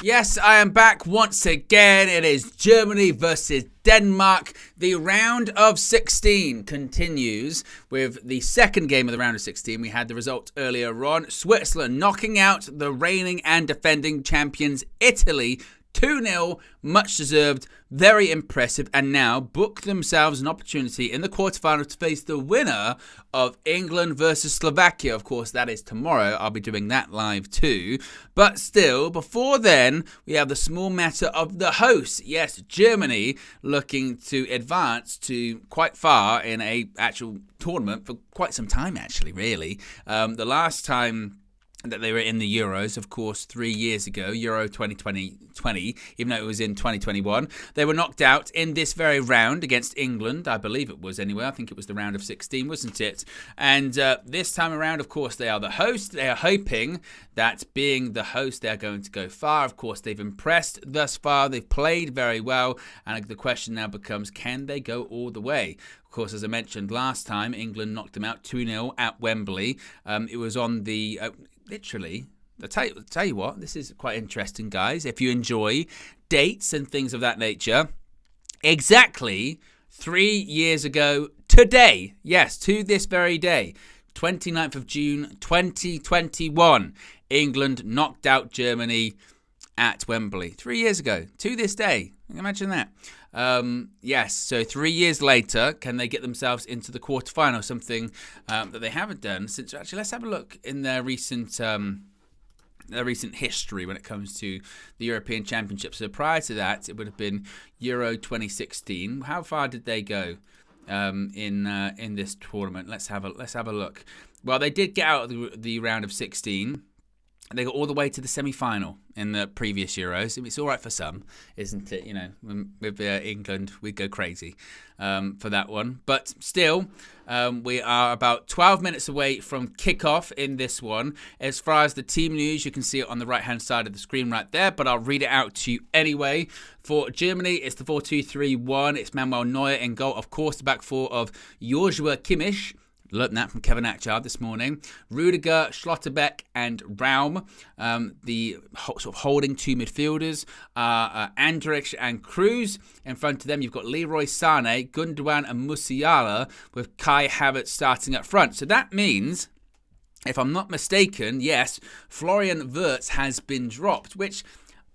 Yes, I am back once again. It is Germany versus Denmark. The round of 16 continues with the second game of the round of 16. We had the result earlier on. Switzerland knocking out the reigning and defending champions Italy 2-0, much deserved, very impressive, and now book themselves an opportunity in the quarterfinals to face the winner of England versus Slovakia. Of course, that is tomorrow. I'll be doing that live too. But still, before then, we have the small matter of the host. Yes, Germany looking to advance to quite far in a actual tournament for quite some time, actually, really. The last time that they were in the Euros, of course, 3 years ago, Euro 2020, even though it was in 2021. They were knocked out in this very round against England, I believe it was anyway. I think it was the round of 16, wasn't it? And this time around, of course, they are the host. They are hoping that being the host, they're going to go far. Of course, they've impressed thus far. They've played very well. And the question now becomes, can they go all the way? Of course, as I mentioned last time, England knocked them out 2-0 at Wembley. It was on the... literally, I'll tell you what, this is quite interesting, guys. If you enjoy dates and things of that nature, exactly 3 years ago today, yes, to this very day, 29th of June 2021, England knocked out Germany at Wembley. 3 years ago, to this day. Imagine that. Yes, so 3 years later, can they get themselves into the quarterfinal? Something that they haven't done since. Actually, let's have a look in their recent history when it comes to the European Championship. So prior to that, it would have been Euro 2016. How far did they go in this tournament? Let's have a look. Well, they did get out of the round of 16. They got all the way to the semi-final in the previous Euros. It's all right for some, isn't it? You know, with England, we go crazy for that one. But still, we are about 12 minutes away from kickoff in this one. As far as the team news, you can see it on the right-hand side of the screen right there, but I'll read it out to you anyway. For Germany, it's the 4-2-3-1. It's Manuel Neuer in goal. Of course, the back four of Joshua Kimmich. Learned that from Kevin Atchard this morning. Rudiger, Schlotterbeck, and Raum. The sort of holding two midfielders are Andrich and Cruz. In front of them, you've got Leroy Sané, Gundogan, and Musiala, with Kai Havertz starting up front. So that means, if I'm not mistaken, yes, Florian Wirtz has been dropped, which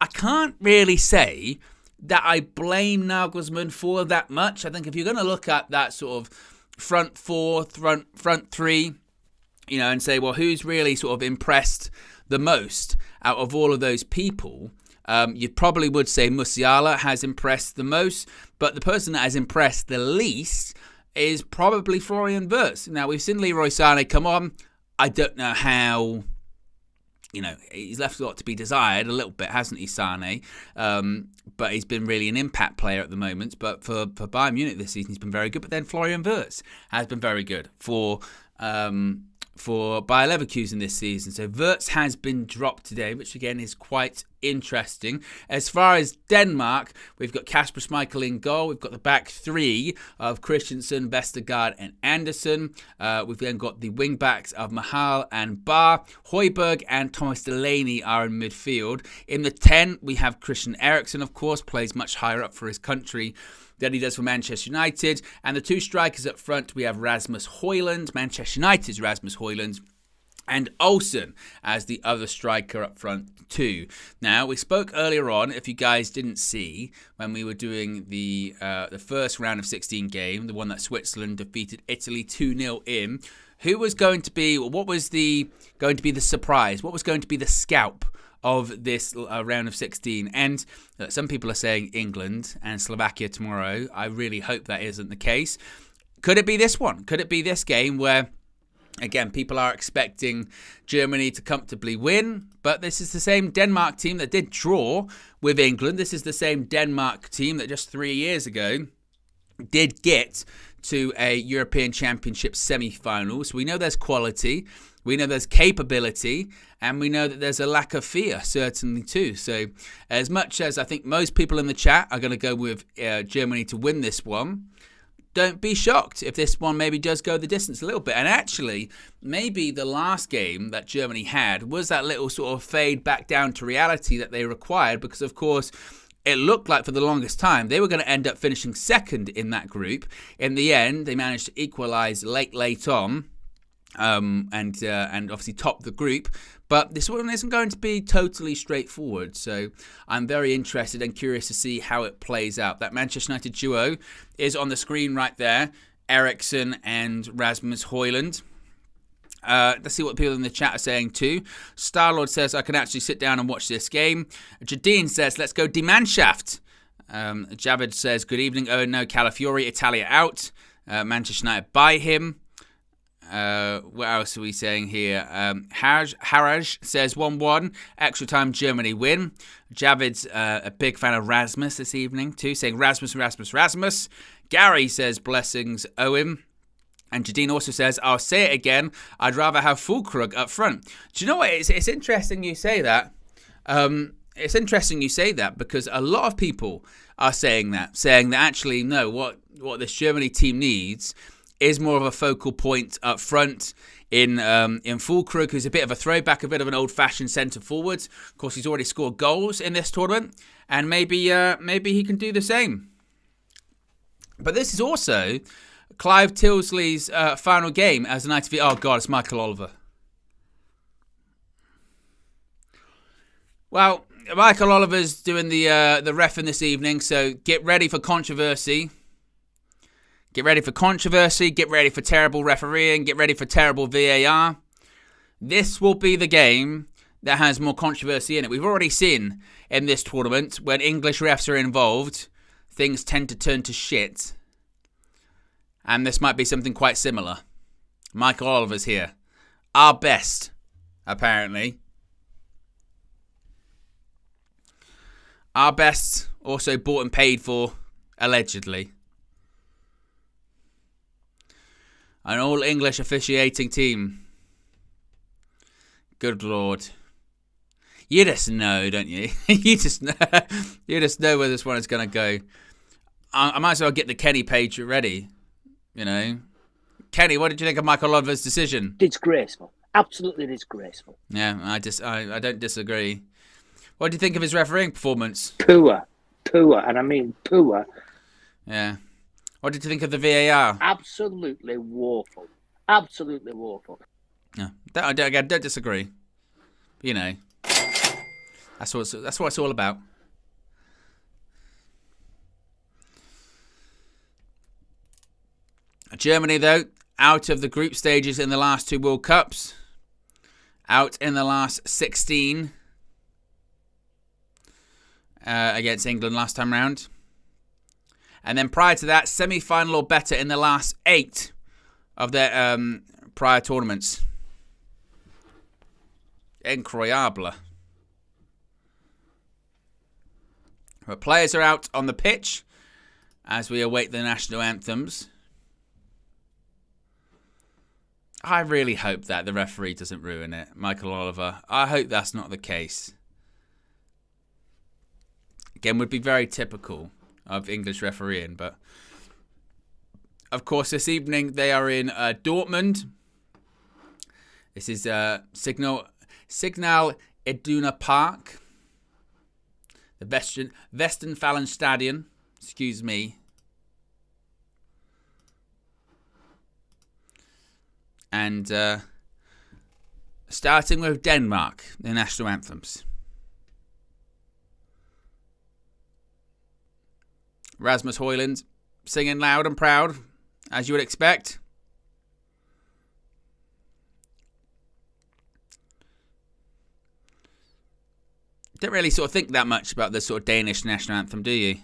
I can't really say that I blame Nagelsmann for that much. I think if you're going to look at that sort of front four, front three, you know, and say, well, who's really sort of impressed the most out of all of those people? You probably would say Musiala has impressed the most, but the person that has impressed the least is probably Florian Wirtz. Now, we've seen Leroy Sané come on. I don't know how... You know, he's left a lot to be desired a little bit, hasn't he, Sané? But he's been really an impact player at the moment. But for Bayern Munich this season, he's been very good. But then Florian Wirtz has been very good for Bayer Leverkusen this season. So Wirtz has been dropped today, which again is quite interesting. As far as Denmark, we've got Kasper Schmeichel in goal. We've got the back three of Christensen, Vestergaard, and Anderson. We've then got the wing backs of Mahal and Bar. Højbjerg and Thomas Delaney are in midfield. In the 10, we have Christian Eriksen, of course, plays much higher up for his country than he does for Manchester United. And the two strikers up front, we have Rasmus Højlund, Manchester United's Rasmus Højlund, and Olsen as the other striker up front too. Now, we spoke earlier on, if you guys didn't see, when we were doing the first round of 16 game, the one that Switzerland defeated Italy 2-0 in, who was going to be, what was going to be the surprise? What was going to be the scalp of this round of 16? And some people are saying England and Slovakia tomorrow. I really hope that isn't the case. Could it be this one? Could it be this game where, again, people are expecting Germany to comfortably win, but this is the same Denmark team that did draw with England. This is the same Denmark team that just 3 years ago did get to a European Championship semi-final. So we know there's quality, we know there's capability, and we know that there's a lack of fear, certainly too. So as much as I think most people in the chat are going to go with Germany to win this one, don't be shocked if this one maybe does go the distance a little bit. And actually, maybe the last game that Germany had was that little sort of fade back down to reality that they required, because, of course, it looked like for the longest time they were going to end up finishing second in that group. In the end, they managed to equalise late on, and obviously top the group. But this one isn't going to be totally straightforward, so I'm very interested and curious to see how it plays out. That Manchester United duo is on the screen right there, Eriksen and Rasmus Højlund. Let's see what people in the chat are saying too. Starlord says, I can actually sit down and watch this game. Jadine says, let's go Die Mannschaft. Javid says, good evening. Oh no, Calafiori, Italia out. Manchester United buy him. What else are we saying here? Haraj says 1-1. Extra time, Germany win. Javid's a big fan of Rasmus this evening too, saying Rasmus. Gary says blessings, Owen. And Jadine also says, I'll say it again, I'd rather have Fulkrug up front. Do you know what? It's interesting you say that. It's interesting you say that, because a lot of people are saying that actually, no, what this Germany team needs is more of a focal point up front in Fulkrug, who's a bit of a throwback, a bit of an old-fashioned centre-forward. Of course, he's already scored goals in this tournament, and maybe he can do the same. But this is also Clive Tilsley's final game as an ITV. Oh, God, it's Michael Oliver. Well, Michael Oliver's doing the reffing this evening, so get ready for controversy. Get ready for controversy, get ready for terrible refereeing, get ready for terrible VAR. This will be the game that has more controversy in it. We've already seen in this tournament, when English refs are involved, things tend to turn to shit. And this might be something quite similar. Michael Oliver's here. Our best, apparently. Our best, also bought and paid for, allegedly. An all-English officiating team. Good Lord. You just know, don't you? You just know where this one is going to go. I might as well get the Kenny page ready, you know. Kenny, what did you think of Michael Oliver's decision? Disgraceful. Absolutely disgraceful. Yeah, I don't disagree. What do you think of his refereeing performance? Poor, and I mean poor. Yeah. What did you think of the VAR? Absolutely woeful. Absolutely woeful. Yeah, I don't disagree. But, you know, that's what it's all about. Germany, though, out of the group stages in the last two World Cups. Out in the last 16 against England last time round. And then prior to that, semi-final or better in the last 8 of their prior tournaments. Incroyable. But players are out on the pitch as we await the national anthems. I really hope that the referee doesn't ruin it, Michael Oliver. I hope that's not the case. Again, would be very typical of English refereeing, but of course this evening they are in Dortmund. This is Signal Iduna Park, the Westfalen Stadion. Excuse me. And starting with Denmark, the national anthems. Rasmus Højlund singing loud and proud, as you would expect. Don't really sort of think that much about the sort of Danish national anthem, do you?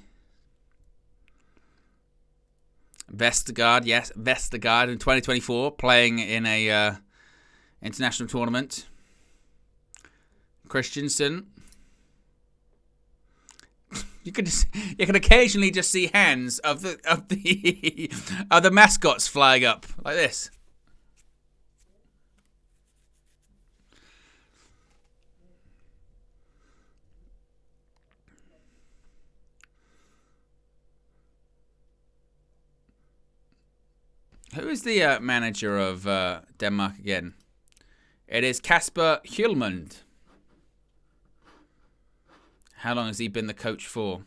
Vestergaard, yes, Vestergaard in 2024, playing in a international tournament. Christensen. You can occasionally just see hands of the mascots flying up like this. Who is the manager of Denmark again? It is Kasper Hjulmand. How long has he been the coach for?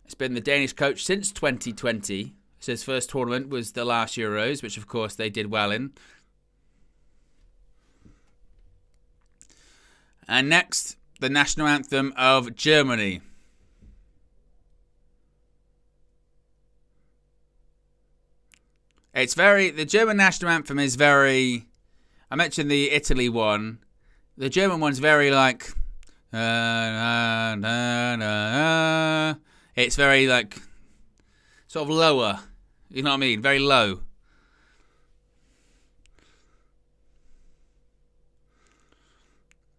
It's been the Danish coach since 2020. So his first tournament was the last Euros, which of course they did well in. And next, the national anthem of Germany. The German national anthem is very, I mentioned the Italy one. The German one's very like, it's very like, sort of lower. You know what I mean? Very low.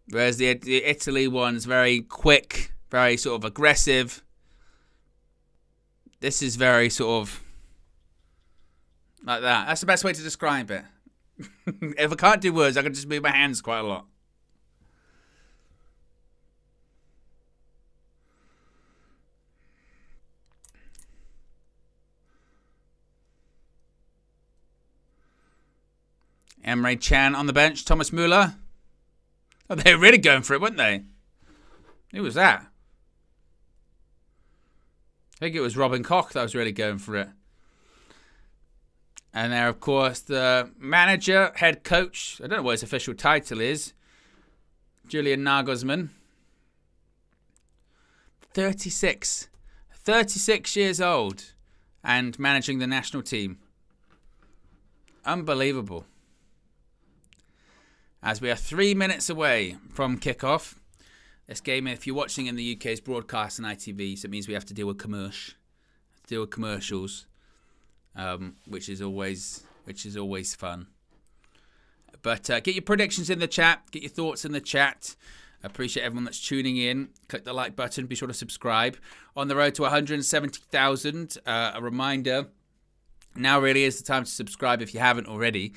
Whereas the Italy one's very quick, very sort of aggressive. This is very sort of like that. That's the best way to describe it. If I can't do words, I can just move my hands quite a lot. Emre Can on the bench. Thomas Müller. Oh, they were really going for it, weren't they? Who was that? I think it was Robin Koch that was really going for it. And there, of course, the manager, head coach. I don't know what his official title is. Julian Nagelsmann. 36 years old and managing the national team. Unbelievable. As we are 3 minutes away from kickoff. This game, if you're watching in the UK, is broadcast on ITV, so it means we have to deal with commercials, which is always fun. But get your predictions in the chat. Get your thoughts in the chat. I appreciate everyone that's tuning in. Click the like button. Be sure to subscribe. On the road to 170,000. A reminder, now really is the time to subscribe if you haven't already.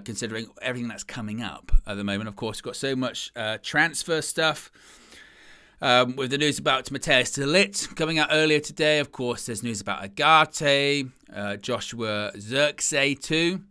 Considering everything that's coming up at the moment. Of course, we've got so much transfer stuff. With the news about Matthijs de Ligt coming out earlier today. Of course, there's news about Agate, Joshua Zirkzee too.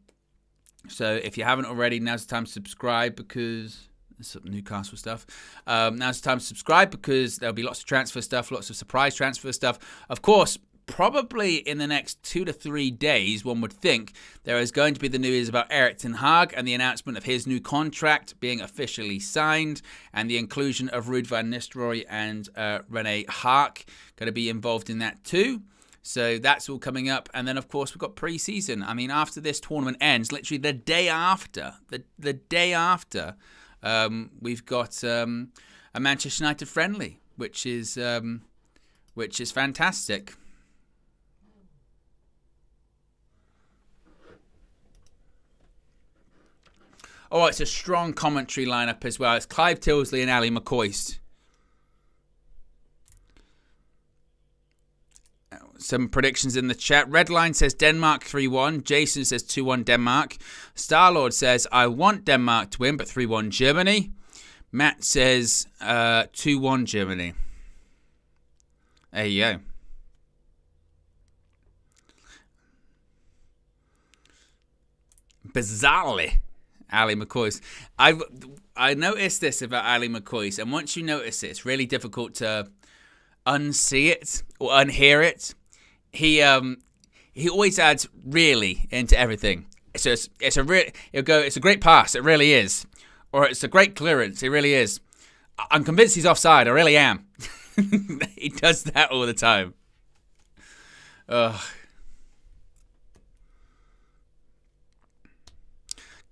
So if you haven't already, now's the time to subscribe because there's some Newcastle stuff. Now's the time to subscribe because there'll be lots of transfer stuff, lots of surprise transfer stuff. Of course, probably in the next 2 to 3 days, one would think, there is going to be the news about Erik ten Hag and the announcement of his new contract being officially signed and the inclusion of Ruud van Nistelrooy and Rene Haak going to be involved in that too. So that's all coming up. And then, of course, we've got pre-season. I mean, after this tournament ends, literally the day after, we've got a Manchester United friendly, which is fantastic. Oh, it's a strong commentary lineup as well. It's Clive Tilsley and Ali McCoist. Some predictions in the chat. Redline says Denmark 3-1. Jason says 2-1 Denmark. Starlord says, I want Denmark to win, but 3-1 Germany. Matt says 2-1 Germany. There you go. Bizarrely. Ali McCoist. I noticed this about Ali McCoist, and once you notice it, it's really difficult to unsee it or unhear it. He always adds really into everything. So it's a great pass, it really is, or it's a great clearance, it really is. I'm convinced he's offside, I really am. He does that all the time. Ugh.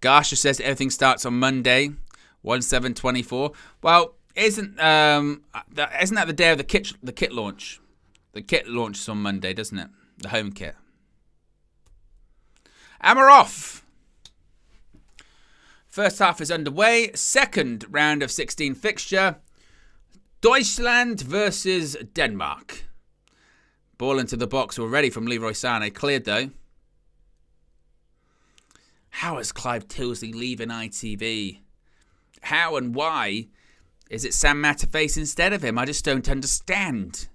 Garsha says everything starts on Monday, 1/7/24. Well, isn't that the day of the kit launch? The kit launches on Monday, doesn't it? The home kit. And we're off. First half is underway. Second round of 16 fixture. Deutschland versus Denmark. Ball into the box already from Leroy Sané. Cleared though. How is Clive Tilsley leaving ITV? How and why is it Sam Matterface instead of him? I just don't understand.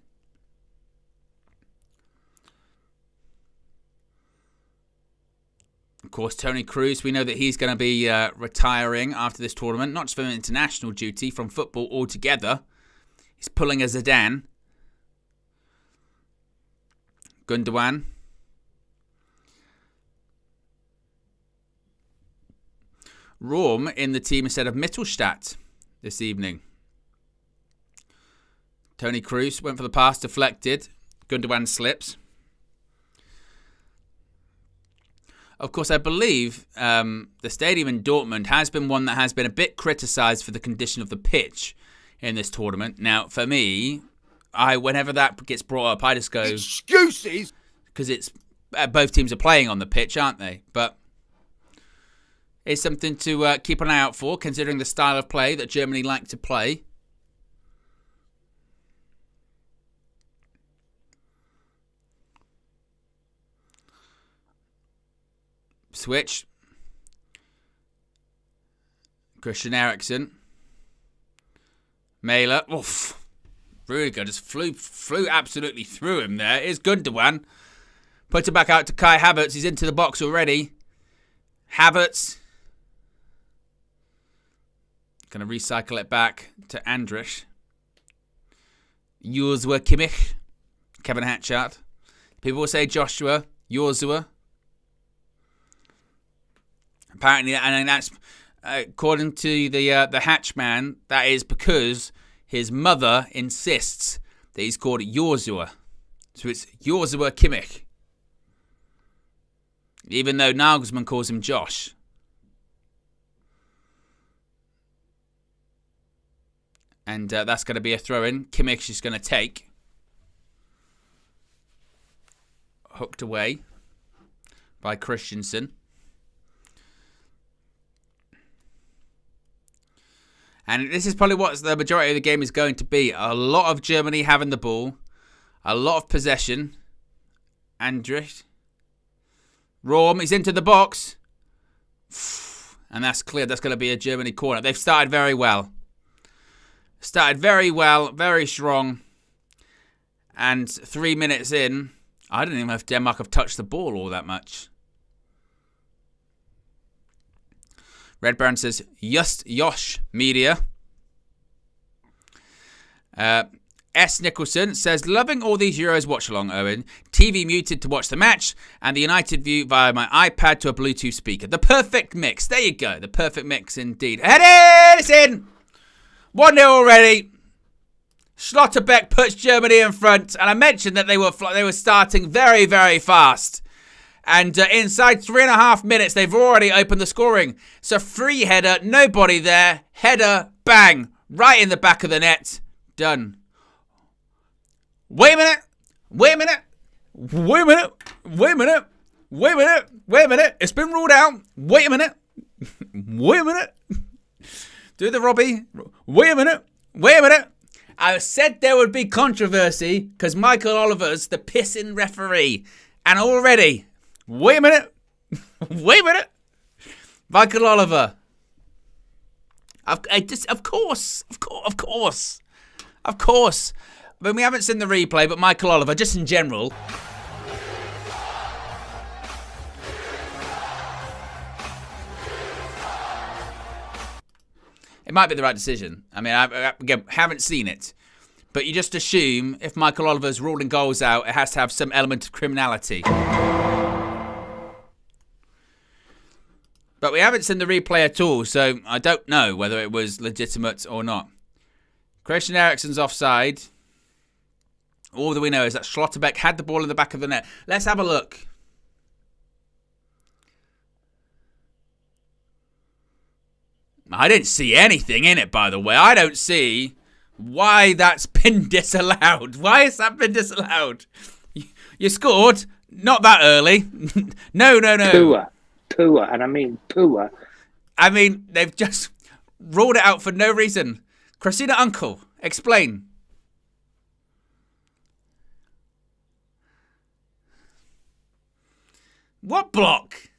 Of course, Tony Cruz, we know that he's going to be retiring after this tournament, not just from international duty, from football altogether. He's pulling a Zidane. Gundogan. Rom in the team instead of Mittelstadt this evening. Tony Cruz went for the pass, deflected. Gundogan slips. Of course, I believe the stadium in Dortmund has been one that has been a bit criticised for the condition of the pitch in this tournament. Now, for me, whenever that gets brought up, I just go... Excuses! Because it's both teams are playing on the pitch, aren't they? But it's something to keep an eye out for, considering the style of play that Germany like to play. Switch. Christian Eriksen. Mailer. Oof. Really good. Just flew absolutely through him there. Here's Gundogan. Put it back out to Kai Havertz. He's into the box already. Havertz. Going to recycle it back to Andrich. Joshua Kimmich. Kevin Hatchard. People will say Joshua. Joshua. Apparently, and that's according to the Hatchman, that is because his mother insists that he's called Joshua. So it's Joshua Kimmich. Even though Nagelsmann calls him Josh. And that's going to be a throw-in. Kimmich is going to take. Hooked away by Christensen. And this is probably what the majority of the game is going to be. A lot of Germany having the ball. A lot of possession. Andrich. Rom is into the box. And that's clear. That's going to be a Germany corner. They've started very well. Started very well. Very strong. And 3 minutes in, I don't even know if Denmark have touched the ball all that much. Red Baron says, Just Josh Media. S. Nicholson says, loving all these Euros watch along, Owen. TV muted to watch the match, and the United view via my iPad to a Bluetooth speaker. The perfect mix. There you go. The perfect mix indeed. Headed! It's in! 1-0 already. Schlotterbeck puts Germany in front, and I mentioned that they were starting very, very fast. And inside 3.5 minutes, they've already opened the scoring. So free header, nobody there. Header, bang, right in the back of the net. Done. Wait a minute. Wait a minute. Wait a minute. Wait a minute. Wait a minute. Wait a minute. It's been ruled out. Wait a minute. Wait a minute. Do the Robbie. Wait a minute. Wait a minute. I said there would be controversy because Michael Oliver's the pissing referee. And already... Wait a minute. Wait a minute. Michael Oliver. Of course. I mean, we haven't seen the replay, but Michael Oliver, just in general. It might be the right decision. I mean, I haven't seen it. But you just assume if Michael Oliver's ruling goals out, it has to have some element of criminality. But we haven't seen the replay at all, so I don't know whether it was legitimate or not. Christian Eriksen's offside. All that we know is that Schlotterbeck had the ball in the back of the net. Let's have a look. I didn't see anything in it, by the way. I don't see why that's been disallowed. Why has that been disallowed? You scored, not that early. No. Poor, and I mean poor. I mean, they've just ruled it out for no reason. Christina Uncle, explain. What block?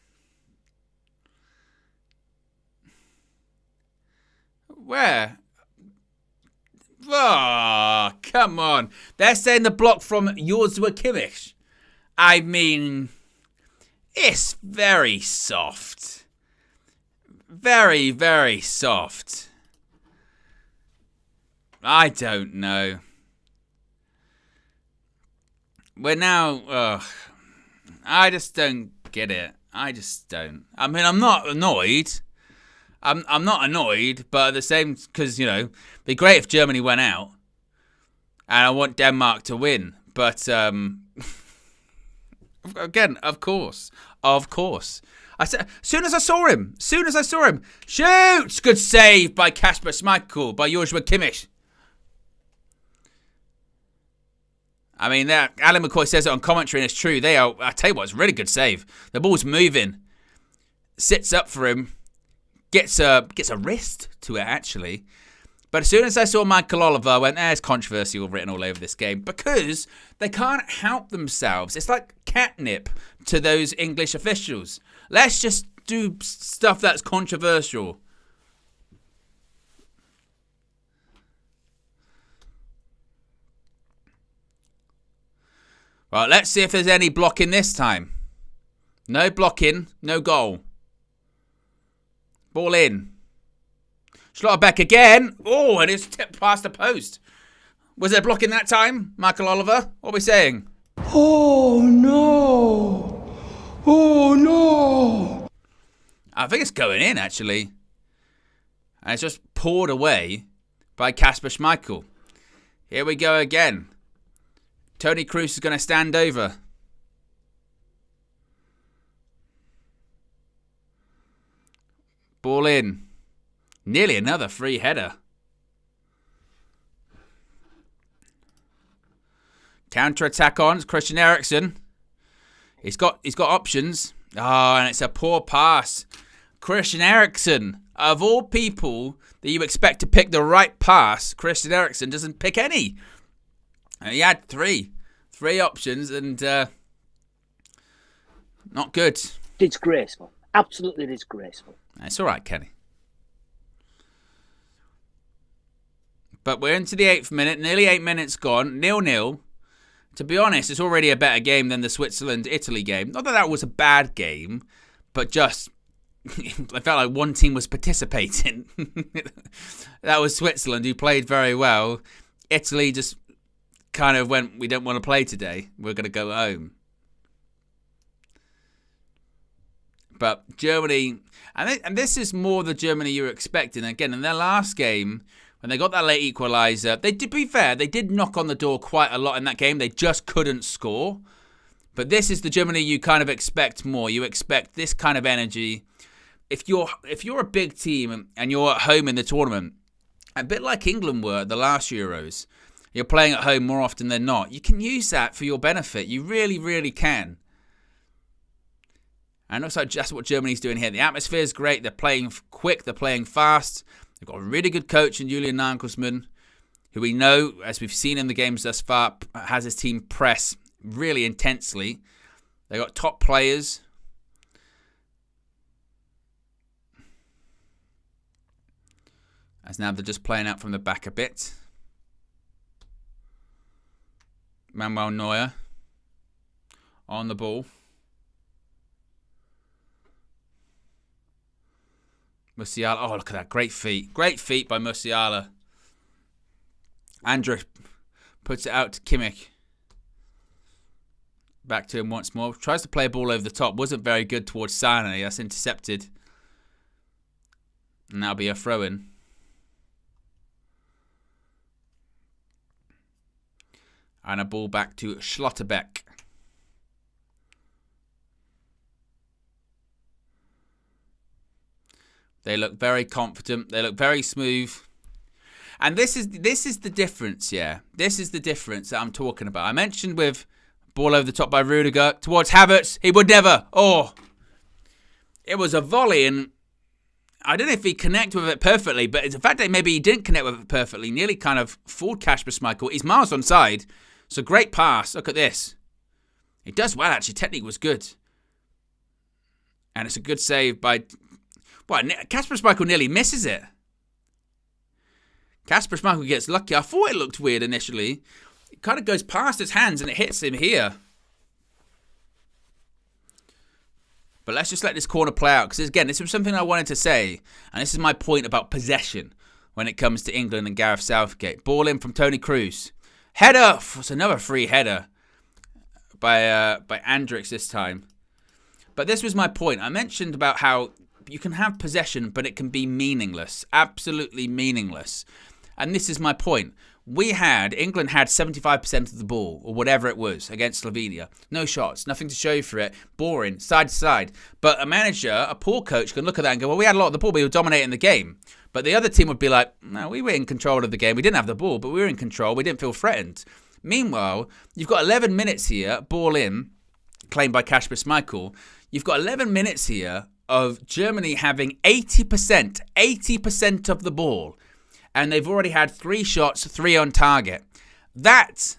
Where? Oh, come on. They're saying the block from Joshua Kimmich. I mean... It's very soft. Very, very soft. I don't know. We're now... I just don't get it. I just don't. I mean, I'm not annoyed. I'm not annoyed, but at the same... Because, it'd be great if Germany went out. And I want Denmark to win. But, again, of course. Of course. I said, soon as I saw him. Shoot! Good save by Kasper Schmeichel, by Joshua Kimmich. I mean, Alan McCoy says it on commentary, and it's true. I tell you what, it's a really good save. The ball's moving. Sits up for him. Gets a wrist to it, actually. But as soon as I saw Michael Oliver, I went, there's controversy written all over this game. Because they can't help themselves. It's like catnip to those English officials. Let's just do stuff that's controversial. Right, let's see if there's any blocking this time. No blocking, no goal. Ball in. Schlotterbeck again. Oh, and it's tipped past the post. Was there blocking that time, Michael Oliver? What are we saying? Oh, no. Oh, no. I think it's going in, actually. And it's just poured away by Kasper Schmeichel. Here we go again. Tony Kroos is going to stand over. Ball in. Nearly another free header. Counter-attack on. It's Christian Eriksen. He's got options. Oh, and it's a poor pass. Christian Eriksen, of all people that you expect to pick the right pass, Christian Eriksen doesn't pick any. And he had three options, and not good. Disgraceful. Absolutely disgraceful. It's all right, Kenny. But we're into the 8th minute, nearly 8 minutes gone, 0-0. To be honest, it's already a better game than the Switzerland-Italy game. Not that that was a bad game, but just I felt like one team was participating. That was Switzerland, who played very well. Italy just kind of went, we don't want to play today. We're going to go home. But Germany, and this is more the Germany you were expecting. Again, in their last game, when they got that late equaliser, they did, be fair, they did knock on the door quite a lot in that game. They just couldn't score. But this is the Germany you kind of expect more. You expect this kind of energy. If you're a big team and you're at home in the tournament, a bit like England were at the last Euros, you're playing at home more often than not, you can use that for your benefit. You really, really can. And it looks like that's what Germany's doing here. The atmosphere is great. They're playing quick. They're playing fast. They've got a really good coach in Julian Nagelsmann, who we know, as we've seen in the games thus far, has his team press really intensely. They've got top players. As now they're just playing out from the back a bit. Manuel Neuer on the ball. Musiala. Oh, look at that. Great feet. Great feet by Musiala. Andrew puts it out to Kimmich. Back to him once more. Tries to play a ball over the top. Wasn't very good towards Sané. That's intercepted. And that'll be a throw-in. And a ball back to Schlotterbeck. They look very confident. They look very smooth. And this is the difference, yeah. This is the difference that I'm talking about. I mentioned with ball over the top by Rudiger towards Havertz. He would never. Oh. It was a volley, and I don't know if he connected with it perfectly, but it's the fact that maybe he didn't connect with it perfectly. Nearly kind of fooled Kasper Schmeichel. He's miles on side. It's a great pass. Look at this. He does well, actually. Technique was good. And it's a good save by... Well, Kasper Schmeichel nearly misses it. Kasper Schmeichel gets lucky. I thought it looked weird initially. It kind of goes past his hands and it hits him here. But let's just let this corner play out. Because, again, this was something I wanted to say. And this is my point about possession when it comes to England and Gareth Southgate. Ball in from Toni Kroos. Header. It's another free header by Andrix this time. But this was my point. I mentioned about how you can have possession, but it can be meaningless. Absolutely meaningless. And this is my point. England had 75% of the ball, or whatever it was, against Slovenia. No shots, nothing to show for it. Boring, side to side. But a manager, a poor coach, can look at that and go, well, we had a lot of the ball, we were dominating the game. But the other team would be like, no, we were in control of the game. We didn't have the ball, but we were in control. We didn't feel threatened. Meanwhile, you've got 11 minutes here, ball in, claimed by Kasper Schmeichel. You've got 11 minutes here of Germany having 80% of the ball. And they've already had 3 shots, 3 on target. That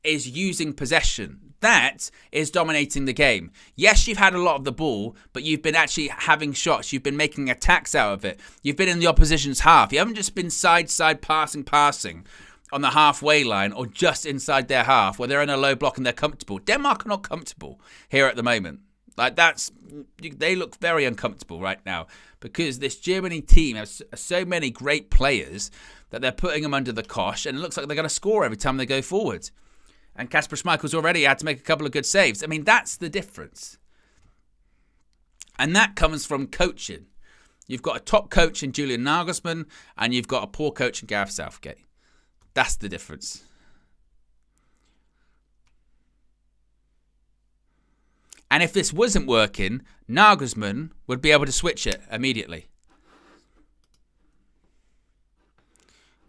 is using possession. That is dominating the game. Yes, you've had a lot of the ball, but you've been actually having shots. You've been making attacks out of it. You've been in the opposition's half. You haven't just been side passing on the halfway line or just inside their half where they're in a low block and they're comfortable. Denmark are not comfortable here at the moment. They look very uncomfortable right now because this Germany team has so many great players that they're putting them under the cosh, and it looks like they're going to score every time they go forward. And Kasper Schmeichel's already had to make a couple of good saves. I mean, that's the difference. And that comes from coaching. You've got a top coach in Julian Nagelsmann, and you've got a poor coach in Gareth Southgate. That's the difference. And if this wasn't working, Nagelsmann would be able to switch it immediately.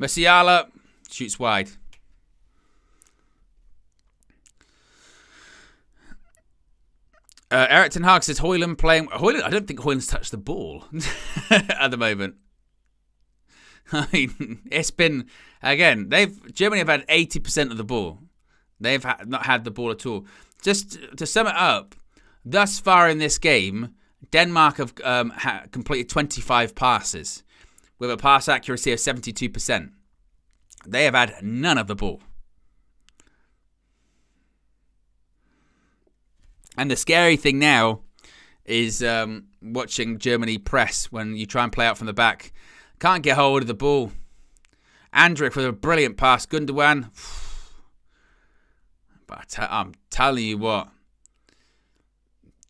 Musiala shoots wide. Eric Ten Hag says Højlund playing. Højlund, I don't think Højlund's touched the ball at the moment. I mean, it's been, again, Germany have had 80% of the ball. They've not had the ball at all. Just to sum it up, thus far in this game, Denmark have completed 25 passes with a pass accuracy of 72%. They have had none of the ball. And the scary thing now is watching Germany press when you try and play out from the back. Can't get hold of the ball. Andrich with a brilliant pass. Gundogan. But I'm telling you what.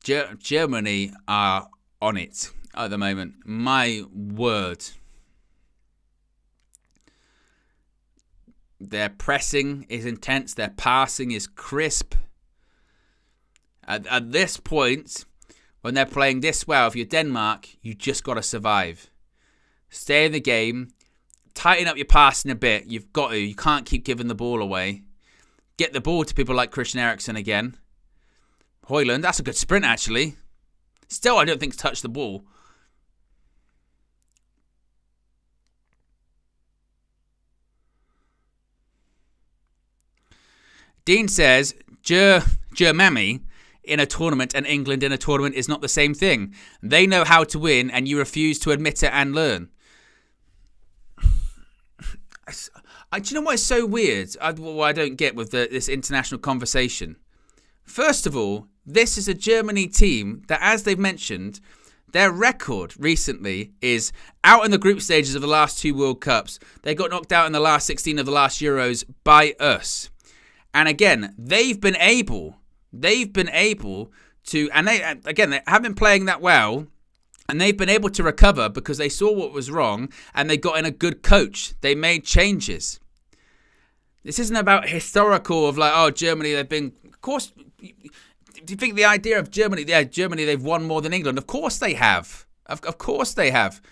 Germany are on it at the moment. My word. Their pressing is intense. Their passing is crisp. At this point, when they're playing this well, if you're Denmark, you just got to survive. Stay in the game. Tighten up your passing a bit. You've got to. You can't keep giving the ball away. Get the ball to people like Christian Eriksen again. Højlund, that's a good sprint, actually. Still, I don't think touched the ball. Dean says, Germany in a tournament and England in a tournament is not the same thing. They know how to win, and you refuse to admit it and learn. Do you know what is so weird? I don't get with this international conversation. First of all, this is a Germany team that, as they've mentioned, their record recently is out in the group stages of the last 2 World Cups. They got knocked out in the last 16 of the last Euros by us. And again, they've been able to, and they haven't been playing that well, and they've been able to recover because they saw what was wrong and they got in a good coach. They made changes. This isn't about historical of like, oh, Germany, they've been, of course, do you think the idea of Germany, they've won more than England? Of course they have. Of course they have.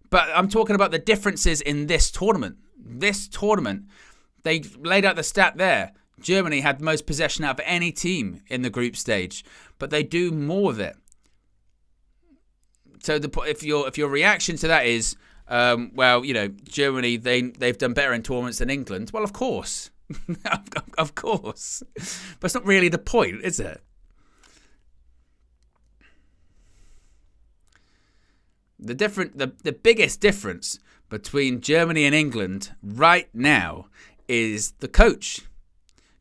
But I'm talking about the differences in this tournament. This tournament, they laid out the stat there. Germany had the most possession out of any team in the group stage, but they do more of it. So if your reaction to that is, Germany, they've done better in tournaments than England. Well, of course. Of course. But it's not really the point, is it? The biggest difference between Germany and England right now is the coach.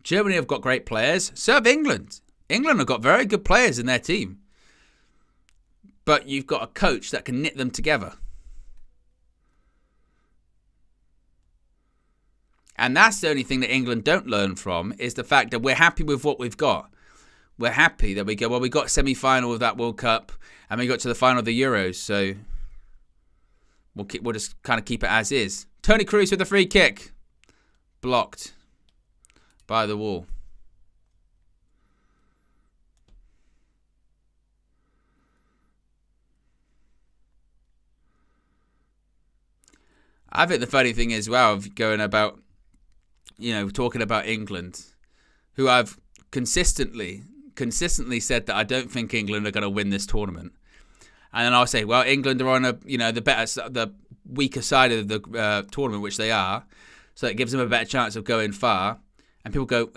Germany have got great players. So have England. England have got very good players in their team. but you've got a coach that can knit them together. And that's the only thing that England don't learn from, is the fact that we're happy with what we've got. We're happy that we go, well, we got semi-final of that World Cup and we got to the final of the Euros, so we'll just kind of keep it as is. Toni Kroos with a free kick. Blocked by the wall. I think the funny thing as well, of going about, talking about England, who I've consistently said that I don't think England are going to win this tournament. And then I'll say, well, England are on the weaker side of the tournament, which they are. So it gives them a better chance of going far. And people go,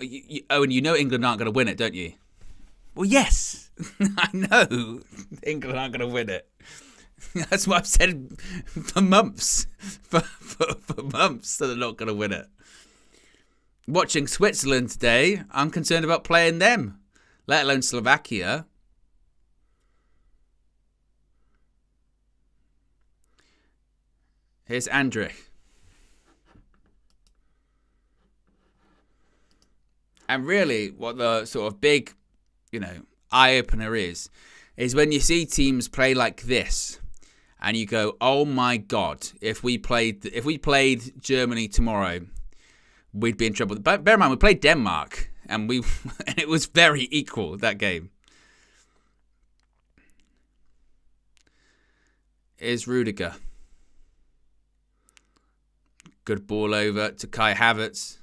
Owen, you know England aren't going to win it, don't you? Well, yes, I know England aren't going to win it. That's what I've said for months. For months that they're not going to win it. Watching Switzerland today, I'm concerned about playing them, let alone Slovakia. Here's Andrich. And really, what the sort of big, eye-opener is when you see teams play like this, and you go, "Oh my God! If we played Germany tomorrow, we'd be in trouble." But bear in mind, we played Denmark, and and it was very equal, that game. Here's Rudiger. Good ball over to Kai Havertz.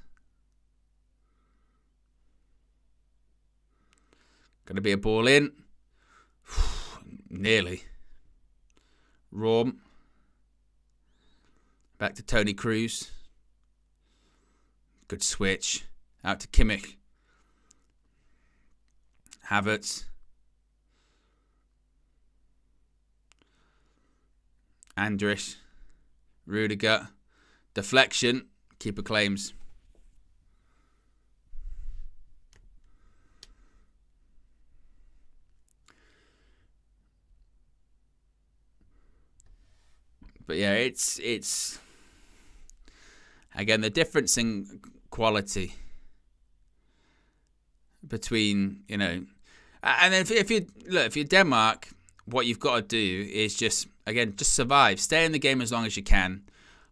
Going to be a ball in. Nearly. Rom. Back to Toni Kroos. Good switch. Out to Kimmich. Havertz. Andrich. Rudiger. Deflection. Keeper claims. But yeah, it's again the difference in quality between, and if you're Denmark, what you've got to do is just survive, stay in the game as long as you can,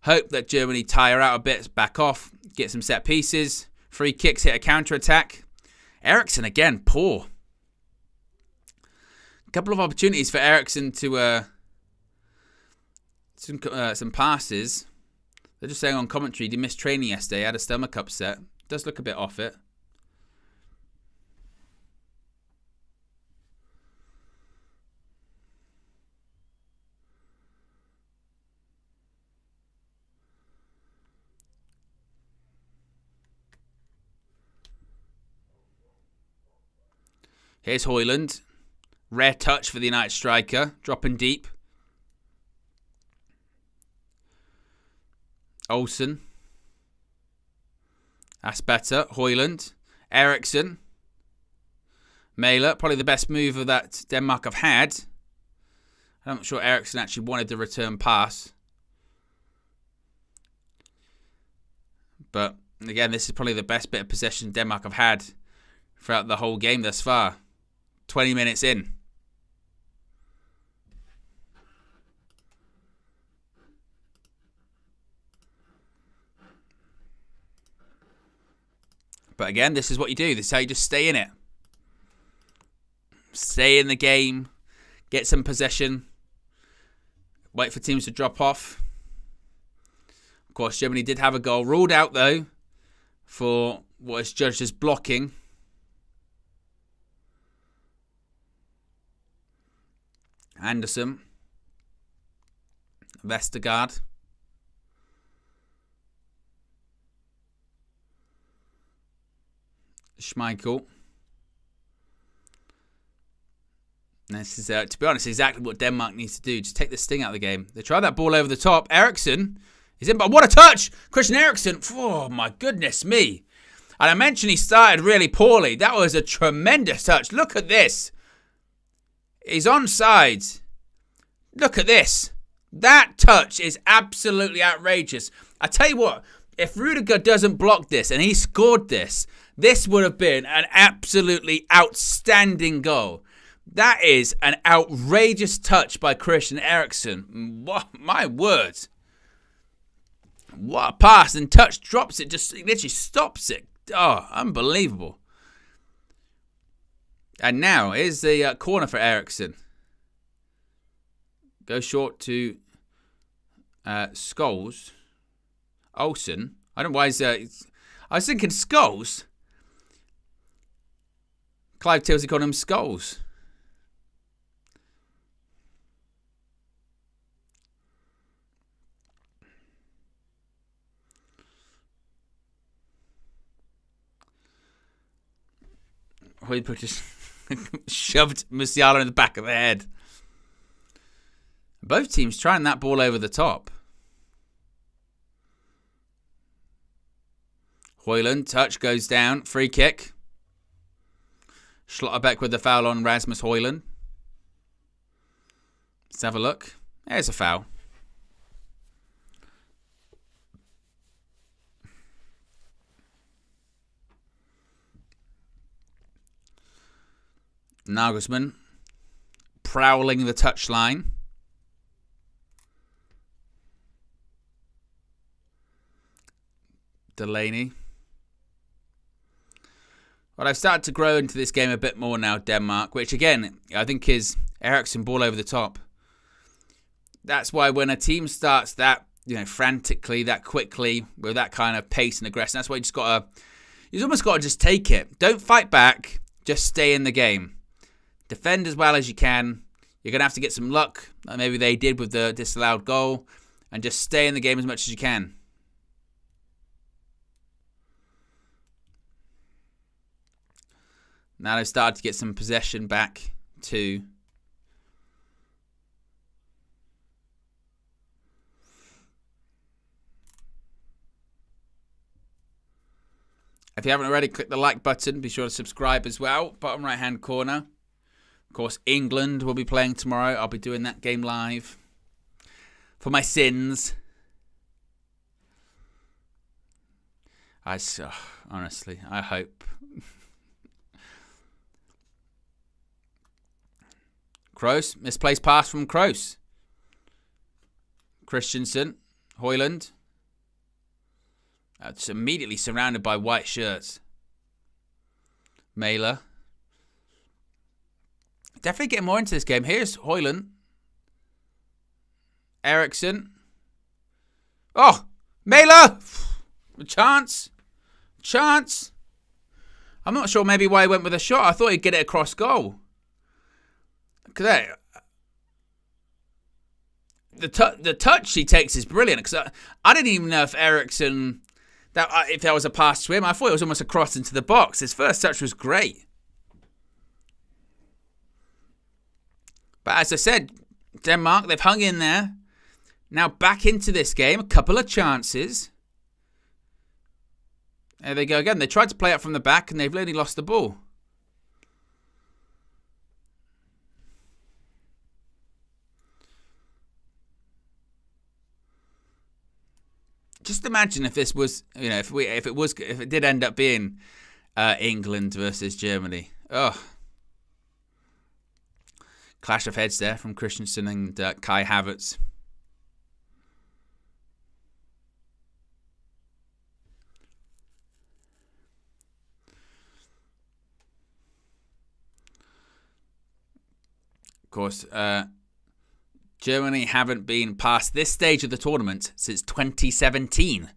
hope that Germany tire out a bit, back off, get some set pieces, free kicks, hit a counter attack. Eriksen again, poor. A couple of opportunities for Eriksen to some passes. They're just saying on commentary he missed training yesterday, had a stomach upset. Does look a bit off it. Here's Højlund. Rare touch for the United striker. Dropping deep. Olsen. That's better. Højlund. Eriksen. Mæhle. Probably the best mover that Denmark have had. I'm not sure Eriksen actually wanted the return pass. But again, this is probably the best bit of possession Denmark have had throughout the whole game thus far. 20 minutes in. But again, this is what you do. This is how you just stay in it. Stay in the game. Get some possession. Wait for teams to drop off. Of course, Germany did have a goal. Ruled out, though, for what is judged as blocking. Anderson. Vestergaard. Schmeichel. This is, to be honest, exactly what Denmark needs to do. Just take the sting out of the game. They tried that ball over the top. Eriksen is in, but what a touch! Christian Eriksen. Oh, my goodness me. And I mentioned he started really poorly. That was a tremendous touch. Look at this. He's onside. Look at this. That touch is absolutely outrageous. I tell you what, if Rudiger doesn't block this and he scored this, this would have been an absolutely outstanding goal. That is an outrageous touch by Christian Eriksen. What, my words. What a pass, and touch drops it, just literally stops it. Oh, unbelievable. And now, here's the corner for Eriksen. Go short to Scholes. Olsen. I don't know why he's... I was thinking Scholes. Clive Tilsey called him Scholes. Hoiberg just shoved Musiala in the back of the head. Both teams trying that ball over the top. Højlund, touch, goes down. Free kick. Schlotterbeck with the foul on Rasmus Højlund. Let's have a look. There's a foul. Nagelsmann prowling the touchline. Delaney. Well, I've started to grow into this game a bit more now, Denmark, which again, I think is Eriksen ball over the top. That's why when a team starts that, frantically, that quickly, with that kind of pace and aggression, that's why you almost got to just take it. Don't fight back, just stay in the game. Defend as well as you can. You're going to have to get some luck, like maybe they did with the disallowed goal, and just stay in the game as much as you can. Now they've started to get some possession back too. If you haven't already, click the like button. Be sure to subscribe as well. Bottom right hand corner. Of course, England will be playing tomorrow. I'll be doing that game live. For my sins. Honestly, I hope. Kroos, misplaced pass from Kroos. Christensen, Højlund. It's immediately surrounded by white shirts. Mæhle. Definitely getting more into this game. Here's Højlund. Eriksen. Oh! Mæhle! Chance. I'm not sure maybe why he went with a shot. I thought he'd get it across goal. Look at that. The touch he takes is brilliant. Because I didn't even know if Eriksen... if that was a pass to him. I thought it was almost a cross into the box. His first touch was great. But as I said, Denmark, they've hung in there. Now back into this game. A couple of chances. There they go again. They tried to play it from the back and they've really lost the ball. Just imagine if this was, if it did end up being England versus Germany. Oh. Clash of heads there from Christensen and Kai Havertz. Of course, Germany haven't been past this stage of the tournament since 2017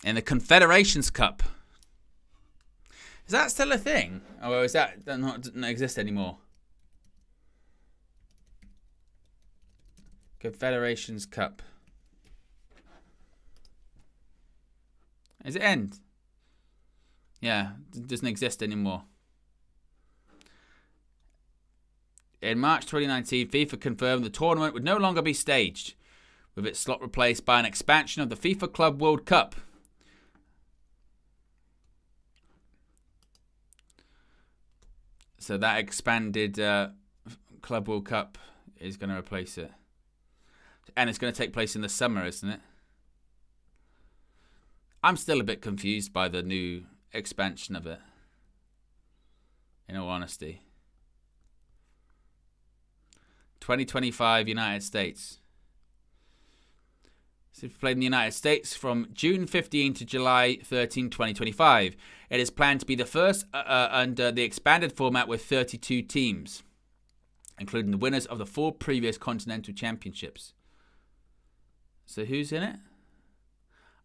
in the Confederations Cup. Is that still a thing? Or is that doesn't exist anymore? Confederations Cup. Does it end? Yeah, it doesn't exist anymore. In March 2019, FIFA confirmed the tournament would no longer be staged, with its slot replaced by an expansion of the FIFA Club World Cup. So that expanded Club World Cup is going to replace it. And it's going to take place in the summer, isn't it? I'm still a bit confused by the new expansion of it, in all honesty. 2025 United States. So if you played in the United States from June 15 to July 13, 2025. It is planned to be the first under the expanded format with 32 teams, including the winners of the 4 previous Continental Championships. So who's in it?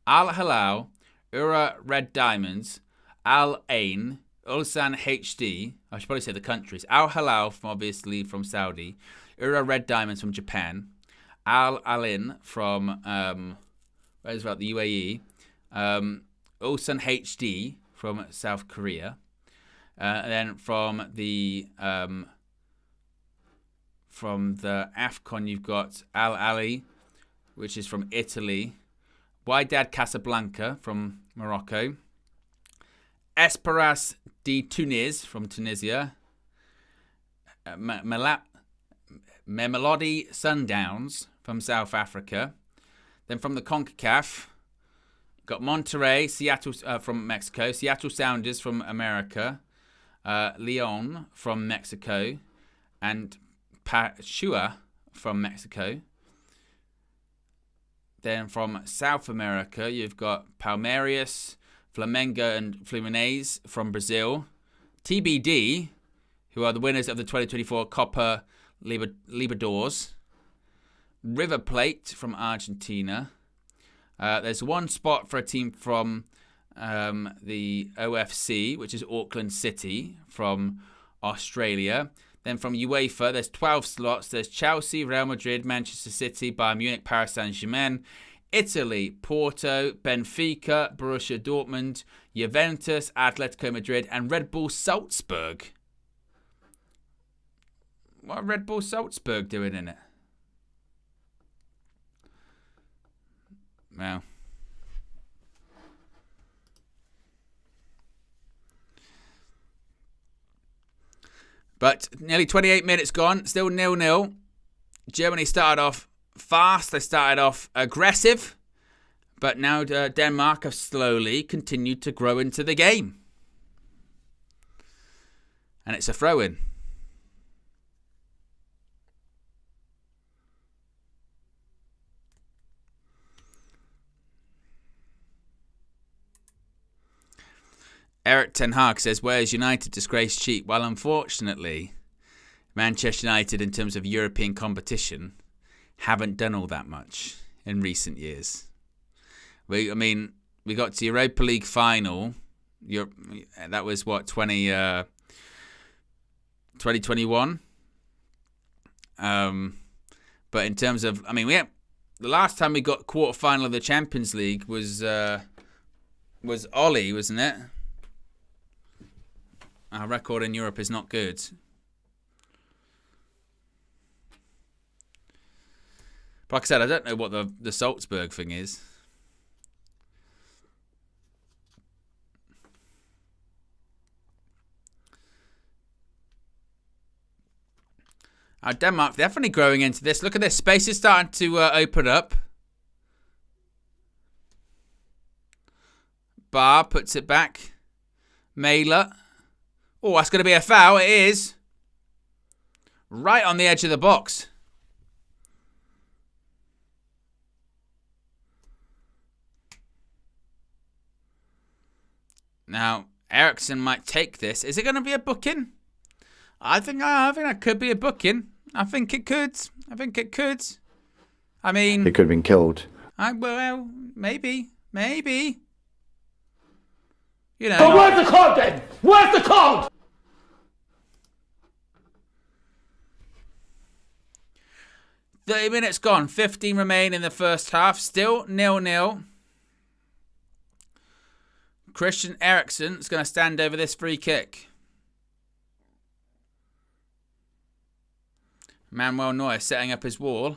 Al Hilal, Ura Red Diamonds, Al Ain, Ulsan HD. I should probably say the countries. Al Hilal, obviously from Saudi. Ura Red Diamonds from Japan. Al Alin from where's that? The UAE. Ulsan HD from South Korea. And then from the AFCON, you've got Al Ali, which is from Italy. Wydad Casablanca from Morocco. Esperas de Tunis from Tunisia. Mamelodi Sundowns from South Africa. Then from the CONCACAF, got Monterrey, Seattle from Mexico. Seattle Sounders from America. Leon from Mexico. And Pachua from Mexico. Then from South America, you've got Palmeiras, Flamengo, and Fluminense from Brazil. TBD, who are the winners of the 2024 Copa Libertadores. River Plate from Argentina. There's one spot for a team from the OFC, which is Auckland City from Australia. Then from UEFA, there's 12 slots. There's Chelsea, Real Madrid, Manchester City, Bayern Munich, Paris Saint-Germain, Italy, Porto, Benfica, Borussia Dortmund, Juventus, Atletico Madrid, and Red Bull Salzburg. What are Red Bull Salzburg doing in it? Well. But nearly 28 minutes gone, still 0-0. Germany started off fast, they started off aggressive, but now Denmark have slowly continued to grow into the game. And it's a throw-in. Eric Ten Hag says, where's United disgrace cheat? Well, unfortunately, Manchester United, in terms of European competition, haven't done all that much in recent years. We got to Europa League final. That was, 2021? But in terms of, the last time we got quarter-final of the Champions League was Ollie, wasn't it? Our record in Europe is not good. But like I said, I don't know what the Salzburg thing is. Denmark definitely growing into this. Look at this. Space is starting to open up. Barr puts it back. Mailer. Oh, that's going to be a foul. It is. Right on the edge of the box. Now, Eriksson might take this. Is it going to be a booking? I think that could be a booking. I think it could. It could have been killed. Well, maybe. You know. But where's the card then? Where's the card? 30 minutes gone. 15 remain in the first half. Still 0-0. Christian Eriksen is going to stand over this free kick. Manuel Neuer setting up his wall.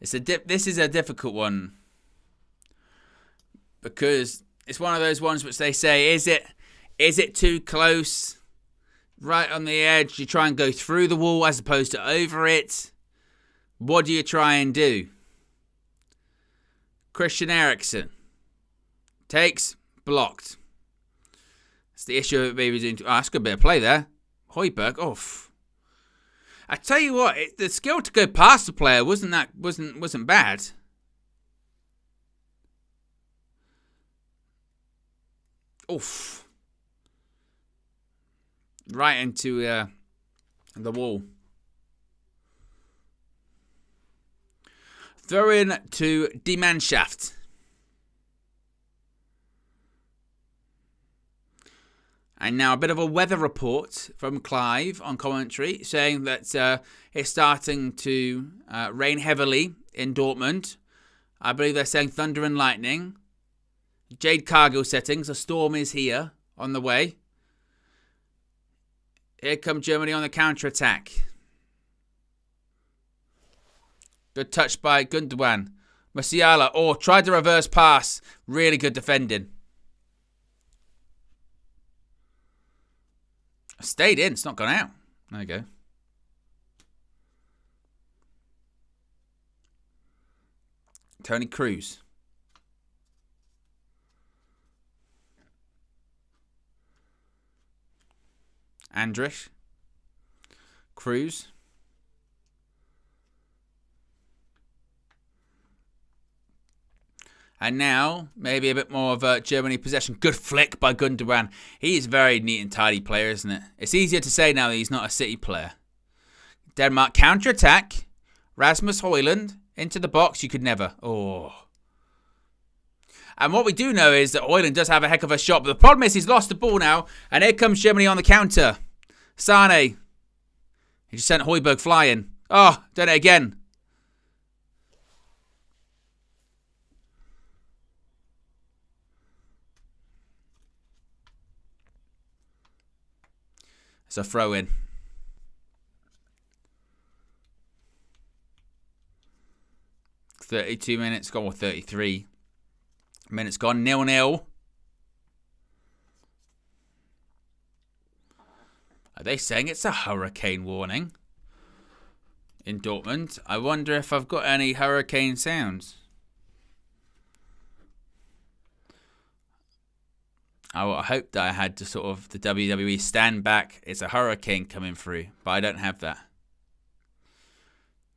This is a difficult one. because it's one of those ones which they say, is it too close? Right on the edge, you try and go through the wall as opposed to over it. What do you try and do? Christian Eriksen takes, blocked. That's the issue of maybe doing. Oh, that's a good bit of play there. Højbjerg, off. I tell you what, the skill to go past the player wasn't bad. Oof. Right into the wall. Throw in to Die Mannschaft. And now a bit of a weather report from Clive on commentary saying that it's starting to rain heavily in Dortmund. I believe they're saying thunder and lightning. Jade Cargill settings. A storm is here on the way. Here comes Germany on the counter-attack. Good touch by Gundogan. Musiala, tried the reverse pass. Really good defending. Stayed in. It's not gone out. There you go. Tony Cruz. Andrich. Cruz. And now, maybe a bit more of Germany possession. Good flick by Gundogan. He's a very neat and tidy player, isn't it? It's easier to say now that he's not a City player. Denmark counter-attack. Rasmus Højlund into the box. You could never. Oh. And what we do know is that Højlund does have a heck of a shot. But the problem is he's lost the ball now. And here comes Germany on the counter. Sane. He just sent Højbjerg flying. Oh, done it again. It's a throw in. .32 minutes gone, or 33 minutes gone. 0-0. Are they saying it's a hurricane warning in Dortmund? I wonder if I've got any hurricane sounds. I hope that I had to sort of the WWE stand back. It's a hurricane coming through, but I don't have that.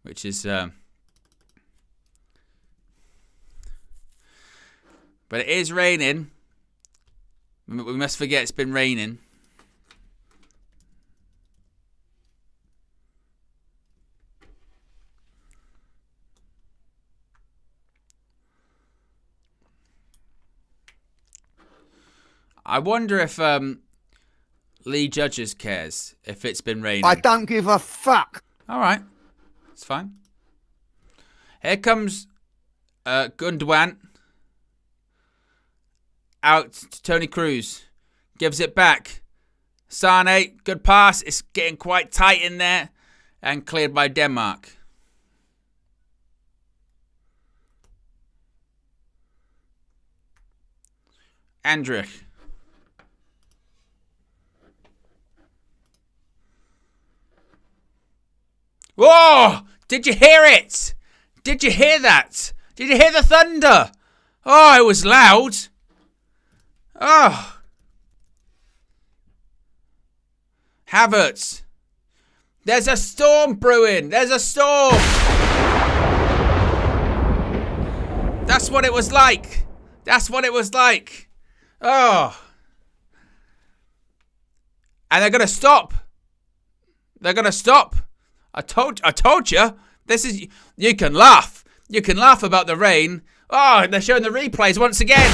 Which is... But it is raining. We must forget it's been raining. I wonder if Lee Judges cares if it's been raining. I don't give a fuck. All right. It's fine. Here comes Gundogan. Out to Tony Cruz. Gives it back. Sane, good pass. It's getting quite tight in there. And cleared by Denmark. Andrich. Whoa! Did you hear it? Did you hear that? Did you hear the thunder? Oh, it was loud. Oh. Havertz. There's a storm brewing. There's a storm. That's what it was like. That's what it was like. Oh. And they're going to stop. They're going to stop. I told you. This is, you can laugh. You can laugh about the rain. Oh, they're showing the replays once again.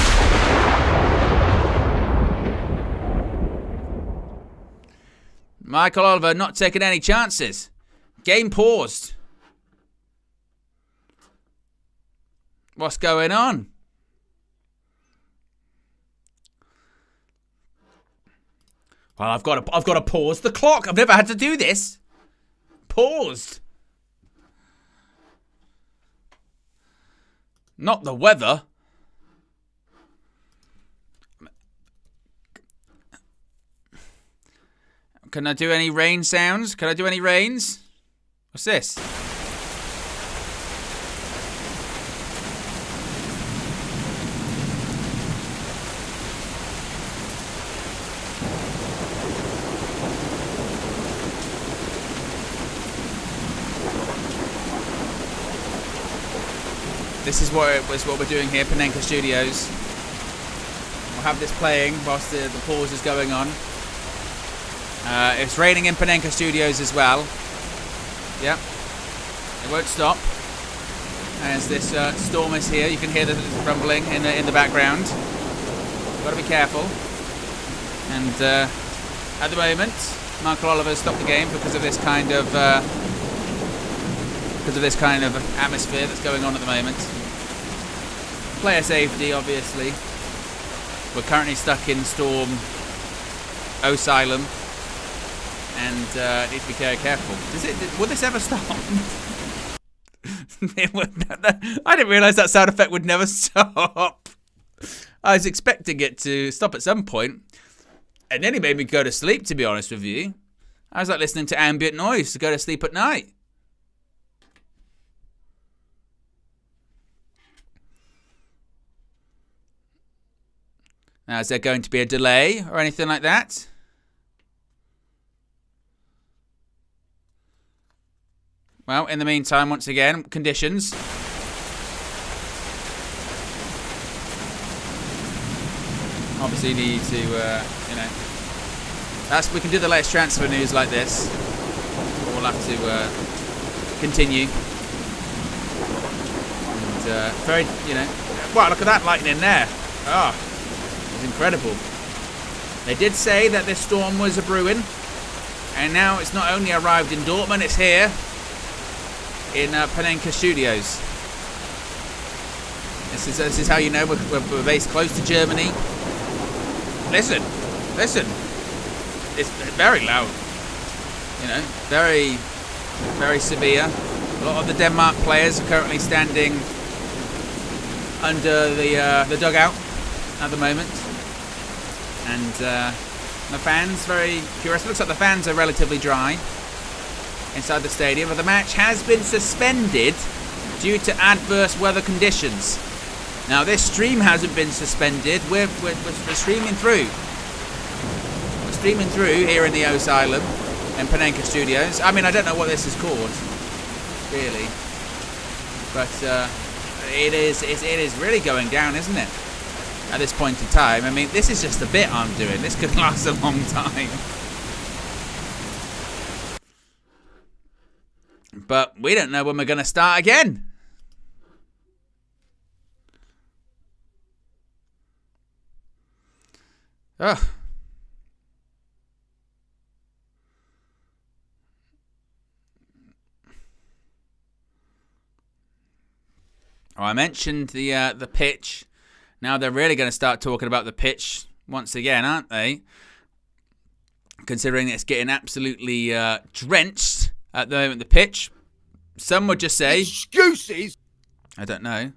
Michael Oliver not taking any chances. Game paused. What's going on? Well, I've got to pause the clock. I've never had to do this. Paused. Not the weather. Can I do any rain sounds? Can I do any rains? What's this? This is what we're doing here, Panenka Studios. We'll have this playing whilst the pause is going on. It's raining in Panenka Studios as well. Yep. It won't stop. As this storm is here, you can hear the rumbling in the background. Got to be careful. And at the moment, Michael Oliver stopped the game because of this kind of atmosphere that's going on at the moment. Player safety, obviously. We're currently stuck in Storm Asylum, and need to be very careful. Will this ever stop? I didn't realise that sound effect would never stop. I was expecting it to stop at some point, and then it made me go to sleep, to be honest with you. I was like listening to ambient noise to go to sleep at night. Now, is there going to be a delay or anything like that? Well, in the meantime, once again, conditions. Obviously need to, we can do the latest transfer news like this. We'll have to continue. And, wow, look at that lightning there. Oh. Incredible. They did say that this storm was a brewing, and now it's not only arrived in Dortmund, it's here in Panenka Studios. This is how you know we're based close to Germany. Listen, it's very loud. Very, very severe. A lot of the Denmark players are currently standing under the dugout at the moment. And the fans, very curious. It looks like the fans are relatively dry inside the stadium. But the match has been suspended due to adverse weather conditions. Now, this stream hasn't been suspended. We're streaming through. We're streaming through here in the Asylum in Panenka Studios. I mean, I don't know what this is called, really. But it is really going down, isn't it? At this point in time. I mean, this is just a bit I'm doing. This could last a long time. But we don't know when we're going to start again. Ugh. Oh, I mentioned the pitch. Now they're really going to start talking about the pitch once again, aren't they? Considering it's getting absolutely drenched at the moment, the pitch. Some would just say... Excuses! I don't know.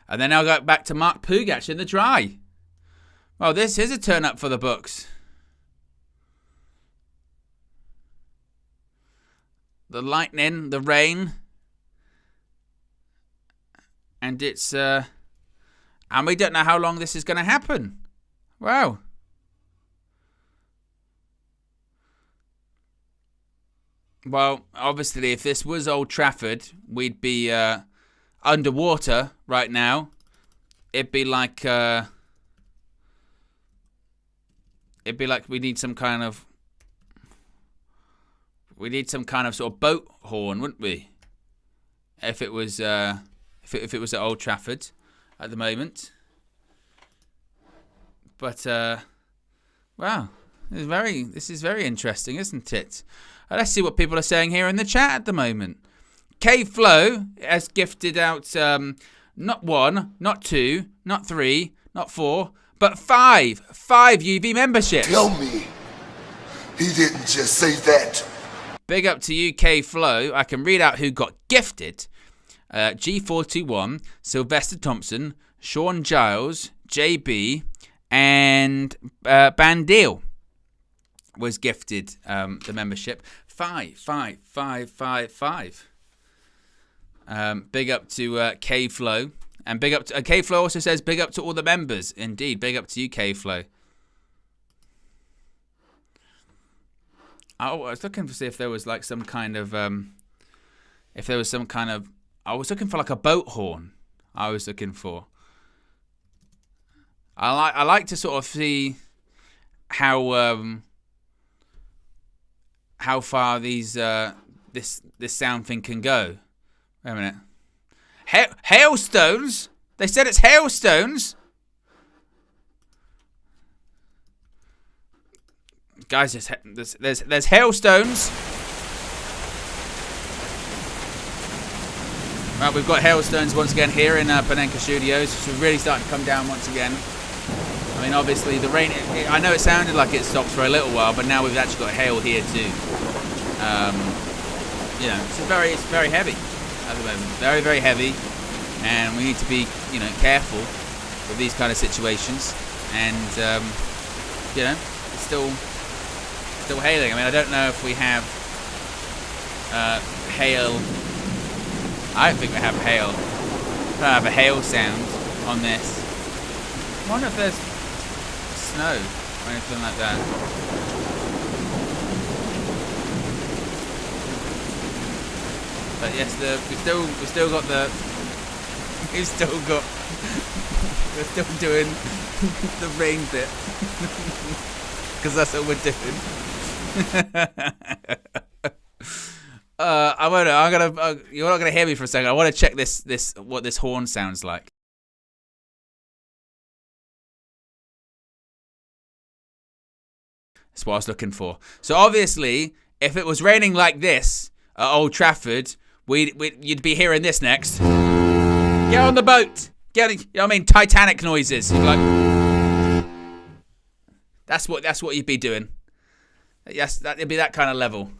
And then I'll go back to Mark Pugac in the dry. Well, this is a turn up for the books. The lightning, the rain... And it's, and we don't know how long this is going to happen. Wow. Well, obviously, if this was Old Trafford, we'd be underwater right now. It'd be like we need some kind of sort of boat horn, wouldn't we? If it was if it was at Old Trafford at the moment. But wow, this is very interesting, isn't it? Let's see what people are saying here in the chat at the moment. K Flow has gifted out not 1, not 2, not 3, not 4, but 5 UV memberships. Tell me he didn't just say that. Big up to you, K Flow. I can read out who got gifted. G421, Sylvester Thompson, Sean Giles, JB, and Bandil was gifted the membership. 5. Big up to K-Flow. And big up to K-Flow also says big up to all the members. Indeed, big up to you, K-Flow. I was looking to see if there was like some kind of I was looking for like a boat horn. I was looking for. I like to sort of see how far these this sound thing can go. Wait a minute. Hailstones? They said it's hailstones. Guys, there's hailstones. Well, we've got hailstones once again here in Panenka Studios. It's really starting to come down once again. I mean, obviously the rain. I know it sounded like it stopped for a little while, but now we've actually got hail here too. You know, it's very heavy at the moment. Very, very heavy, and we need to be, you know, careful with these kind of situations. And you know, it's still hailing. I mean, I don't know if we have hail. I don't think we have hail. I don't have a hail sound on this. I wonder if there's snow or anything like that. But yes, we're still doing the rain bit because that's what we're doing. You're not gonna hear me for a second. I want to check what this horn sounds like. That's what I was looking for. So obviously, if it was raining like this at Old Trafford, you'd be hearing this next. Get on the boat. You know what I mean? Titanic noises. You'd be like, that's what you'd be doing. Yes, it'd be that kind of level.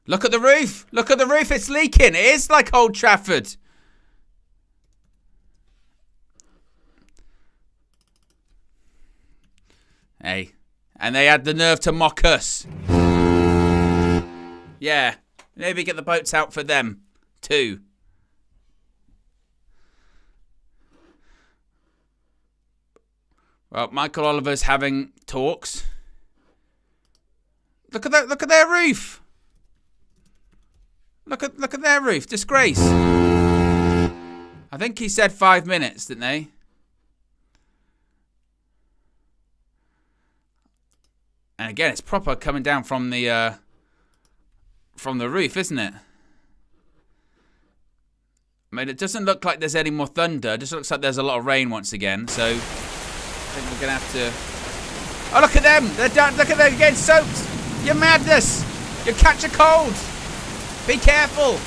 Look at the roof. Look at the roof. It's leaking. It is like Old Trafford. Hey. And they had the nerve to mock us. Yeah. Maybe get the boats out for them, too. Well, Michael Oliver's having talks. Look at that. Look at their roof. Look at their roof. Disgrace. I think he said 5 minutes, didn't they? And again, it's proper coming down from the roof, isn't it? I mean, it doesn't look like there's any more thunder. It just looks like there's a lot of rain once again. So I think we're gonna have to. Oh, look at them! They're down. Look at them getting soaked. You're madness. You'll catch a cold. Be careful.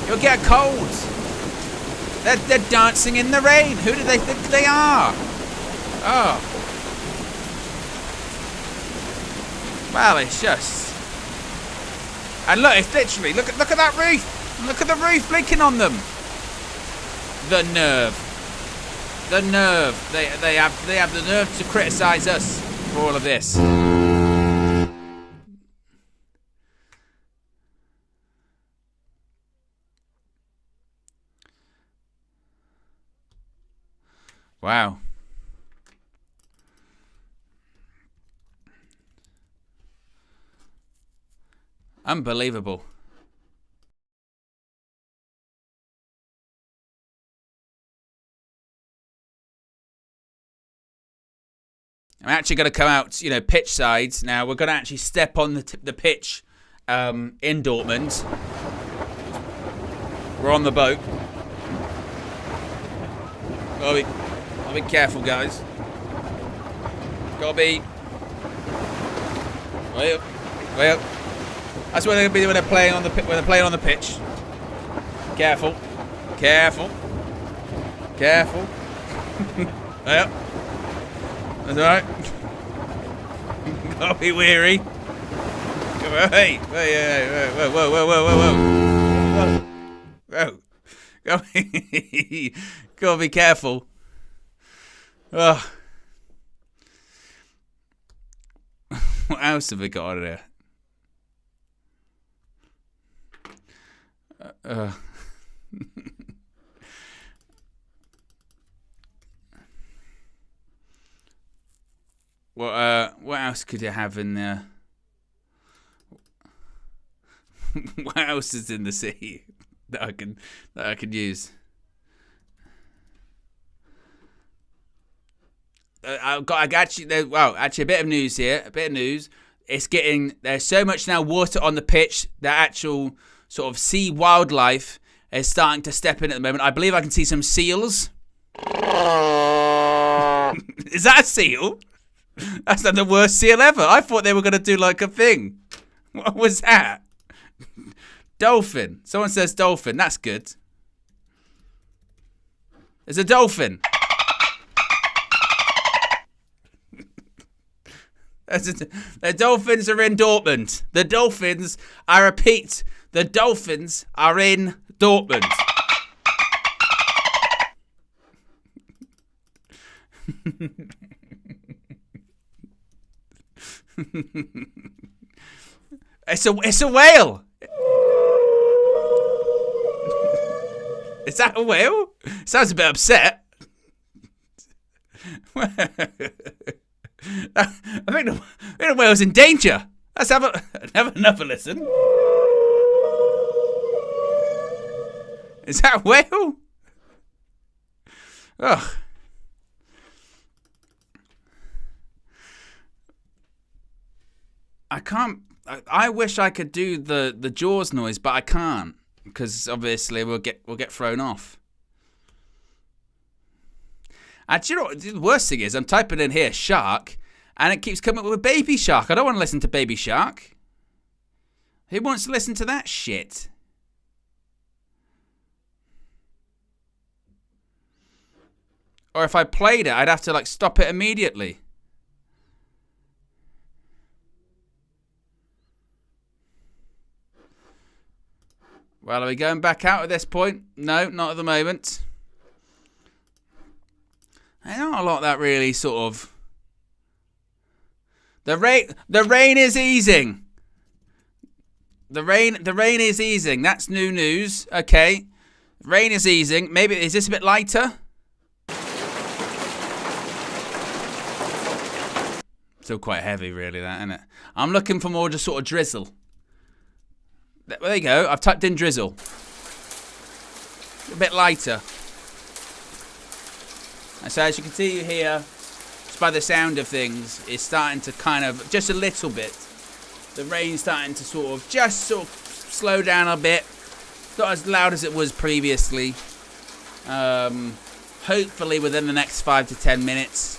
You'll get a cold. They're dancing in the rain. Who do they think they are? Oh. Well, it's just. And look, it's literally. Look at that roof. Look at the roof leaking on them. The nerve. The nerve. They have the nerve to criticise us for all of this. Wow. Unbelievable. I'm actually going to come out, you know, pitch sides. Now, we're going to actually step on the pitch in Dortmund. We're on the boat. I'll be careful, guys. Gotta be. Way up. Way up. That's what they're going to be when they're playing on the pitch. Careful. Careful. Careful. Way up. That's alright. Gotta be weary. Come on, hey, whoa, whoa, whoa, whoa, whoa, whoa. Gotta be careful. Oh. What else have we got on here? What else could you have in there? What else is in the city that I can use? Actually a bit of news here. A bit of news. There's so much now water on the pitch that actual sort of sea wildlife is starting to step in at the moment. I believe I can see some seals. Is that a seal? That's not the worst seal ever. I thought they were going to do like a thing. What was that? Dolphin. Someone says dolphin. That's good. There's a dolphin. The Dolphins are in Dortmund. The Dolphins, I repeat, the Dolphins are in Dortmund. It's a whale. Is that a whale? Sounds a bit upset. I think the whale's in danger. Let's have another listen. Is that a whale? Ugh. I can't. I wish I could do the Jaws noise, but I can't because obviously we'll get thrown off. Actually, you know what, the worst thing is I'm typing in here shark, and it keeps coming up with baby shark. I don't want to listen to baby shark. Who wants to listen to that shit? Or if I played it, I'd have to stop it immediately. Well, are we going back out at this point? No, not at the moment. I don't know a lot that really sort of... The rain is easing. The rain is easing. That's new news. Okay. Rain is easing. Maybe, is this a bit lighter? Still quite heavy, really, that, isn't it? I'm looking for more just sort of drizzle. There you go. I've typed in drizzle. A bit lighter. And so as you can see here, just by the sound of things, it's starting to kind of, just a little bit. The rain's starting to sort of slow down a bit. Not as loud as it was previously. Hopefully within the next 5 to 10 minutes,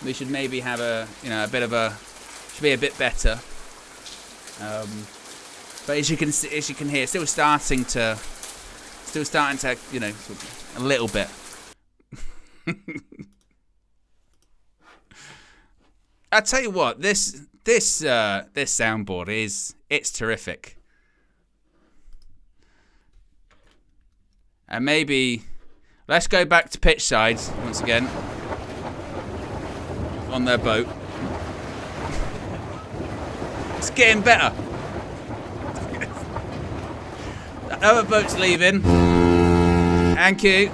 we should maybe have should be a bit better. But as you can hear, it's still starting to, a little bit. I tell you what, this soundboard it's terrific. And maybe let's go back to pitch side once again on their boat. It's getting better. The other boat's leaving. Thank you.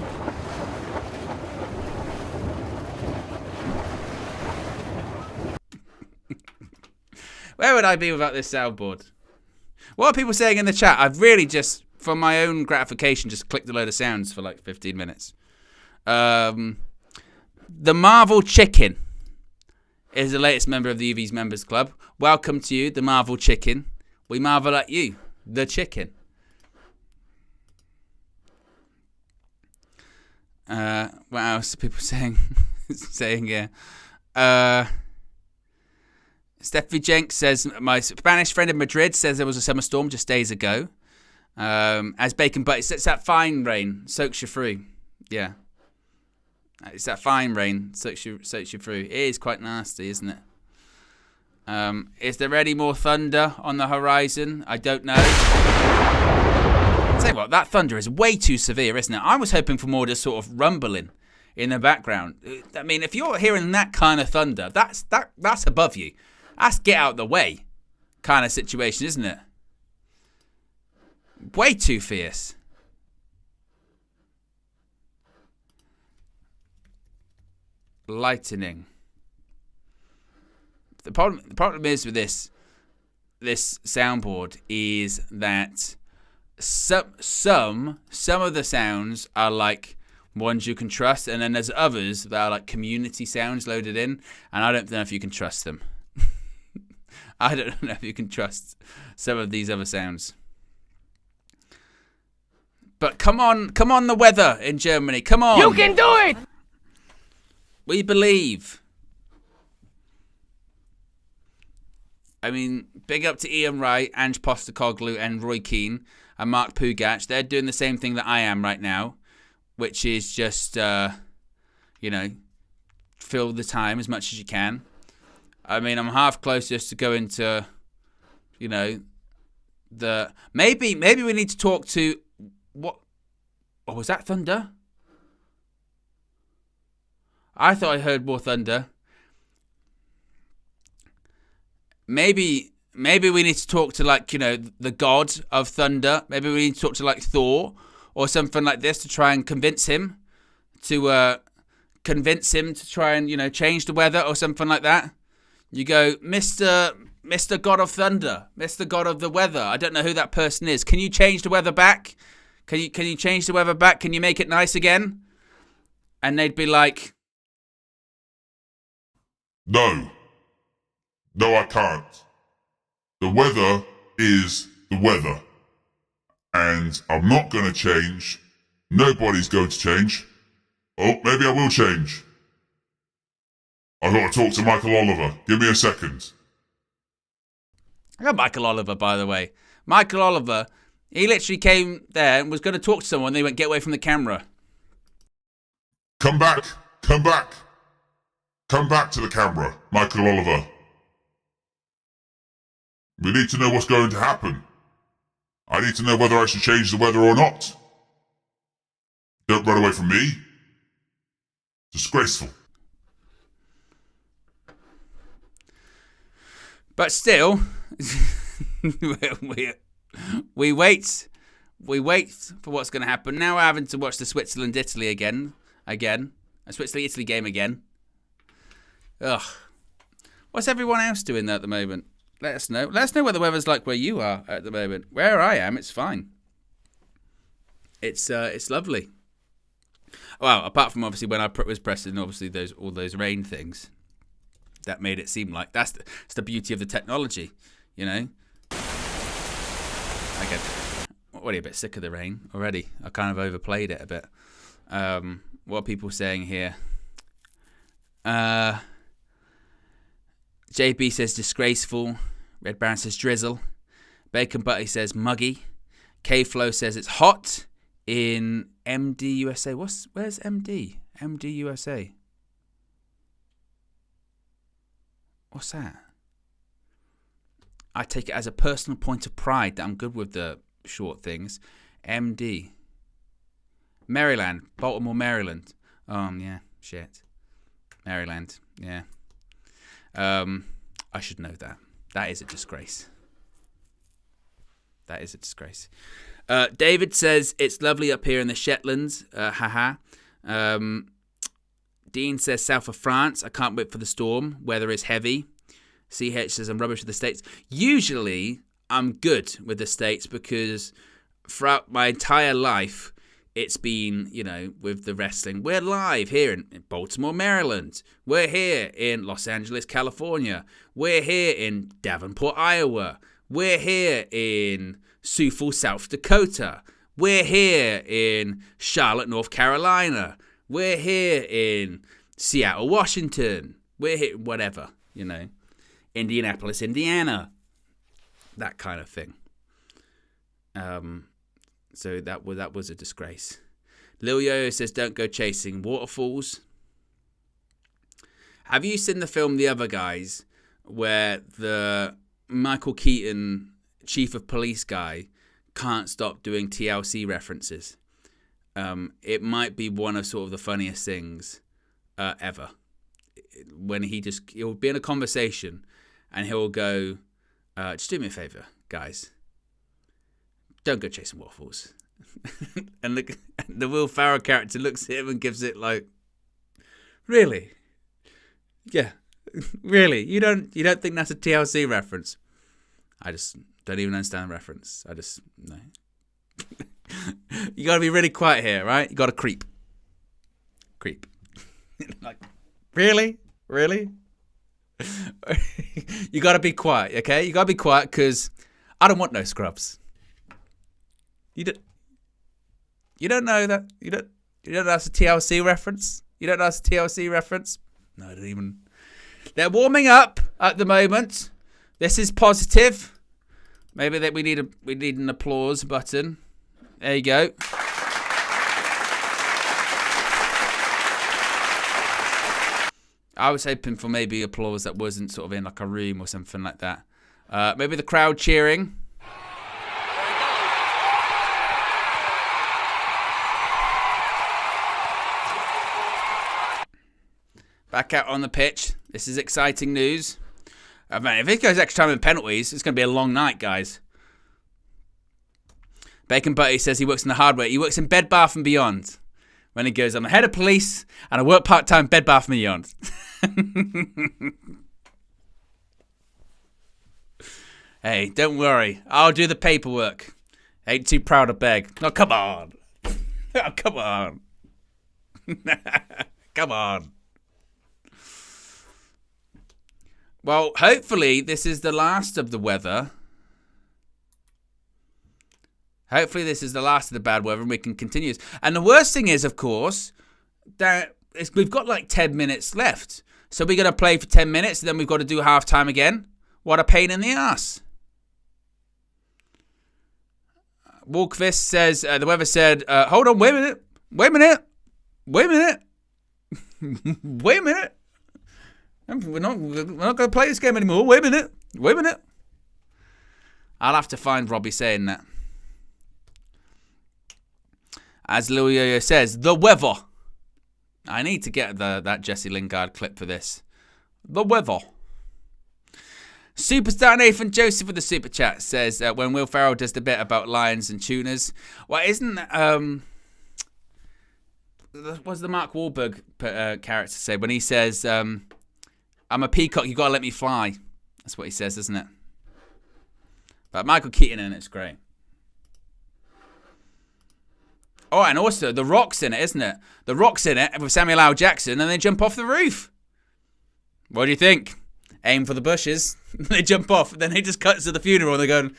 Where would I be without this soundboard? What are people saying in the chat? I've really just, for my own gratification, just clicked a load of sounds for 15 minutes. The Marvel Chicken is the latest member of the UV's Members Club. Welcome to you, the Marvel Chicken. We marvel at you, the chicken. What else are people saying? Here. Steffi Jenks says, my Spanish friend in Madrid says there was a summer storm just days ago. As Bacon Butt, it's that fine rain, soaks you through. Yeah. It's that fine rain, soaks you through. It is quite nasty, isn't it? Is there any more thunder on the horizon? I don't know. Tell you what, that thunder is way too severe, isn't it? I was hoping for more just sort of rumbling in the background. I mean, if you're hearing that kind of thunder, that's above you. That's get out the way kind of situation, isn't it? Way too fierce. Lightning. The problem is with this soundboard is that some of the sounds are like ones you can trust, and then there's others that are like community sounds loaded in, and I don't know if you can trust them. I don't know if you can trust some of these other sounds. But come on the weather in Germany. Come on. You can do it! We believe. I mean, big up to Ian Wright, Ange Postecoglou, and Roy Keane, and Mark Pugac. They're doing the same thing that I am right now, which is just, fill the time as much as you can. I mean, I'm half close just to go into, the... Maybe we need to talk to... What? Oh, was that thunder? I thought I heard more thunder. Maybe we need to talk to, the god of thunder. Maybe we need to talk to, Thor or something like this to try and convince him to try and, change the weather or something like that. You go, Mr. God of Thunder, Mr. God of the Weather. I don't know who that person is. Can you change the weather back? Can you change the weather back? Can you make it nice again? And they'd be like, No, I can't. The weather is the weather. And I'm not going to change. Nobody's going to change. Oh, maybe I will change. I've got to talk to Michael Oliver. Give me a second. I got Michael Oliver, by the way. Michael Oliver, he literally came there and was going to talk to someone. They went, get away from the camera. Come back. Come back to the camera, Michael Oliver. We need to know what's going to happen. I need to know whether I should change the weather or not. Don't run away from me. Disgraceful. But still, we wait for what's going to happen. Now we're having to watch the Switzerland-Italy again. A Switzerland-Italy game again. Ugh. What's everyone else doing at the moment? Let us know. Let us know what the weather's like where you are at the moment. Where I am, it's fine. It's lovely. Well, apart from obviously when I was pressing obviously all those rain things. That made it seem like that's the beauty of the technology, I get already a bit sick of the rain already. I kind of overplayed it a bit. What are people saying here? JB says disgraceful. Red Baron says drizzle. Bacon Butty says muggy. K-Flow says it's hot in MD USA. Where's MD? MD USA. What's that? I take it as a personal point of pride that I'm good with the short things. MD. Maryland. Baltimore, Maryland. Yeah. Shit. Maryland. Yeah. I should know that. That is a disgrace. David says, it's lovely up here in the Shetlands. Haha. Dean says, south of France. I can't wait for the storm. Weather is heavy. CH says, I'm rubbish with the States. Usually, I'm good with the States because throughout my entire life, it's been, with the wrestling. We're live here in Baltimore, Maryland. We're here in Los Angeles, California. We're here in Davenport, Iowa. We're here in Sioux Falls, South Dakota. We're here in Charlotte, North Carolina. We're here in Seattle, Washington. We're here, whatever, Indianapolis, Indiana. That kind of thing. So that was a disgrace. Lil Yo says, don't go chasing waterfalls. Have you seen the film The Other Guys where the Michael Keaton chief of police guy can't stop doing TLC references. It might be one of sort of the funniest things ever. When he'll be in a conversation and he'll go, just do me a favor, guys. Don't go chasing waffles. And the Will Ferrell character looks at him and gives it like, really? Yeah, really? You don't think that's a TLC reference? I just don't even understand the reference. No. You gotta be really quiet here, right? You gotta creep. Like, really? You gotta be quiet, okay? You gotta be quiet because I don't want no scrubs. You don't know that? You don't know that's a TLC reference? You don't know that's a TLC reference? No, I don't even. They're warming up at the moment. This is positive. Maybe that we need an applause button. There you go. I was hoping for maybe applause that wasn't sort of in like a room or something like that. Maybe the crowd cheering. Back out on the pitch. This is exciting news. Man, if it goes extra time in penalties, it's going to be a long night, guys. Bacon Butty says he works in the hardware. He works in Bed Bath & Beyond. When he goes, I'm the head of police and I work part-time Bed Bath & Beyond. Hey, don't worry. I'll do the paperwork. Ain't too proud to beg. No, come on. Oh, come on. Come on. Well, hopefully this is the last of the weather. Hopefully this is the last of the bad weather and we can continue this. And the worst thing is, of course, that we've got like 10 minutes left. So we're going to play for 10 minutes and then we've got to do half-time again. What a pain in the ass. Walkfist says, the weather said, hold on, wait a minute. We're not going to play this game anymore. Wait a minute. I'll have to find Robbie saying that. As Lil Yo-Yo says, the weather. I need to get that Jesse Lingard clip for this. The weather. Superstar Nathan Joseph with the super chat says, when Will Ferrell does the bit about lions and tuners. Well, isn't that, what's the Mark Wahlberg character say? When he says, I'm a peacock, you got to let me fly. That's what he says, isn't it? But Michael Keaton in it's great. Oh, and also, The Rock's in it, isn't it? The Rock's in it with Samuel L. Jackson, and they jump off the roof. What do you think? Aim for the bushes. They jump off, and then he just cuts to the funeral, and they go,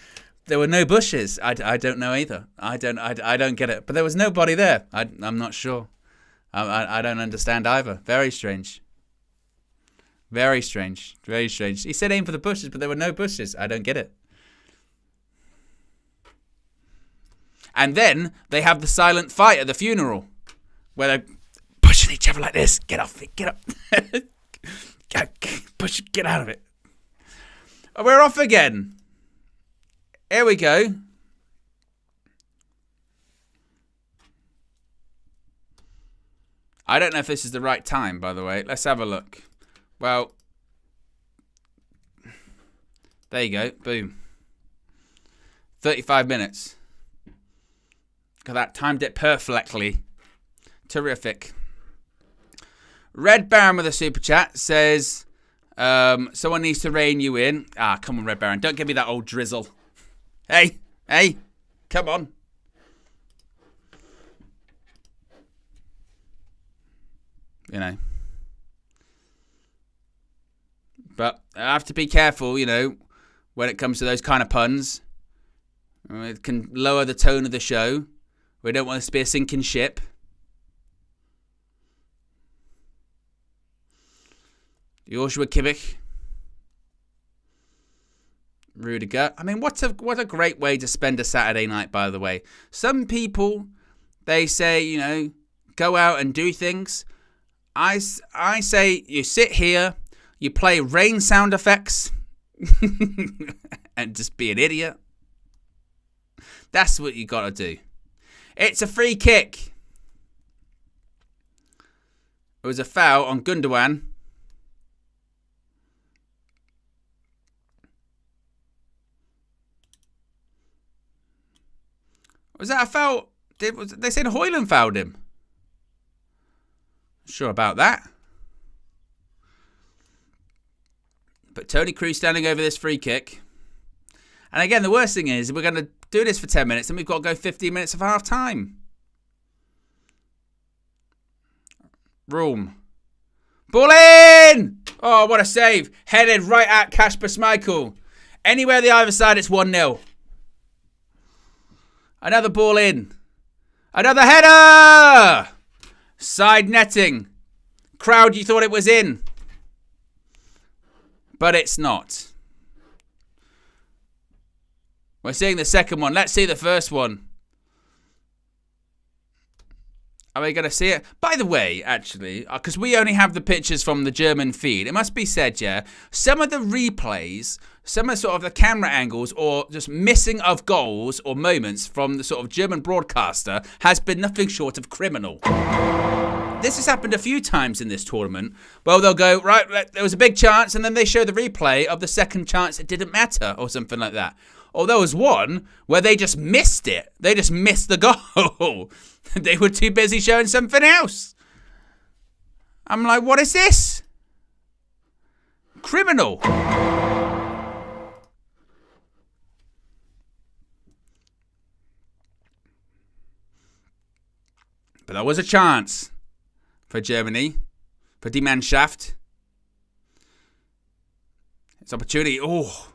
there were no bushes. I don't know either. I don't get it. But there was nobody there. I'm not sure. I don't understand either. Very strange. Very strange. Very strange. He said aim for the bushes, but there were no bushes. I don't get it. And then they have the silent fight at the funeral where they're pushing each other like this. Get off it. Get up. Push. Get out of it. We're off again. Here we go. I don't know if this is the right time, by the way. Let's have a look. Well, there you go. Boom. 35 minutes. Look at that. Timed it perfectly. Terrific. Red Baron with a super chat says, someone needs to rein you in. Ah, come on, Red Baron. Don't give me that old drizzle. Hey, come on. You know. But I have to be careful, you know, when it comes to those kind of puns. It can lower the tone of the show. We don't want this to be a sinking ship. Joshua Kimmich. Rudiger. I mean, what a great way to spend a Saturday night, by the way. Some people, they say, you know, go out and do things. I say you sit here, You play rain sound effects and just be an idiot. That's what you got to do. It's a free kick. It was a foul on Gundogan. Was that a foul? They said Højlund fouled him. Sure about that. But Tony Kroos standing over this free kick. And again, the worst thing is we're going to do this for 10 minutes and we've got to go 15 minutes of half time. Room. Ball in! Oh, what a save. Headed right at Kasper Schmeichel. Anywhere the other side, it's 1-0. Another ball in. Another header! Side netting. Crowd, you thought it was in. But it's not. We're seeing the second one. Let's see the first one. Are we going to see it? By the way, actually, because we only have the pictures from the German feed, it must be said, yeah, some of the replays, some of sort of the camera angles or just missing of goals or moments from the sort of German broadcaster has been nothing short of criminal. This has happened a few times in this tournament. Well, they'll go, right, there was a big chance, and then they show the replay of the second chance it didn't matter or something like that. Or there was one where they just missed it. They just missed the goal. They were too busy showing something else. I'm like, what is this? Criminal. But there was a chance for Germany, for Die Mannschaft. It's opportunity. Oh.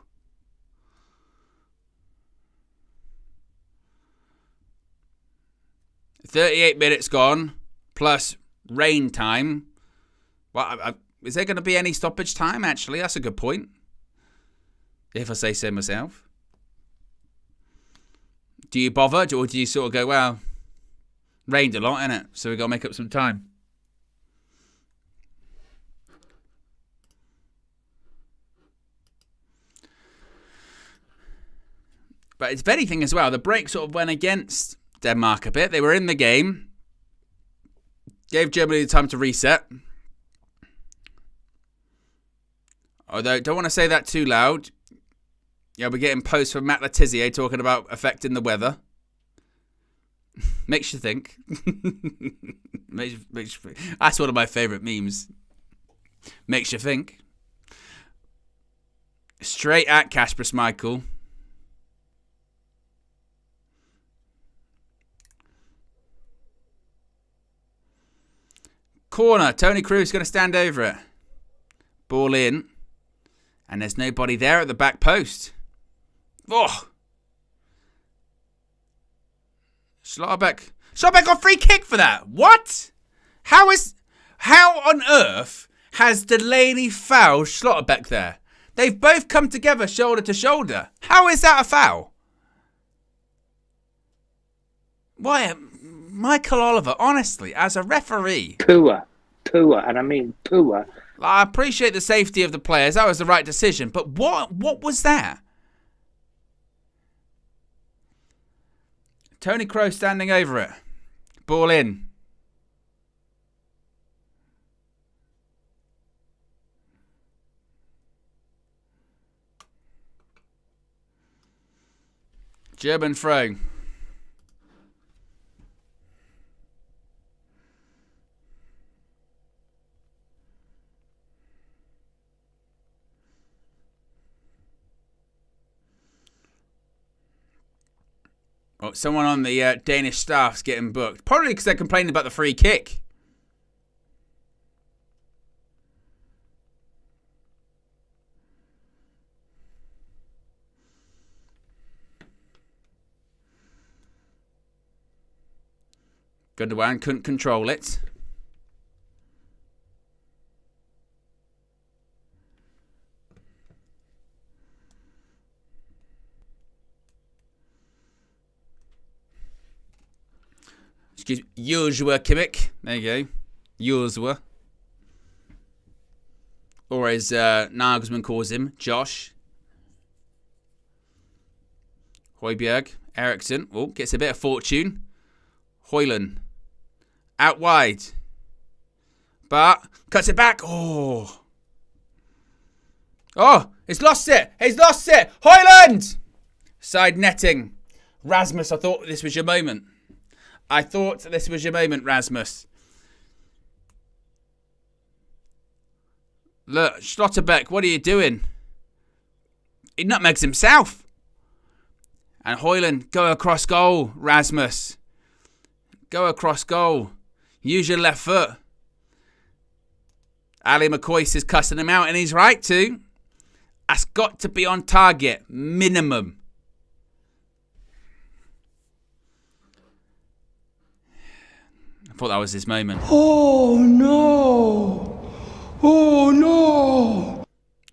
"38 minutes gone, plus rain time." Well, is there going to be any stoppage time, actually? That's a good point. If I say so myself. Do you bother, or do you sort of go, well, rained a lot, innit? So we've got to make up some time. But if anything as well, the break sort of went against Denmark a bit. They were in the game. Gave Germany the time to reset. Although, don't want to say that too loud. Yeah, we're getting posts from Matt Letizia talking about affecting the weather. Makes you think. makes you think. That's one of my favourite memes. Makes you think. Straight at Kasper Schmeichel. Corner. Tony Kroos going to stand over it. Ball in. And there's nobody there at the back post. Oh. Schlotterbeck. Schlotterbeck got free kick for that. What? How on earth has Delaney fouled Schlotterbeck there? They've both come together shoulder to shoulder. How is that a foul? Why, Michael Oliver, honestly, as a referee. Poor, and I mean poor. I appreciate the safety of the players. That was the right decision. But what was that? Tony Kroos standing over it. Ball in. German throw. Oh, someone on the Danish staff's getting booked. Probably because they're complaining about the free kick. Gundogan couldn't control it. Excuse me. Joshua Kimmich. There you go. Joshua. or as Nagelsmann calls him, Josh. Højbjerg, Eriksson, gets a bit of fortune. Højlund, out wide. But, cuts it back. Oh, he's lost it. Højlund! Side netting. Rasmus, I thought this was your moment. Rasmus. Look, Schlotterbeck, what are you doing? He nutmegs himself. And Højlund, go across goal, Rasmus. Go across goal. Use your left foot. Ali McCoy is cussing him out, and he's right to. That's got to be on target, minimum. I thought that was his moment. Oh no! Oh no!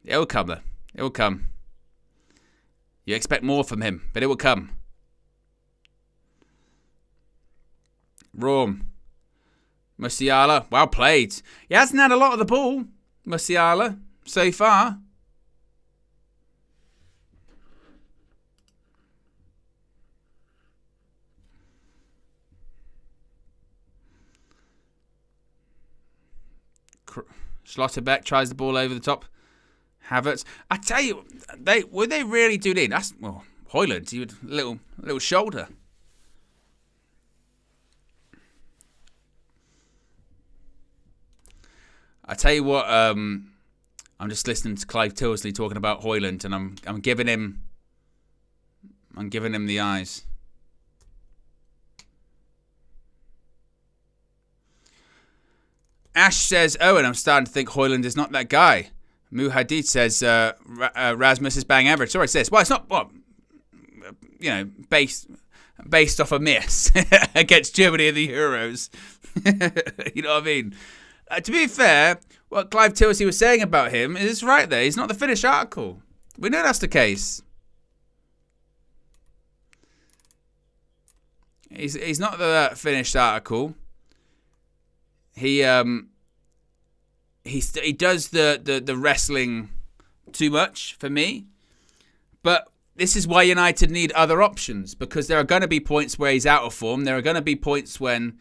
It will come, though. It will come. You expect more from him, but it will come. Rom. Musiala, well played. He hasn't had a lot of the ball, Musiala, so far. Schlotterbeck tries the ball over the top. Havertz. I tell you, would they really do that? That's Højlund. He would little shoulder. I tell you what. I'm just listening to Clive Tilsley talking about Højlund, and I'm giving him the eyes. Ash says, Owen, I'm starting to think Højlund is not that guy. Muhadid says Rasmus is bang average. Sorry, says, well, it's not based off a miss against Germany in the Euros. You know what I mean? To be fair, what Clive Tilsley was saying about him is right there. He's not the finished article. We know that's the case. He's not the finished article. He does the wrestling too much for me. But this is why United need other options, because there are going to be points where he's out of form. There are going to be points when,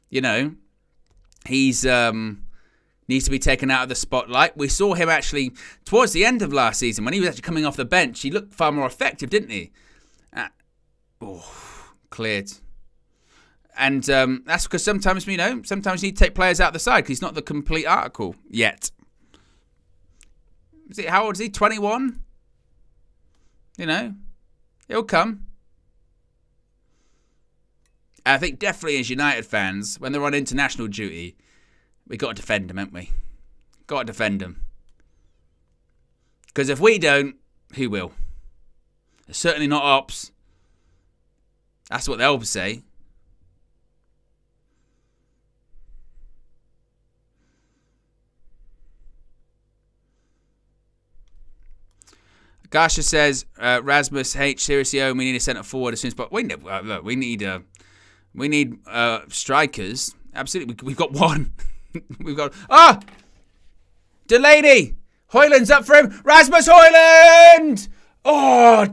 he's needs to be taken out of the spotlight. We saw him actually towards the end of last season when he was actually coming off the bench. He looked far more effective, didn't he? Cleared. And that's because sometimes you need to take players out the side because he's not the complete article yet. How old is he? 21? He'll come. And I think definitely as United fans, when they're on international duty, we got to defend them, haven't we? Got to defend them. Because if we don't, who will? It's certainly not Ops. That's what they'll say. Gasha says, Rasmus H. seriously, we need a centre forward as soon as possible. We need strikers. Absolutely, we've got one. We've got Delaney. Højlund's up for him. Rasmus Højlund.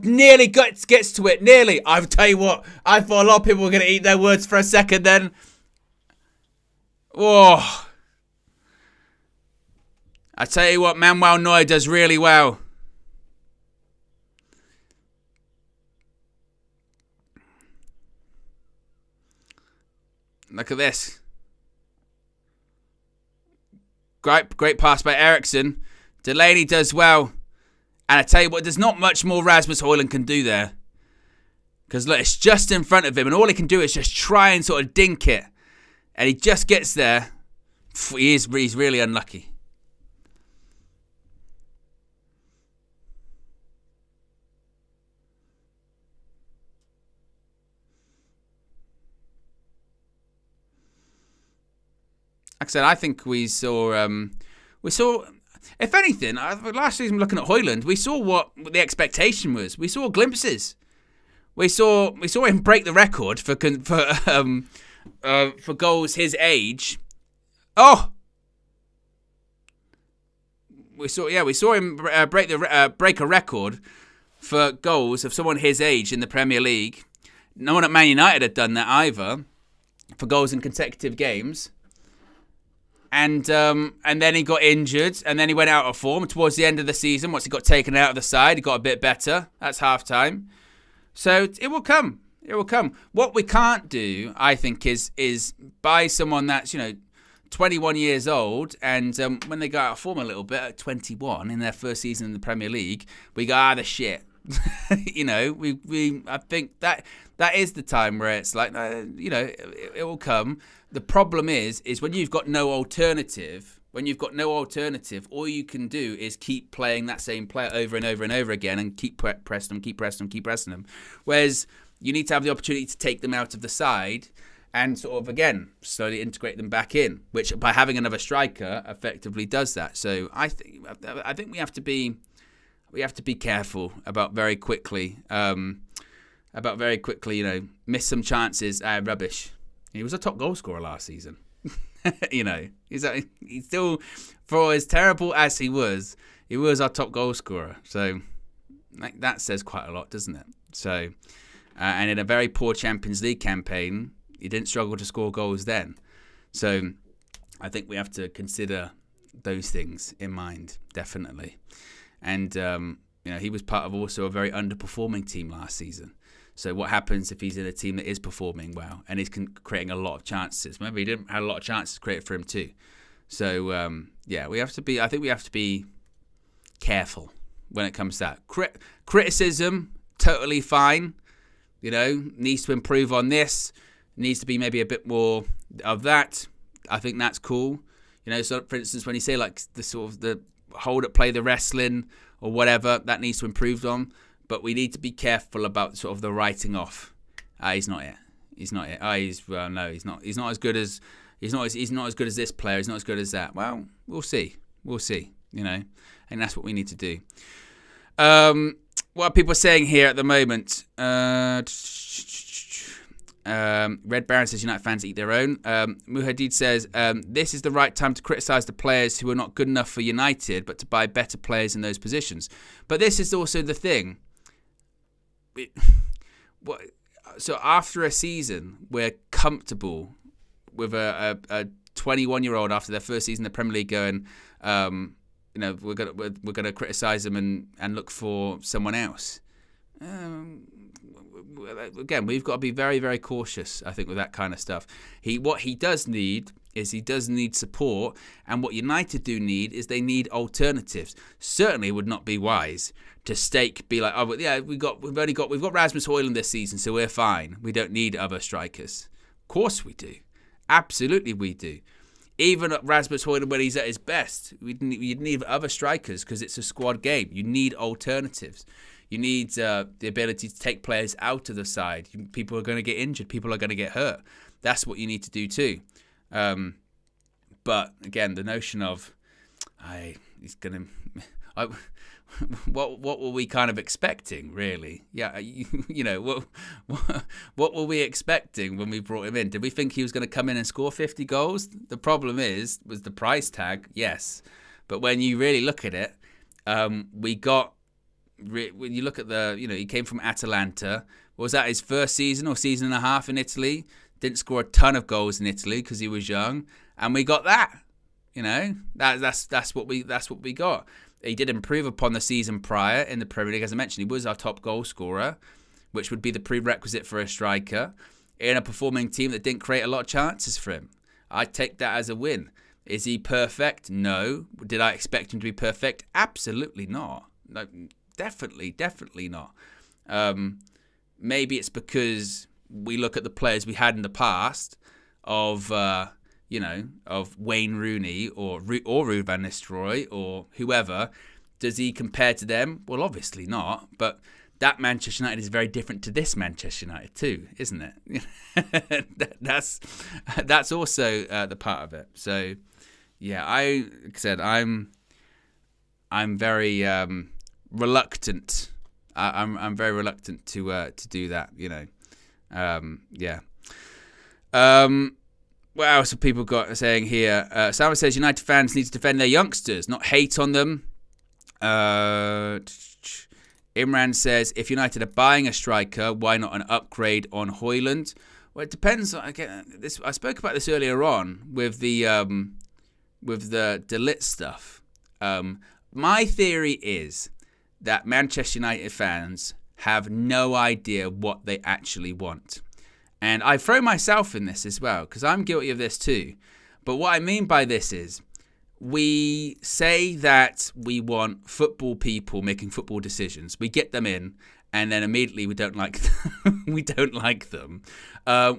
Nearly gets to it. Nearly. I'll tell you what. I thought a lot of people were going to eat their words for a second. Then. I tell you what. Manuel Neuer does really well. Look at this. Great pass by Eriksson. Delaney does well. And I tell you what, there's not much more Rasmus Højlund can do there. Because look, it's just in front of him. And all he can do is just try and sort of dink it. And he just gets there. He's really unlucky. Like I said, I think we saw, if anything, last season looking at Højlund, we saw what the expectation was. We saw glimpses. We saw him break the record for goals his age. we saw him break a record for goals of someone his age in the Premier League. No one at Man United had done that either, for goals in consecutive games. And then he got injured, and then he went out of form towards the end of the season. Once he got taken out of the side, he got a bit better. That's half-time. So it will come. It will come. What we can't do, I think, is buy someone that's, 21 years old, and when they go out of form a little bit at 21 in their first season in the Premier League, we go, the shit. I think that is the time where it's like, it will come. The problem is when you've got no alternative. When you've got no alternative, all you can do is keep playing that same player over and over and over again, and keep pressing them. Whereas you need to have the opportunity to take them out of the side and sort of, again, slowly integrate them back in, which by having another striker effectively does that. So I think we have to be careful about very quickly, miss some chances, rubbish. He was a top goal scorer last season. He's still, for as terrible as he was our top goal scorer. So that says quite a lot, doesn't it? So, and in a very poor Champions League campaign, he didn't struggle to score goals then. So I think we have to consider those things in mind, definitely. And, he was part of also a very underperforming team last season. So what happens if he's in a team that is performing well and is creating a lot of chances? Maybe he didn't have a lot of chances created for him too. So, we have to be careful when it comes to that. Criticism, totally fine. Needs to improve on this. Needs to be maybe a bit more of that. I think that's cool. So for instance, when you say like the sort of the hold up play, the wrestling or whatever, that needs to improve on. But we need to be careful about sort of the writing off. He's not it. He's not it. He's not. He's not as good as he's not as good as this player. He's not as good as that. Well, we'll see. And that's what we need to do. What are people saying here at the moment? Red Baron says United fans eat their own. Muhadid says this is the right time to criticise the players who are not good enough for United, but to buy better players in those positions. But this is also the thing. So after a season, we're comfortable with a 21-year-old after their first season in the Premier League going, we're gonna criticise them and look for someone else. Again, we've got to be very, very cautious, I think, with that kind of stuff. What he does need support, and what United do need is they need alternatives. Certainly, it would not be wise to be like, oh, yeah, we've got Rasmus Højlund this season, so we're fine. We don't need other strikers. Of course we do. Absolutely we do. Even at Rasmus Højlund when he's at his best, you'd need other strikers because it's a squad game. You need alternatives. You need the ability to take players out of the side. People are going to get injured. People are going to get hurt. That's what you need to do too. But again, the notion of, what were we kind of expecting, really? Yeah, what were we expecting when we brought him in? Did we think he was going to come in and score 50 goals? The problem was the price tag, yes. But when you really look at it, when you look at he came from Atalanta. Was that his first season or season and a half in Italy? Didn't score a ton of goals in Italy because he was young, and we got that. That's what we got. He did improve upon the season prior in the Premier League. As I mentioned, he was our top goal scorer, which would be the prerequisite for a striker in a performing team that didn't create a lot of chances for him. I take that as a win. Is he perfect? No. Did I expect him to be perfect? Absolutely not. No, definitely not. Maybe it's because we look at the players we had in the past of Wayne Rooney or Ruud van Nistelrooy or whoever. Does he compare to them? Well, obviously not. But that Manchester United is very different to this Manchester United too, isn't it? That's also the part of it. So, yeah, like I said, I'm very reluctant. I'm very reluctant to do that. what else have people got saying here? Simon says United fans need to defend their youngsters, not hate on them. Imran says, if United are buying a striker, why not an upgrade on Højlund? Well, it depends. Again, I spoke about this earlier on with the De Ligt stuff. My theory is that Manchester United fans have no idea what they actually want. And I throw myself in this as well, because I'm guilty of this too. But what I mean by this is, we say that we want football people making football decisions. We get them in, and then immediately we don't like them. We don't like them.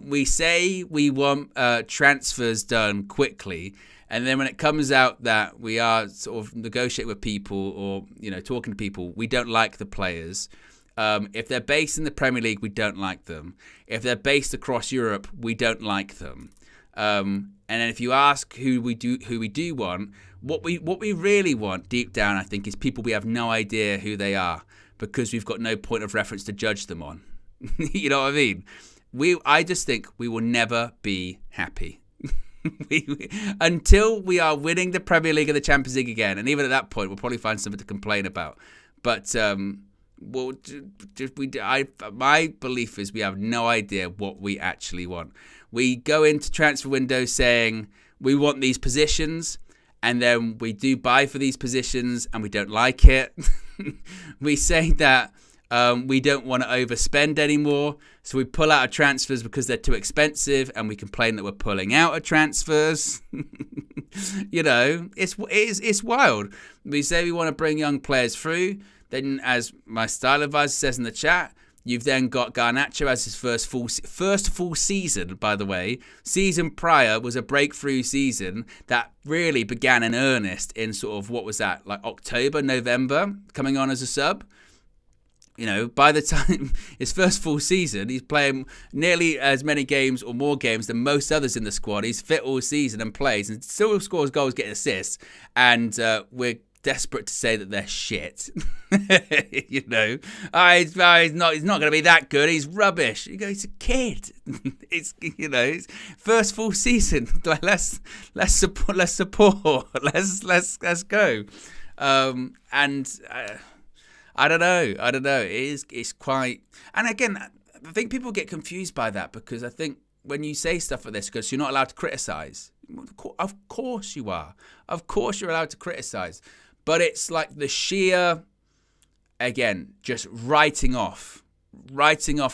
We say we want transfers done quickly, and then when it comes out that we are sort of negotiating with people or talking to people, we don't like the players. If they're based in the Premier League, we don't like them. If they're based across Europe, we don't like them. And then if you ask who we do want, what we really want deep down, I think, is people we have no idea who they are because we've got no point of reference to judge them on. You know what I mean? I just think we will never be happy until we are winning the Premier League and the Champions League again. And even at that point, we'll probably find something to complain about. But my belief is we have no idea what we actually want. We go into transfer windows saying we want these positions, and then we do buy for these positions and we don't like it. We say that we don't want to overspend anymore, so we pull out of transfers because they're too expensive, and we complain that we're pulling out of transfers. It's wild. We say we want to bring young players through. Then, as my style advisor says in the chat, you've then got Garnacho as his first full season, by the way. Season prior was a breakthrough season that really began in earnest in sort of, what was that, like October, November, coming on as a sub. By the time his first full season, he's playing nearly as many games or more games than most others in the squad. He's fit all season and plays and still scores goals, getting assists. And we're desperate to say that they're shit. He's not going to be that good. He's rubbish. You go, he's a kid. It's his first full season. Let's support. Let's go. I don't know. It's quite. And again, I think people get confused by that because I think when you say stuff like this, because you're not allowed to criticize. Of course you are. Of course you're allowed to criticize. But it's like the sheer, again, just writing off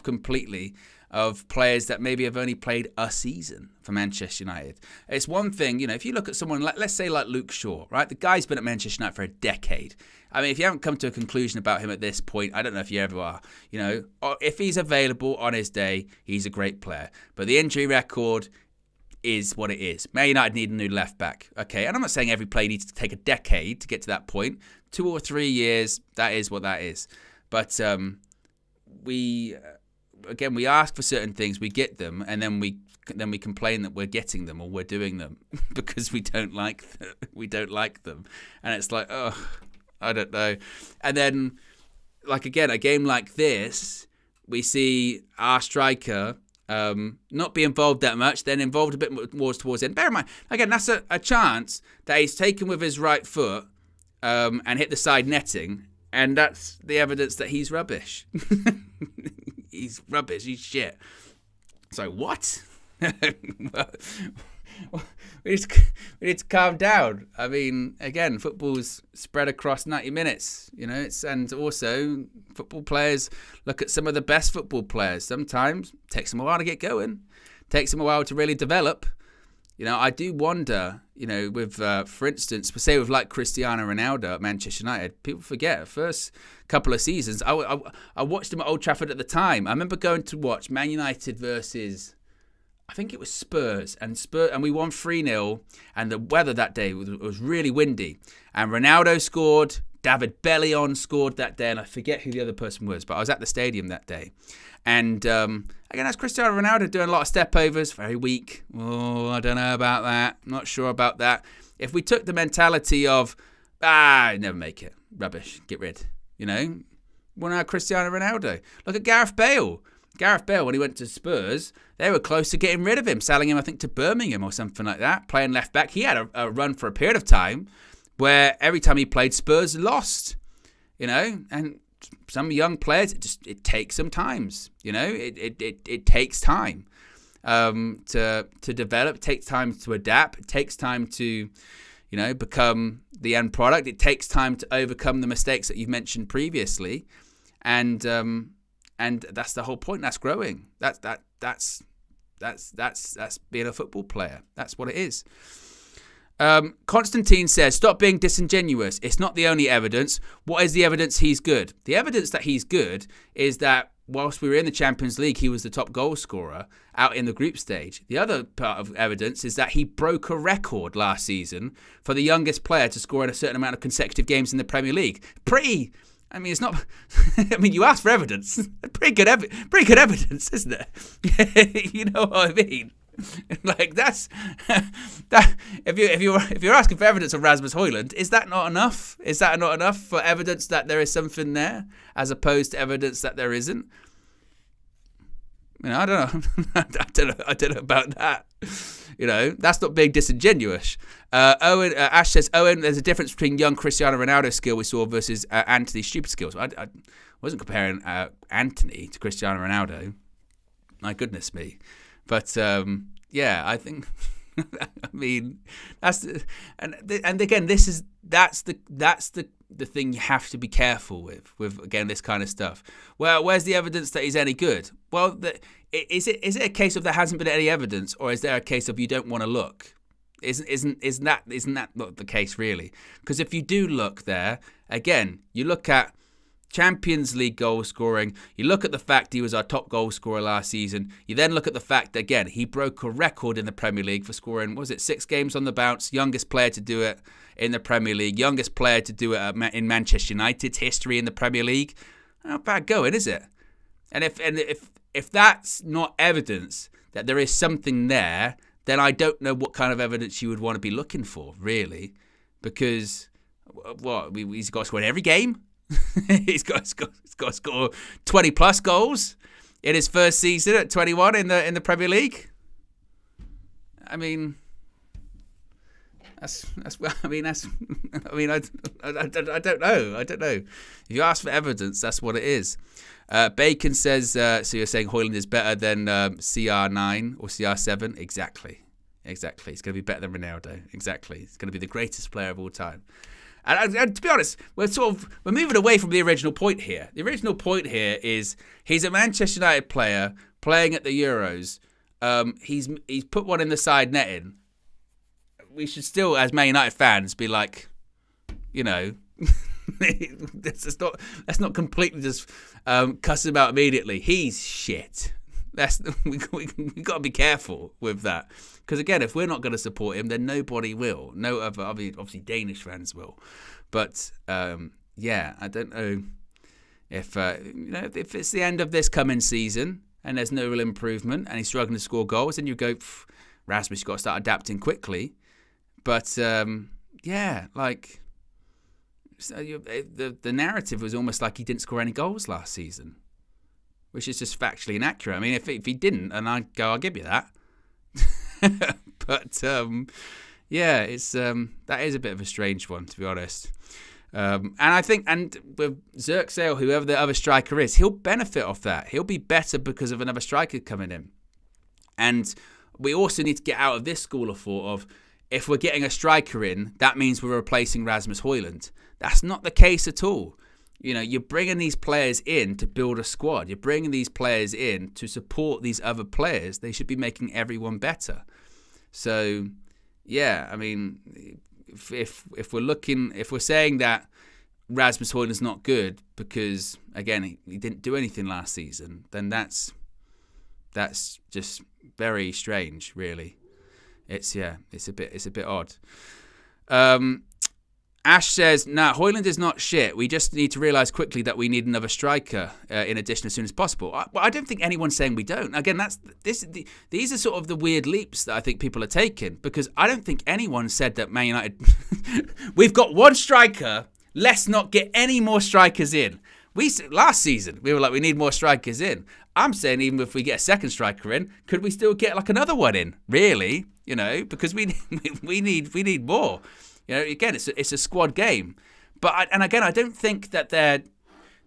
completely of players that maybe have only played a season for Manchester United. It's one thing, if you look at someone, let's say like Luke Shaw, right? The guy's been at Manchester United for a decade. I mean, if you haven't come to a conclusion about him at this point, I don't know if you ever are. If he's available on his day, he's a great player. But the injury record is what it is. Man United need a new left back. Okay, and I'm not saying every player needs to take a decade to get to that point. 2 or 3 years, that is what that is. But we ask for certain things, we get them, and then we complain that we're getting them or we're doing them because we don't like them. And it's like, oh, I don't know. And then, like again, a game like this, we see our striker not be involved that much, then involved a bit more towards the end. Bear in mind, again, that's a chance that he's taken with his right foot and hit the side netting, and that's the evidence that he's rubbish. He's rubbish, he's shit. So what? We need to calm down. I mean, again, football's spread across 90 minutes, and also football players, look at some of the best football players. Sometimes it takes them a while to get going, takes them a while to really develop. I do wonder, with, for instance, say with like Cristiano Ronaldo at Manchester United, people forget the first couple of seasons. I watched him at Old Trafford at the time. I remember going to watch Man United versus, I think it was Spurs, and we won 3-0, and the weather that day was really windy. And Ronaldo scored, David Bellion scored that day, and I forget who the other person was, but I was at the stadium that day. And again, that's Cristiano Ronaldo doing a lot of step-overs, very weak. Oh, I don't know about that. Not sure about that. If we took the mentality of, never make it, rubbish, get rid, Well, now Cristiano Ronaldo. Look at Gareth Bale. Gareth Bale, when he went to Spurs, they were close to getting rid of him, selling him, I think, to Birmingham or something like that, playing left back. He had a run for a period of time where every time he played, Spurs lost, and some young players, it takes some times, it takes time to develop, it takes time to adapt, it takes time to, become the end product. It takes time to overcome the mistakes that you've mentioned previously. And that's the whole point. That's growing. That's being a football player. That's what it is. Constantine says, stop being disingenuous. It's not the only evidence. What is the evidence he's good? The evidence that he's good is that whilst we were in the Champions League, he was the top goal scorer out in the group stage. The other part of evidence is that he broke a record last season for the youngest player to score in a certain amount of consecutive games in the Premier League. It's not. You asked for evidence. Pretty good evidence, isn't it? You know what I mean? Like that's that. If you're asking for evidence of Rasmus Højlund, is that not enough? Is that not enough for evidence that there is something there, as opposed to evidence that there isn't? I don't know. I don't know about that. That's not being disingenuous. Ash says, Owen, there's a difference between young Cristiano Ronaldo's skill we saw versus Anthony's stupid skills. I wasn't comparing Anthony to Cristiano Ronaldo. My goodness me. But I think that's and again, that's the thing you have to be careful with again this kind of stuff. Well, where's the evidence that he's any good? Well, is it a case of there hasn't been any evidence, or is there a case of you don't want to look? Isn't that not the case really? Because if you do look there, again, you look at Champions League goal scoring, you look at the fact he was our top goal scorer last season, you then look at the fact that, again, he broke a record in the Premier League for scoring, 6 games on the bounce, youngest player to do it in the Premier League, youngest player to do it in Manchester United's history in the Premier League. Not bad going, is it? And if that's not evidence that there is something there, then I don't know what kind of evidence you would want to be looking for, really, because he's got to score in every game. He's got to score 20 plus goals in his first season at 21 in the Premier League. I don't know. If you ask for evidence, that's what it is. Bacon says, so you're saying Højlund is better than CR9 or CR7? Exactly. He's going to be better than Ronaldo. Exactly. He's going to be the greatest player of all time. And to be honest, we're moving away from the original point here. The original point here is he's a Manchester United player playing at the Euros. He's put one in the side netting. We should still, as Man United fans, be like, let's not completely just cuss him out immediately. He's shit. We got to be careful with that. Because again, if we're not going to support him, then nobody will. No other, obviously Danish fans will. But I don't know if it's the end of this coming season and there's no real improvement and he's struggling to score goals, then you go, Rasmus, you've got to start adapting quickly. But the narrative was almost like he didn't score any goals last season, which is just factually inaccurate. I mean, if he didn't, and I'll give you that. But it's that is a bit of a strange one, to be honest. And I think, and with Xerxes or whoever the other striker is, he'll benefit off that. He'll be better because of another striker coming in. And we also need to get out of this school of thought of, if we're getting a striker in, that means we're replacing Rasmus Højlund. That's not the case at all. You're bringing these players in to build a squad. You're bringing these players in to support these other players. They should be making everyone better. So, if we're saying that Rasmus Højlund is not good because, again, he didn't do anything last season, then that's just very strange, really. It's a bit odd. Ash says, Højlund is not shit. We just need to realise quickly that we need another striker in addition as soon as possible. I don't think anyone's saying we don't. Again, these are sort of the weird leaps that I think people are taking, because I don't think anyone said that Man United, we've got one striker, let's not get any more strikers in. Last season, we were like, we need more strikers in. I'm saying even if we get a second striker in, could we still get like another one in? Really? Because we need more. Again, it's a squad game. But again, I don't think that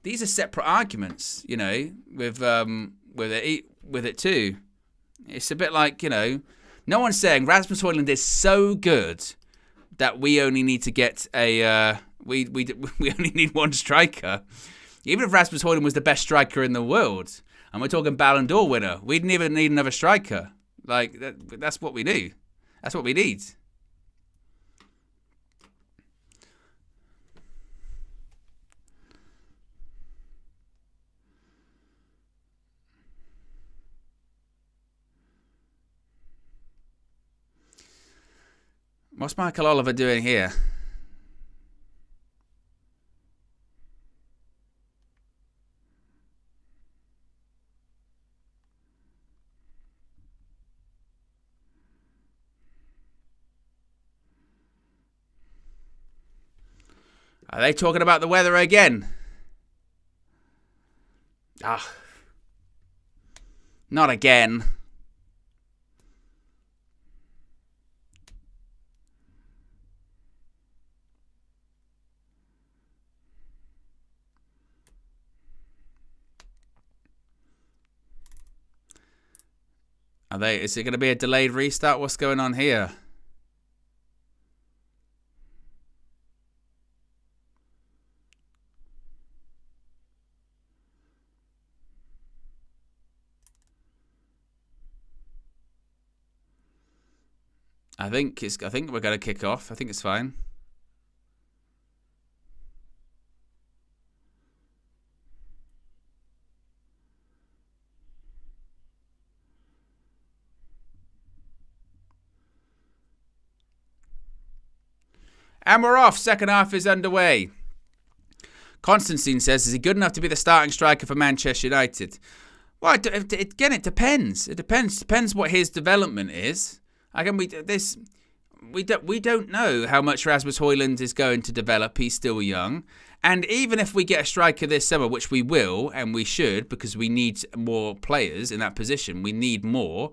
these are separate arguments. With it too. It's a bit like no one's saying Rasmus Højlund is so good that we only need to get we only need one striker. Even if Rasmus Højlund was the best striker in the world, and we're talking Ballon d'Or winner, we'd never need another striker. Like that's what we do. That's what we need. What's Michael Oliver doing here? Are they talking about the weather again? Not again. Is it going to be a delayed restart? What's going on here? I think we're going to kick off. I think it's fine. And we're off. Second half is underway. Constantine says, is he good enough to be the starting striker for Manchester United? Well, again, it depends. It depends what his development is. Again, we don't know how much Rasmus Højlund is going to develop. He's still young. And even if we get a striker this summer, which we will and we should, because we need more players in that position, we need more.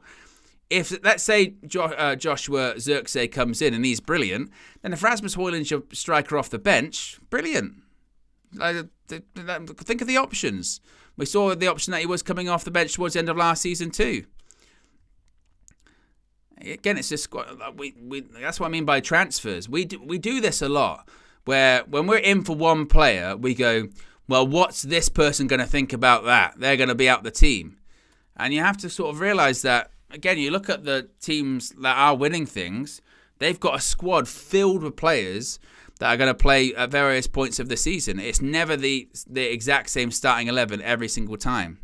If, let's say, Joshua Zirkzee comes in and he's brilliant, then if Rasmus Højlund's your striker off the bench, brilliant. Think of the options. We saw the option that he was coming off the bench towards the end of last season too. Again, it's just that's what I mean by transfers. We do this a lot, where when we're in for one player, we go, well, what's this person going to think about that? They're going to be out the team. And you have to sort of realise that, again, you look at the teams that are winning things, they've got a squad filled with players that are going to play at various points of the season. It's never the exact same starting 11 every single time.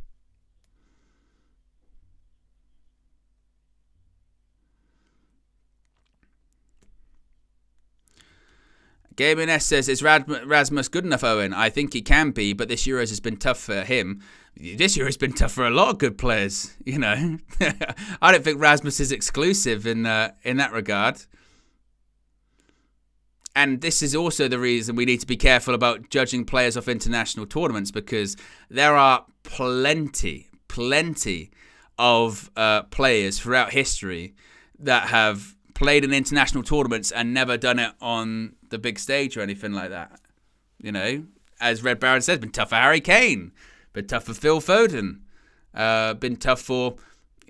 Gaming S says, is Rasmus good enough, Owen? I think he can be, but this Euros has been tough for him. This Euros has been tough for a lot of good players, I don't think Rasmus is exclusive in that regard. And this is also the reason we need to be careful about judging players off international tournaments, because there are plenty of players throughout history that have played in international tournaments and never done it on the big stage or anything like that. As Red Baron says, been tough for Harry Kane, been tough for Phil Foden, been tough for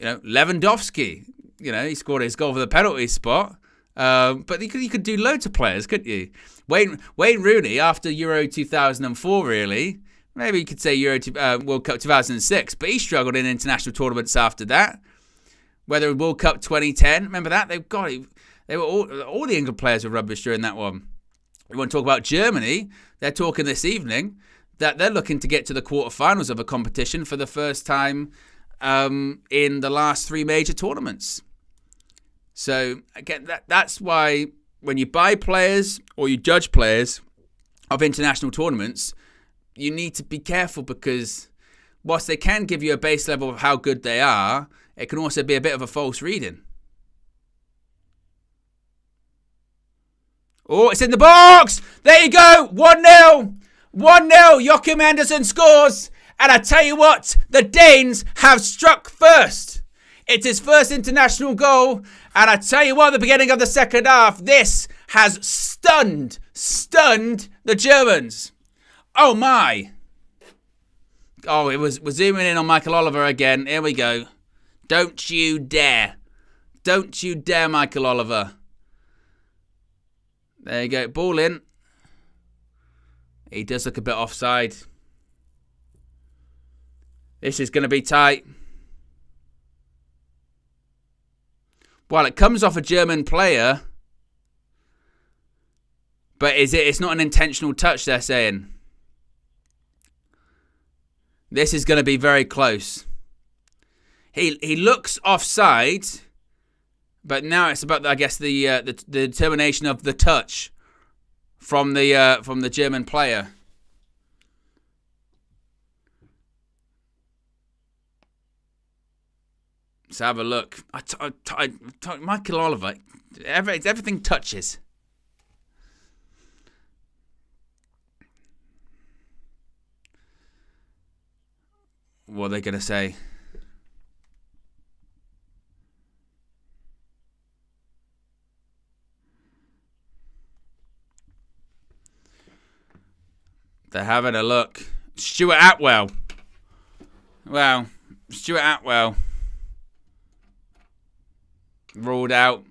Lewandowski. He scored his goal for the penalty spot. But you could do loads of players, couldn't you? Wayne Rooney after Euro 2004, really. Maybe you could say World Cup 2006, but he struggled in international tournaments after that. Whether World Cup 2010, remember that? They were all the England players were rubbish during that one. We want to talk about Germany. They're talking this evening that they're looking to get to the quarterfinals of a competition for the first time in the last 3 major tournaments. So again, that's why when you buy players or you judge players of international tournaments, you need to be careful, because whilst they can give you a base level of how good they are, it can also be a bit of a false reading. Oh, it's in the box! There you go! 1-0! 1-0, Joachim Andersen scores. And I tell you what, the Danes have struck first. It's his first international goal. And I tell you what, at the beginning of the second half, this has stunned the Germans. Oh my. Oh, we're zooming in on Michael Oliver again. Here we go. Don't you dare. Don't you dare, Michael Oliver. There you go. Ball in. He does look a bit offside. This is going to be tight. Well, it comes off a German player. But it's not an intentional touch, they're saying. This is going to be very close. He looks offside. But now it's about, I guess, the determination of the touch from the German player. Let's have a look. Michael Oliver, everything touches. What are they going to say? They're having a look. Stuart Atwell. Wow. Stuart Atwell. Ruled out.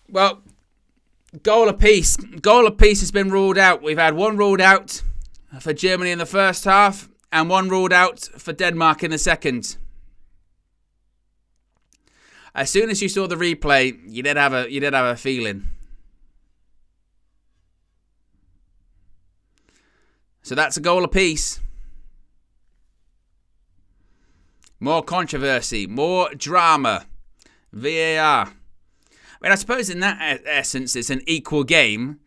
Well, goal apiece. Goal apiece has been ruled out. We've had one ruled out for Germany in the first half and one ruled out for Denmark in the second. As soon as you saw the replay, you did have a feeling. So that's a goal apiece. More controversy, more drama, VAR. I mean, I suppose in that essence, it's an equal game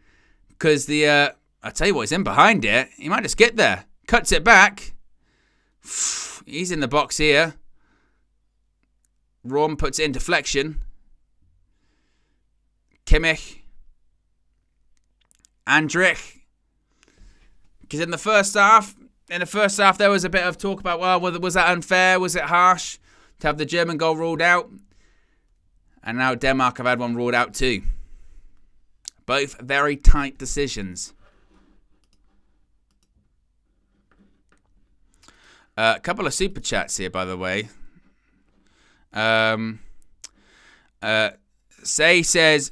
because I tell you what, he's in behind it. He might just get there, cuts it back. He's in the box here. Rom puts it in deflection. Kimmich, Andrich. Because in the first half, there was a bit of talk about, well, was that unfair? Was it harsh to have the German goal ruled out? And now Denmark have had one ruled out too. Both very tight decisions. A couple of super chats here, by the way. Say says,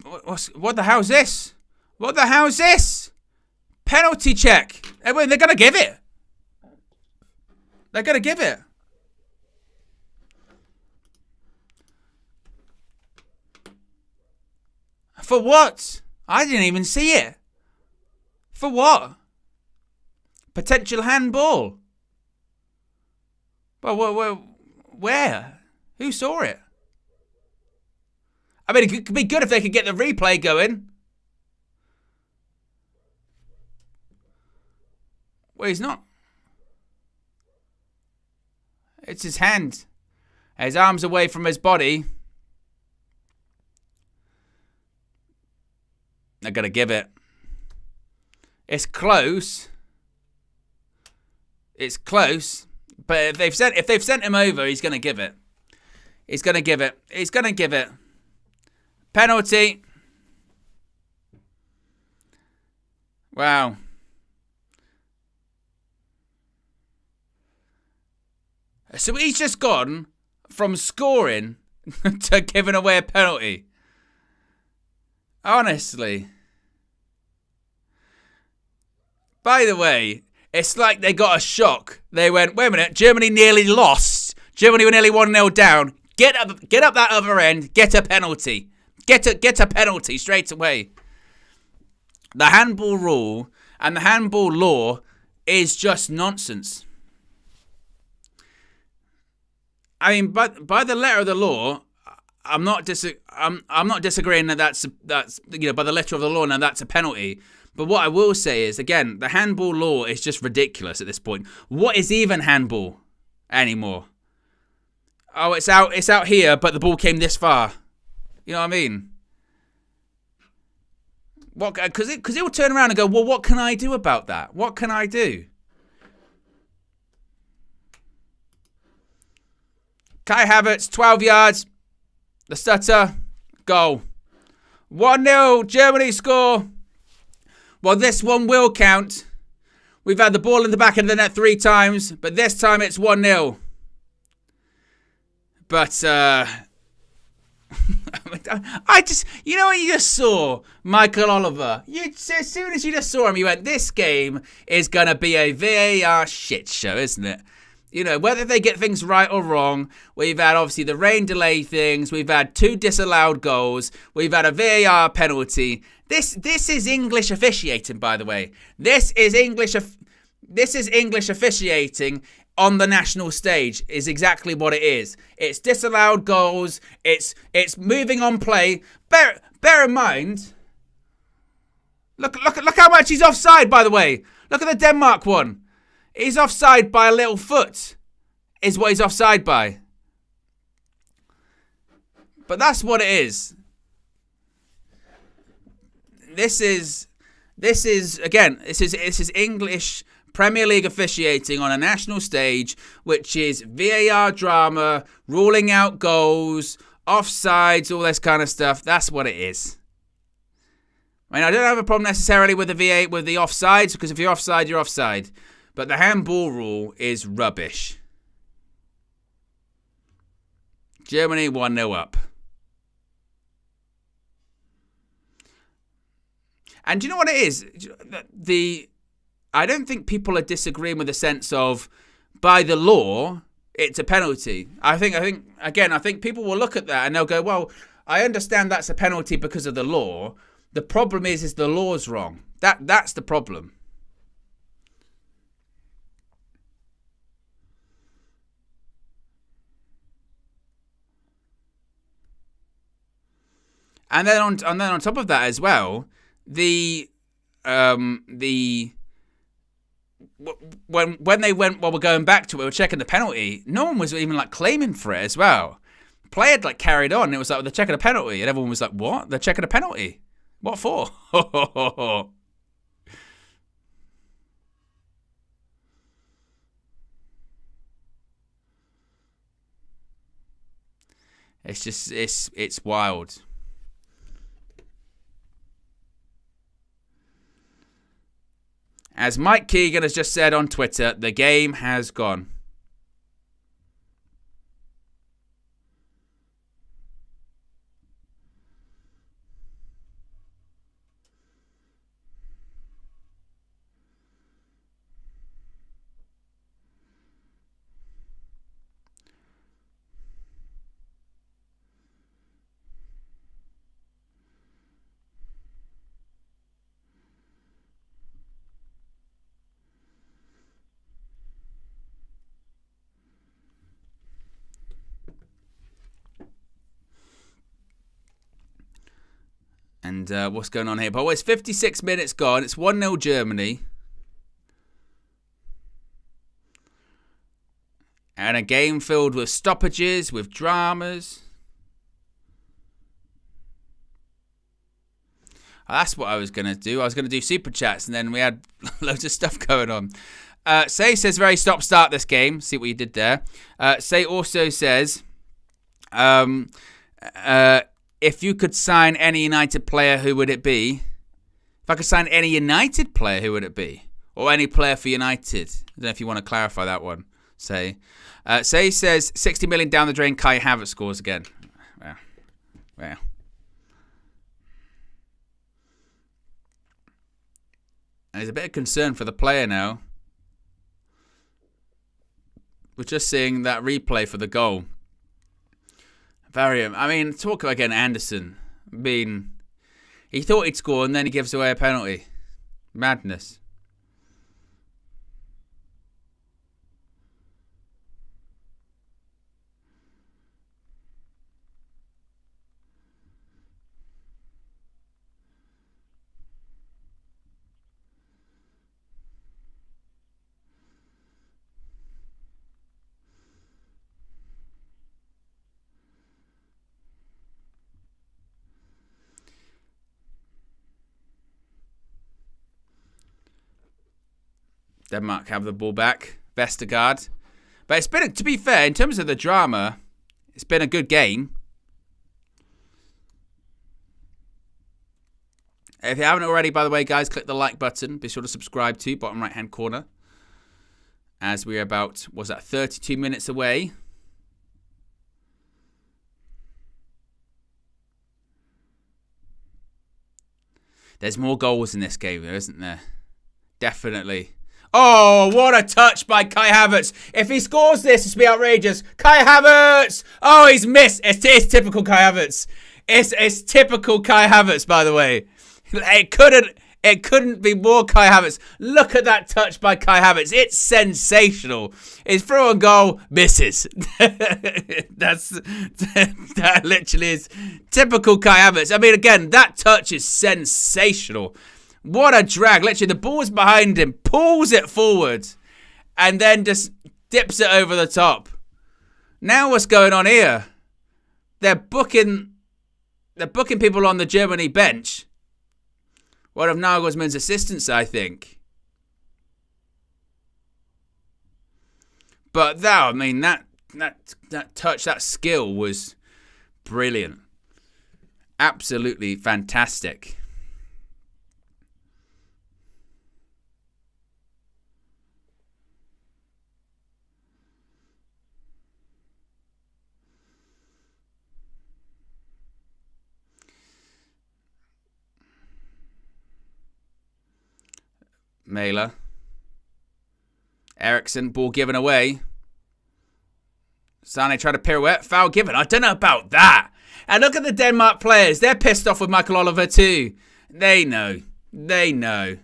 what the hell's this? What the hell's this? Penalty check. They're going to give it. They're going to give it. For what? I didn't even see it. For what? Potential handball. Well, where? Who saw it? I mean, it could be good if they could get the replay going. Well, he's not. It's his hand. His arm's away from his body. They're going to give it. It's close. It's close. But if they've sent him over, he's going to give it. He's going to give it. He's going to give it. Penalty. Wow. So he's just gone from scoring to giving away a penalty. Honestly. By the way, it's like they got a shock. They went, wait a minute, Germany nearly lost. Germany were nearly 1-0 down. Get up that other end. Get a penalty. Get a penalty straight away. The handball rule and the handball law is just nonsense. I mean, by the letter of the law, I'm not disagreeing that that's by the letter of the law now that's a penalty. But what I will say is, again, the handball law is just ridiculous at this point. What is even handball anymore? Oh, it's out here, but the ball came this far. You know what I mean? What? Because he'll turn around and go, well, what can I do about that? What can I do? Kai Havertz, 12 yards. The stutter. Goal. 1-0. Germany score. Well, this one will count. We've had the ball in the back of the net 3 times, but this time it's 1-0. But, I just, you know when you just saw Michael Oliver, as soon as you just saw him, you went, this game is going to be a VAR shit show, isn't it? You know, whether they get things right or wrong, we've had obviously the rain delay things, we've had 2 disallowed goals, we've had a VAR penalty. This is English officiating, by the way. This is English officiating on the national stage is exactly what it is. It's disallowed goals. It's moving on play. Bear in mind. Look how much he's offside, by the way. Look at the Denmark one. He's offside by a little foot. Is what he's offside by. But that's what it is. This is English Premier League officiating on a national stage, which is VAR drama, ruling out goals, offsides, all this kind of stuff. That's what it is. I mean, I don't have a problem necessarily with the offsides, because if you're offside, you're offside. But the handball rule is rubbish. Germany 1-0 up. And do you know what it is? I don't think people are disagreeing with the sense of, by the law, it's a penalty. I think people will look at that and they'll go, well, I understand that's a penalty because of the law. The problem is the law's wrong. That's the problem. And then on top of that as well, when they went, well, we're going back to it, we're checking the penalty, no one was even like claiming for it as well. Play had like carried on. It was like, they're checking a penalty, and everyone was like, what? They're checking a penalty? What for? It's just, it's wild. As Mike Keegan has just said on Twitter, the game has gone. And what's going on here? But it's 56 minutes gone. It's 1-0 Germany. And a game filled with stoppages, with dramas. That's what I was going to do. I was going to do super chats, and then we had loads of stuff going on. Say says very stop-start this game. See what you did there. Say also says... if you could sign any United player, who would it be? If I could sign any United player, who would it be? Or any player for United? I don't know if you want to clarify that one. Say says 60 million down the drain, Kai Havertz scores again. Well. There's a bit of concern for the player now. We're just seeing that replay for the goal. I mean, talk about again, Anderson. He thought he'd score and then he gives away a penalty. Madness. Denmark have the ball back. Vestergaard. But it's been, to be fair, in terms of the drama, it's been a good game. If you haven't already, by the way, guys, click the like button. Be sure to subscribe too, bottom right-hand corner. As we're about, 32 minutes away. There's more goals in this game, though, isn't there? Definitely. Oh, what a touch by Kai Havertz. If he scores this, it's be outrageous. Kai Havertz! Oh, he's missed. It's typical Kai Havertz. It's typical Kai Havertz, by the way. It couldn't be more Kai Havertz. Look at that touch by Kai Havertz. It's sensational. His throw and goal misses. That literally is typical Kai Havertz. I mean, again, that touch is sensational. What a drag. Literally, the ball's behind him, pulls it forward, and then just dips it over the top. Now what's going on here? They're booking people on the Germany bench. One of Nagelsmann's assistants, I think. But that touch, that skill was brilliant. Absolutely fantastic. Mailer. Eriksson, ball given away. Sane tried to pirouette, foul given. I don't know about that. And look at the Denmark players. They're pissed off with Michael Oliver too. They know. They know.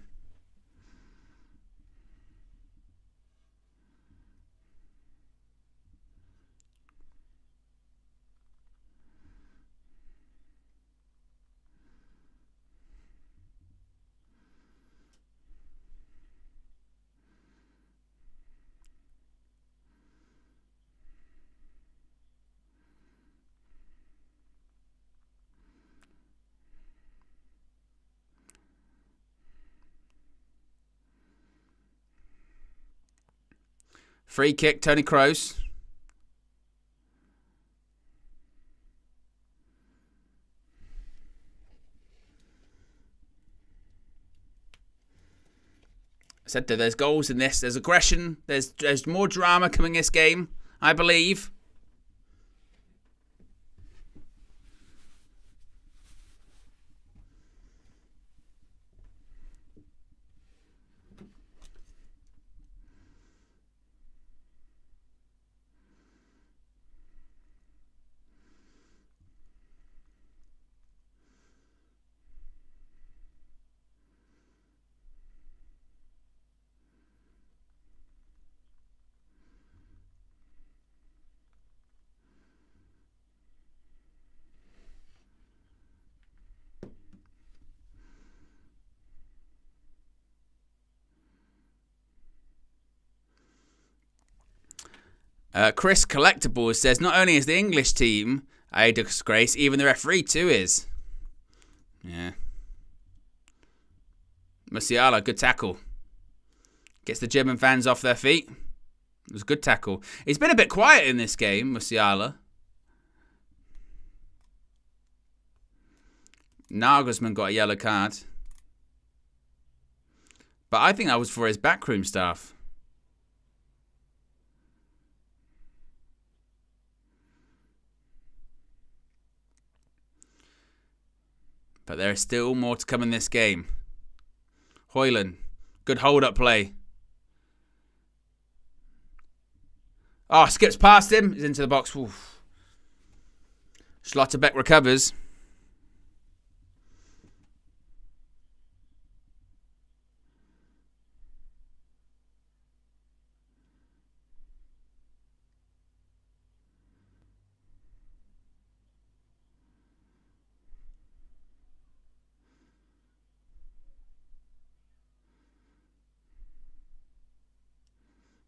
Free kick, Tony Kroos. I said that there's goals in this. There's aggression. There's more drama coming in this game, I believe. Chris Collectibles says, not only is the English team a disgrace, even the referee too is. Yeah. Musiala, good tackle. Gets the German fans off their feet. It was a good tackle. He's been a bit quiet in this game, Musiala. Nagelsmann got a yellow card. But I think that was for his backroom staff. But there is still more to come in this game. Højlund. Good hold-up play. Oh, skips past him. He's into the box. Oof. Schlotterbeck recovers.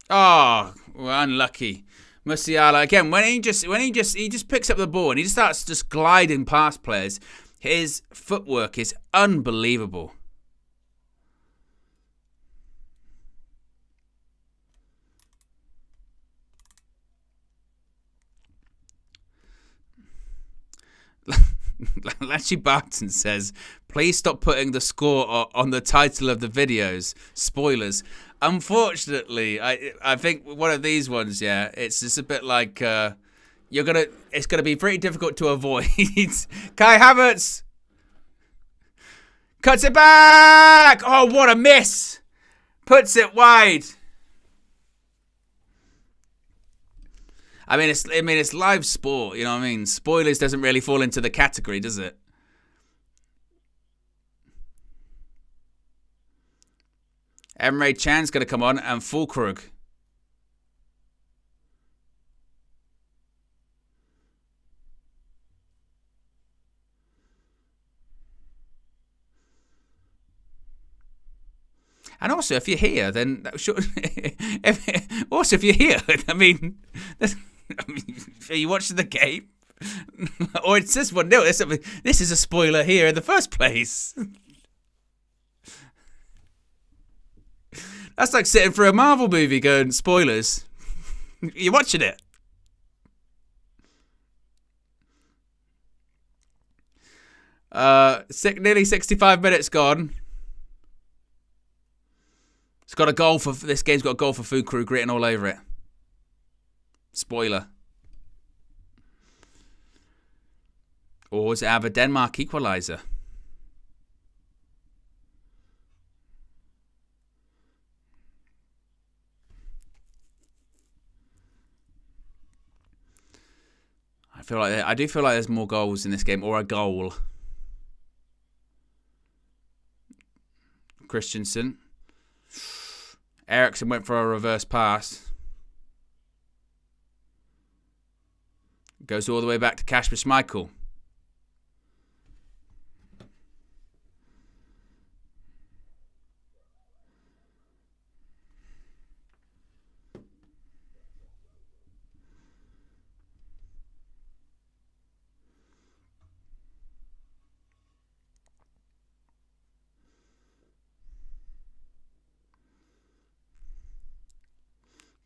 Oh, well, unlucky. Musiala again. When he just picks up the ball and he just starts just gliding past players. His footwork is unbelievable. Lashy Barton says, please stop putting the score on the title of the videos. Spoilers. Unfortunately, I think one of these ones, yeah, it's just a bit like it's gonna be pretty difficult to avoid. Kai Havertz cuts it back. Oh, what a miss! Puts it wide. I mean, it's live sport. You know what I mean? Spoilers doesn't really fall into the category, does it? Emre Can's going to come on and Fulkrug. And also, if you're here, then also if you're here, I mean, are you watching the game? Or it's just 1-0. This is a spoiler here in the first place. That's like sitting through a Marvel movie going, spoilers. You're watching it. Nearly 65 minutes gone. It's got a goal for this game's got a goal for Fulkrug written all over it. Spoiler. Or does it have a Denmark equaliser? I do feel like there's more goals in this game, or a goal. Christensen. Eriksen went for a reverse pass. Goes all the way back to Kasper Schmeichel.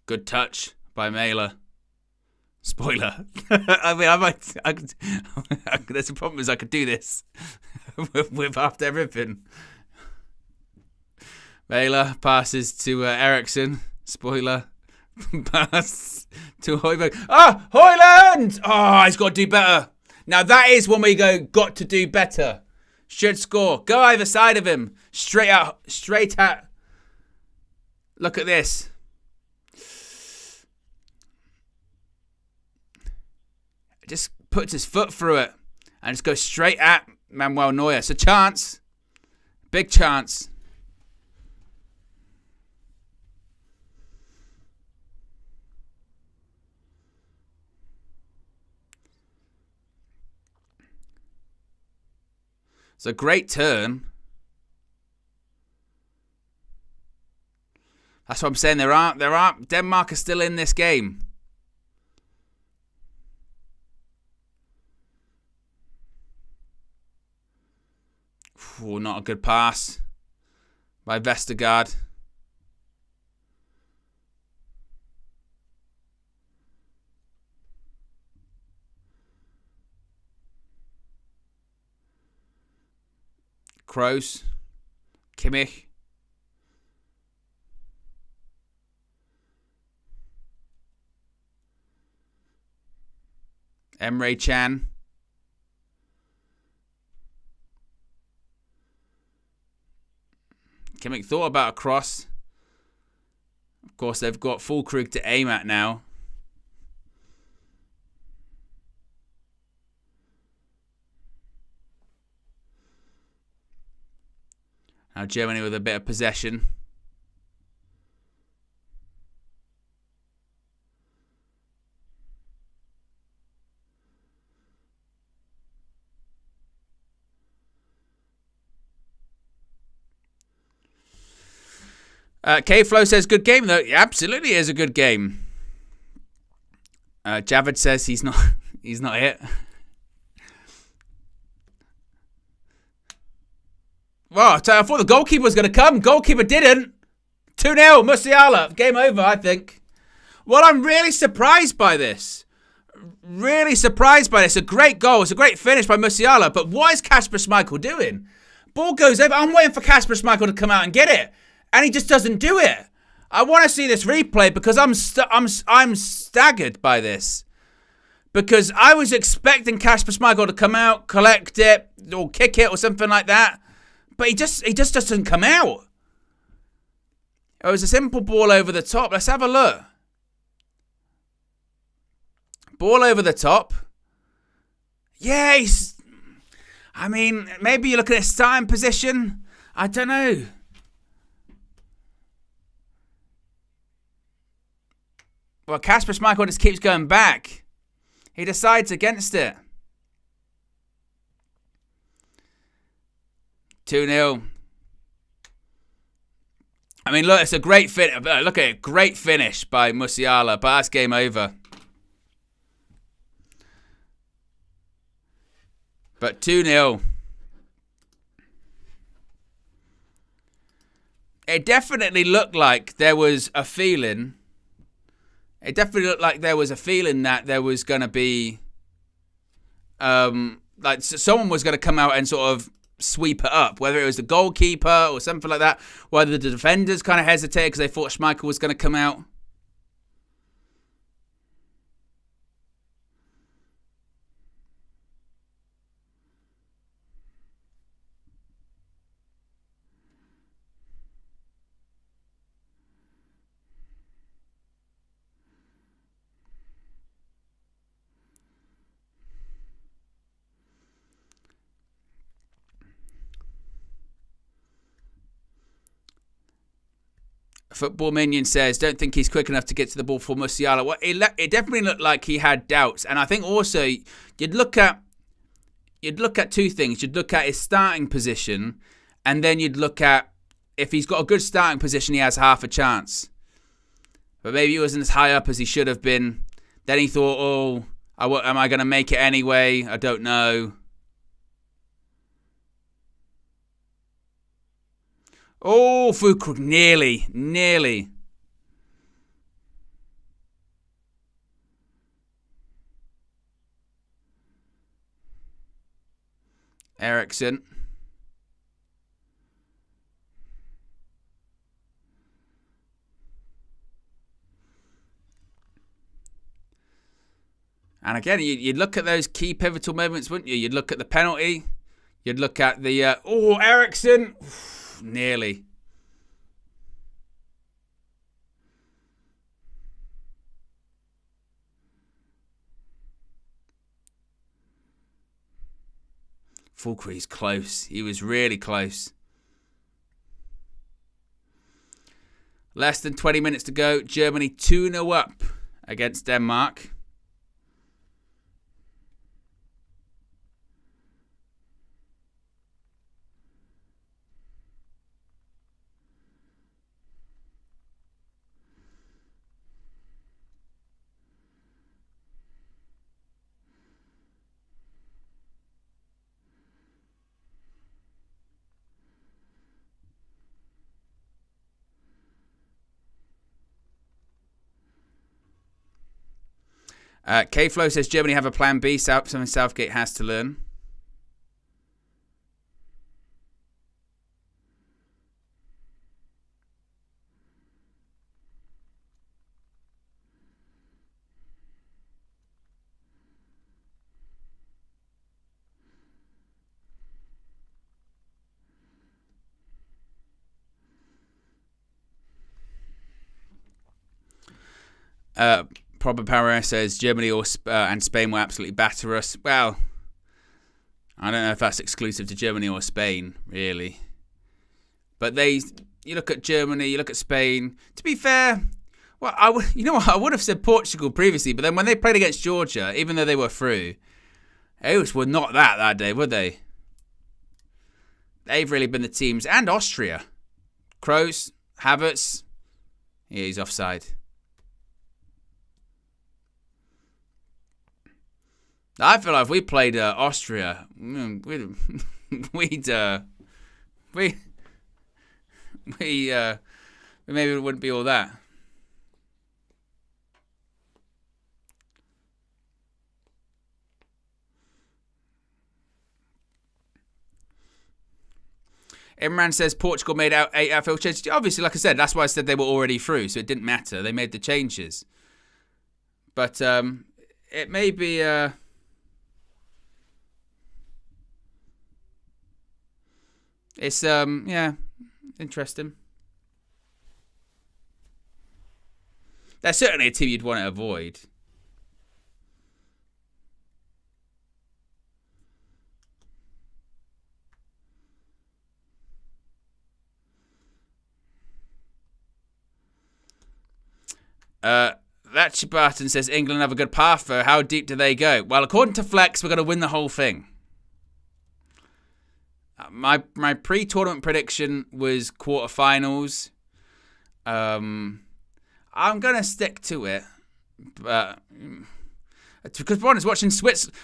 Good touch by Mailer. Spoiler. I mean, there's a problem is I could do this with after everything. Mailer passes to Eriksen. Spoiler. Pass to Højbjerg. Ah, Højlund! Oh, he's got to do better. Now that is when we go, got to do better. Should score. Go either side of him. Straight at. Look at this. Just puts his foot through it and just goes straight at Manuel Neuer. It's a chance. Big chance. It's a great turn. That's what I'm saying. There aren't Denmark are still in this game. Oh, not a good pass by Vestergaard. Kroos. Kimmich. Emre Can. Kimmich thought about a cross. Of course, they've got Fulkrug to aim at now. Now Germany with a bit of possession. K-Flow says, good game, though. Yeah, absolutely is a good game. Javed says he's not it. Well, I thought the goalkeeper was going to come. Goalkeeper didn't. 2-0, Musiala. Game over, I think. Well, I'm really surprised by this. Really surprised by this. A great goal. It's a great finish by Musiala. But what is Kasper Schmeichel doing? Ball goes over. I'm waiting for Kasper Schmeichel to come out and get it. And he just doesn't do it. I want to see this replay because I'm staggered by this. Because I was expecting Kasper Schmeichel to come out, collect it, or kick it or something like that. But he just doesn't come out. It was a simple ball over the top. Let's have a look. Ball over the top. Yeah, I mean, maybe you're looking at his starting position. I don't know. Well, Kasper Schmeichel just keeps going back. He decides against it. 2-0. I mean, look, it's a great finish. Look at it. Great finish by Musiala, but that's game over. But 2-0. It definitely looked like there was a feeling. It definitely looked like there was a feeling that there was going to be, like someone was going to come out and sort of sweep it up. Whether it was the goalkeeper or something like that. Whether the defenders kind of hesitated because they thought Schmeichel was going to come out. Football Minion says, don't think he's quick enough to get to the ball for Musiala. Well, it definitely looked like he had doubts. And I think also you'd look at two things. You'd look at his starting position, and then you'd look at if he's got a good starting position, he has half a chance. But maybe he wasn't as high up as he should have been. Then he thought, oh, am I going to make it anyway? I don't know. Oh, Foucault, nearly. Ericsson. And again, you'd look at those key pivotal moments, wouldn't you? You'd look at the penalty. You'd look at the... Ericsson. Nearly. Fulcre's close. He was really close. Less than 20 minutes to go. Germany 2-0 up against Denmark. K-Flow says Germany have a plan B, something Southgate has to learn. Proper Power says Germany and Spain will absolutely batter us. Well, I don't know if that's exclusive to Germany or Spain, really. But you look at Germany, you look at Spain. To be fair, well, I would have said Portugal previously, but then when they played against Georgia, even though they were through, they were not that day, were they? They've really been the teams. And Austria. Kroos, Havertz. Yeah, he's offside. I feel like if we played Austria, maybe it wouldn't be all that. Imran says Portugal made out 8 outfield changes. Obviously, like I said, that's why I said they were already through, so it didn't matter. They made the changes. But it may be... it's, yeah, interesting. That's certainly a team you'd want to avoid. That Barton says England have a good path though. How deep do they go? Well, according to Flex, we're going to win the whole thing. My pre-tournament prediction was quarterfinals. I'm going to stick to it. But because one is watching Switzerland.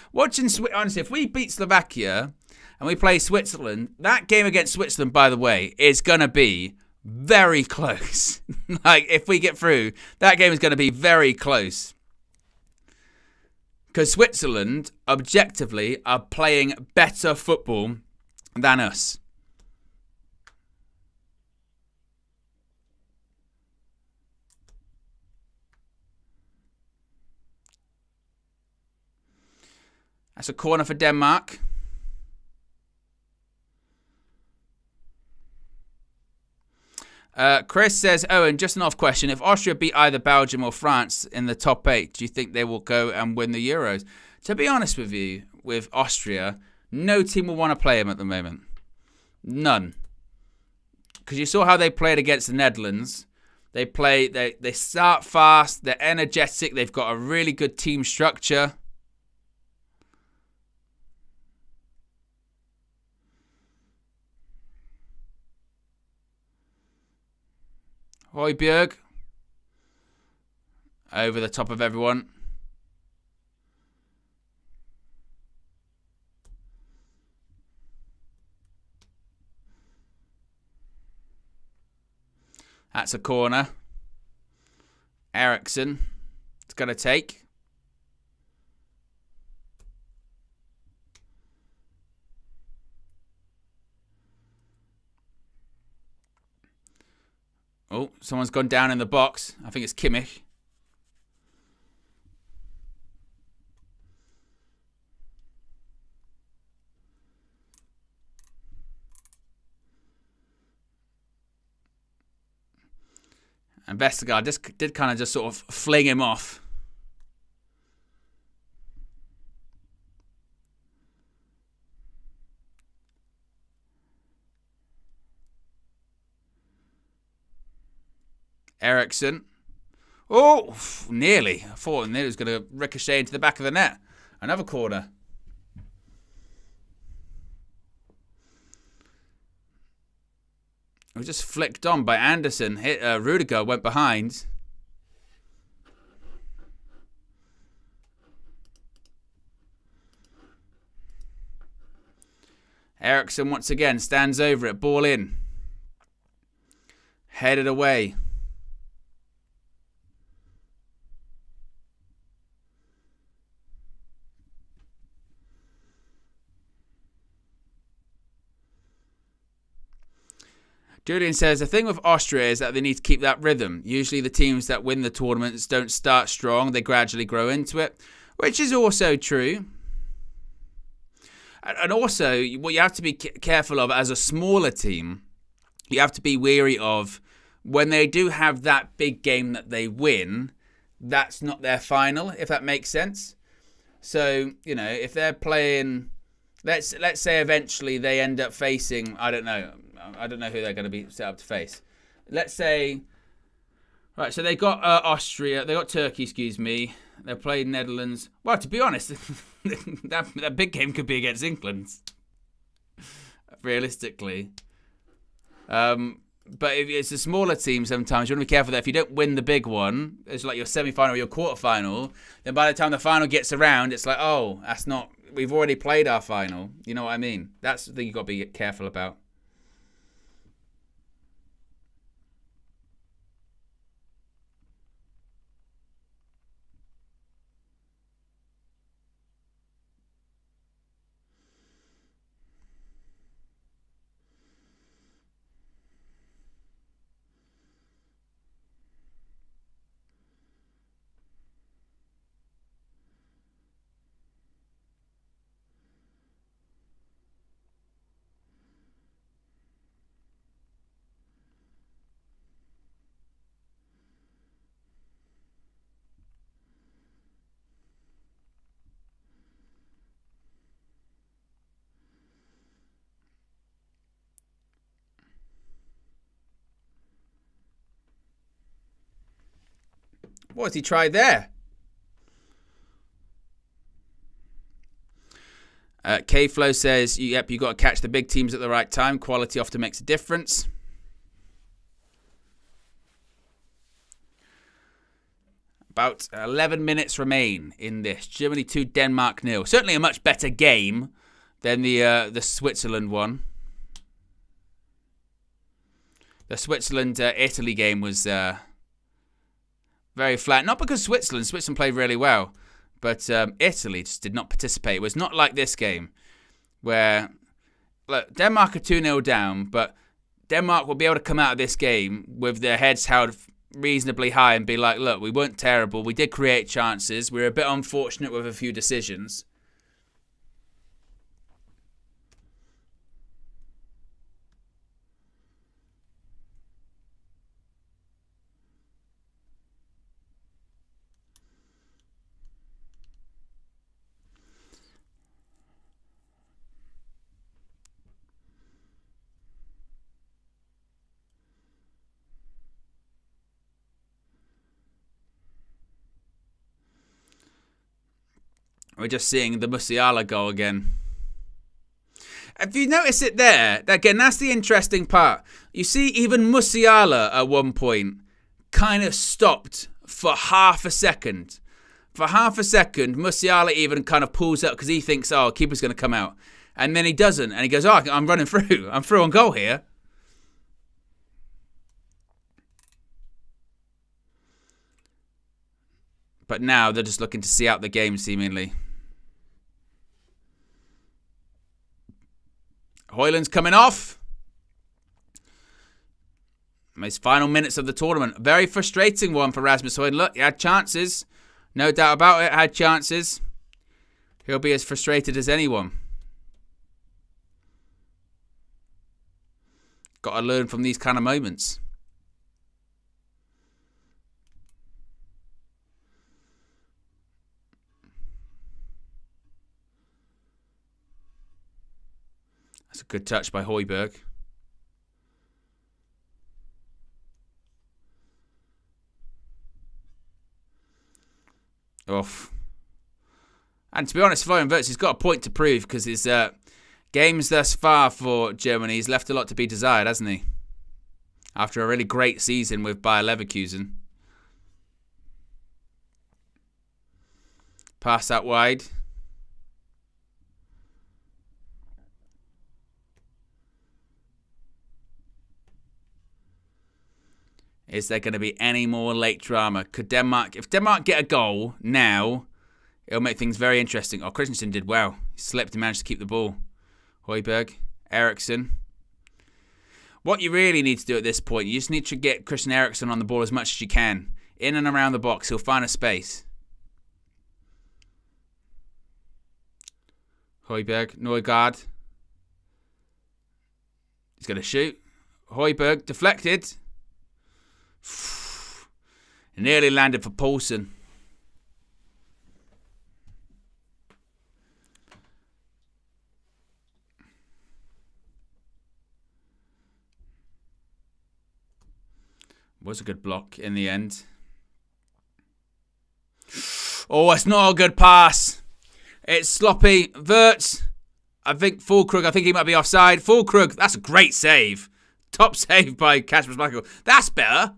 Honestly, if we beat Slovakia and we play Switzerland, that game against Switzerland, by the way, is going to be very close. Like, if we get through, that game is going to be very close. Because Switzerland, objectively, are playing better football than us. That's a corner for Denmark. Chris says, Owen, just an off question. If Austria beat either Belgium or France in the top 8, do you think they will go and win the Euros? To be honest with you, with Austria, no team will want to play them at the moment. None. Because you saw how they played against the Netherlands. They start fast, they're energetic, they've got a really good team structure. Højbjerg. Over the top of everyone. That's a corner. Eriksson. It's going to take. Oh, someone's gone down in the box. I think it's Kimmich. And Vestergaard did kind of just sort of fling him off. Eriksson. Oh, nearly. I thought it was going to ricochet into the back of the net. Another corner. It was just flicked on by Anderson. Hit Rudiger, went behind. Eriksson once again stands over it. Ball in. Headed away. Julian says, the thing with Austria is that they need to keep that rhythm. Usually the teams that win the tournaments don't start strong. They gradually grow into it, which is also true. And also, what you have to be careful of as a smaller team, you have to be wary of when they do have that big game that they win, that's not their final, if that makes sense. So, you know, if they're playing, let's say eventually they end up facing, I don't know who they're going to be set up to face. Let's say, right, so they got Austria, they got Turkey, excuse me. They played Netherlands. Well, to be honest, that big game could be against England, realistically. But if it's a smaller team, sometimes you want to be careful that if you don't win the big one, it's like your semi-final or your quarter-final, then by the time the final gets around, it's like, oh, that's not, we've already played our final. You know what I mean? That's the thing you've got to be careful about. What has he tried there? K-Flow says, yep, you got to catch the big teams at the right time. Quality often makes a difference. About 11 minutes remain in this. Germany 2, Denmark 0. Certainly a much better game than the Switzerland one. The Switzerland-Italy game was very flat. Not because Switzerland played really well, but Italy just did not participate. It was not like this game where look, Denmark are 2-0 down, but Denmark will be able to come out of this game with their heads held reasonably high and be like, look, we weren't terrible. We did create chances. We were a bit unfortunate with a few decisions. We're just seeing the Musiala goal again. If you notice it there, again, that's the interesting part. You see, even Musiala at one point kind of stopped for half a second. For half a second, Musiala even kind of pulls up because he thinks, oh, keeper's going to come out. And then he doesn't. And he goes, oh, I'm running through. I'm through on goal here. But now they're just looking to see out the game, seemingly. Højlund's coming off. His final minutes of the tournament. Very frustrating one for Rasmus Højlund. Look, he had chances. No doubt about it, had chances. He'll be as frustrated as anyone. Got to learn from these kind of moments. That's a good touch by Højbjerg. Off. And to be honest, Florian Wirtz has got a point to prove because his games thus far for Germany, he's left a lot to be desired, hasn't he? After a really great season with Bayer Leverkusen. Pass out wide. Is there going to be any more late drama? Could Denmark, if Denmark get a goal now, it'll make things very interesting. Oh, Christensen did well. He slipped and managed to keep the ball. Højbjerg, Eriksen. What you really need to do at this point, you just need to get Christian Eriksen on the ball as much as you can. In and around the box, he'll find a space. Højbjerg, Nøjgaard. He's going to shoot. Højbjerg, deflected. Nearly landed for Poulsen. Was a good block in the end. Oh, it's not a good pass. It's sloppy. Wirtz. I think Fulkrug. I think he might be offside. Fulkrug. That's a great save. Top save by Kasper Schmeichel. That's better.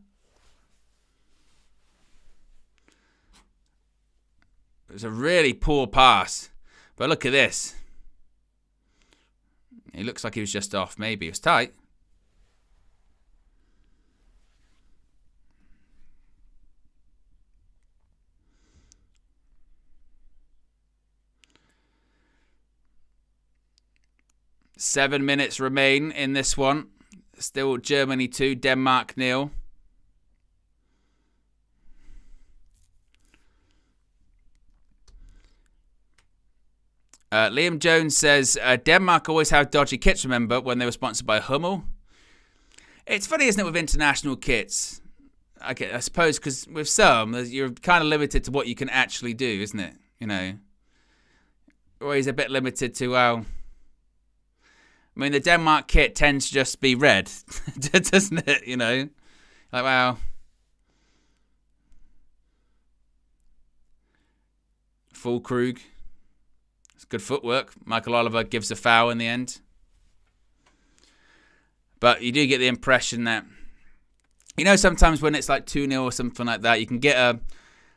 It was a really poor pass. But look at this. He looks like he was just off. Maybe. It was tight. Seven minutes remain in this one. Still Germany 2, Denmark 0. Liam Jones says, Denmark always have dodgy kits, remember, when they were sponsored by Hummel? It's funny, isn't it, with international kits? Okay, I suppose, because with some, you're kind of limited to what you can actually do, isn't it? You know, always a bit limited to, well, I mean, the Denmark kit tends to just be red, doesn't it? You know, like, well, Fulkrug. It's good footwork. Michael Oliver gives a foul in the end. But you do get the impression that, sometimes when it's like 2-0 or something like that, you can get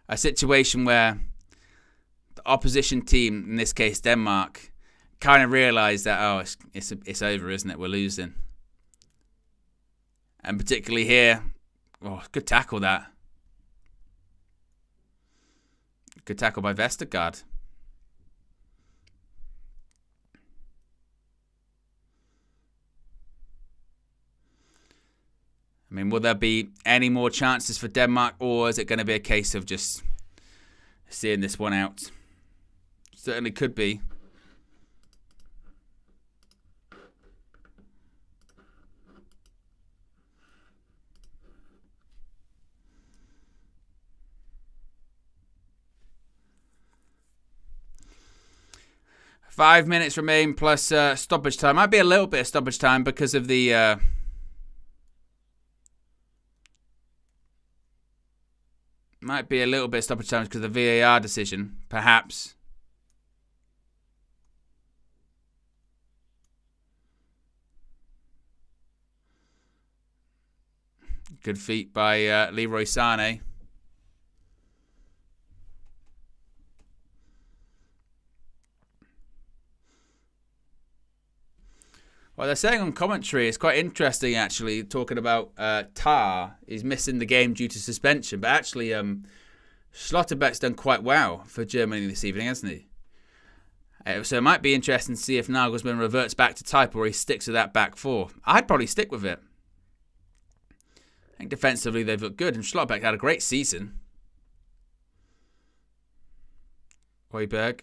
a situation where the opposition team, in this case Denmark, kind of realise that, it's over, isn't it? We're losing. And particularly here, good tackle that. Good tackle by Vestergaard. I mean, will there be any more chances for Denmark, or is it going to be a case of just seeing this one out? Certainly could be. Five minutes remain plus stoppage time. Might be a little bit of stoppage time because of the... Might be a little bit of stoppage time because of the VAR decision, perhaps. Good feet by Leroy Sané. Well, they're saying on commentary, it's quite interesting actually, talking about Tar is missing the game due to suspension. But actually, Schlotterbeck's done quite well for Germany this evening, hasn't he? So it might be interesting to see if Nagelsmann reverts back to type or he sticks with that back four. I'd probably stick with it. I think defensively they've looked good, and Schlotterbeck had a great season. Højbjerg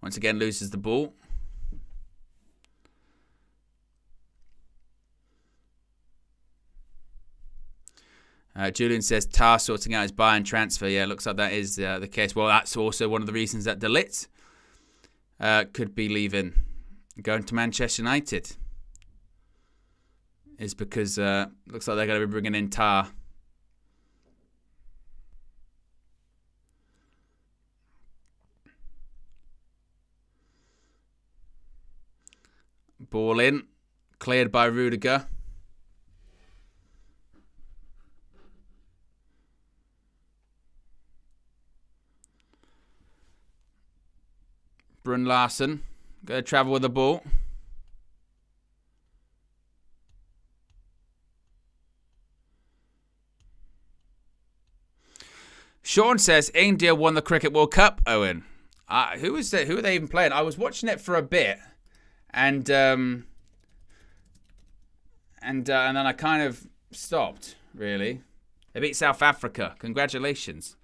once again loses the ball. Julian says Tar sorting out his Bayern transfer. Yeah, looks like that is the case. Well, that's also one of the reasons that De Ligt could be leaving, going to Manchester United. Is because looks like they're going to be bringing in Tar. Ball in, cleared by Rudiger. Brun Larsen going to travel with the ball. Sean says India won the Cricket World Cup, Owen. Who is that? Who are they even playing? I was watching it for a bit, and then I kind of stopped. Really, they beat South Africa. Congratulations.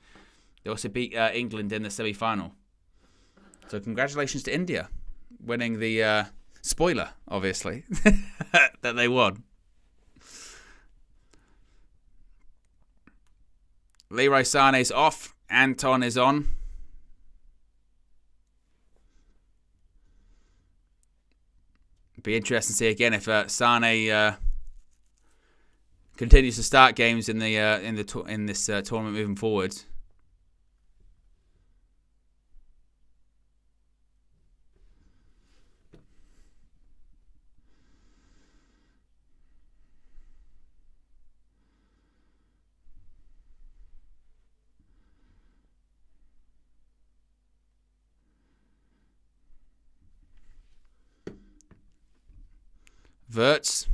They also beat England in the semi-final. So congratulations to India, winning the spoiler, obviously, that they won. Leroy Sané's off. Anton is on. Be interesting to see again if Sané continues to start games in this tournament moving forward. Wirtz.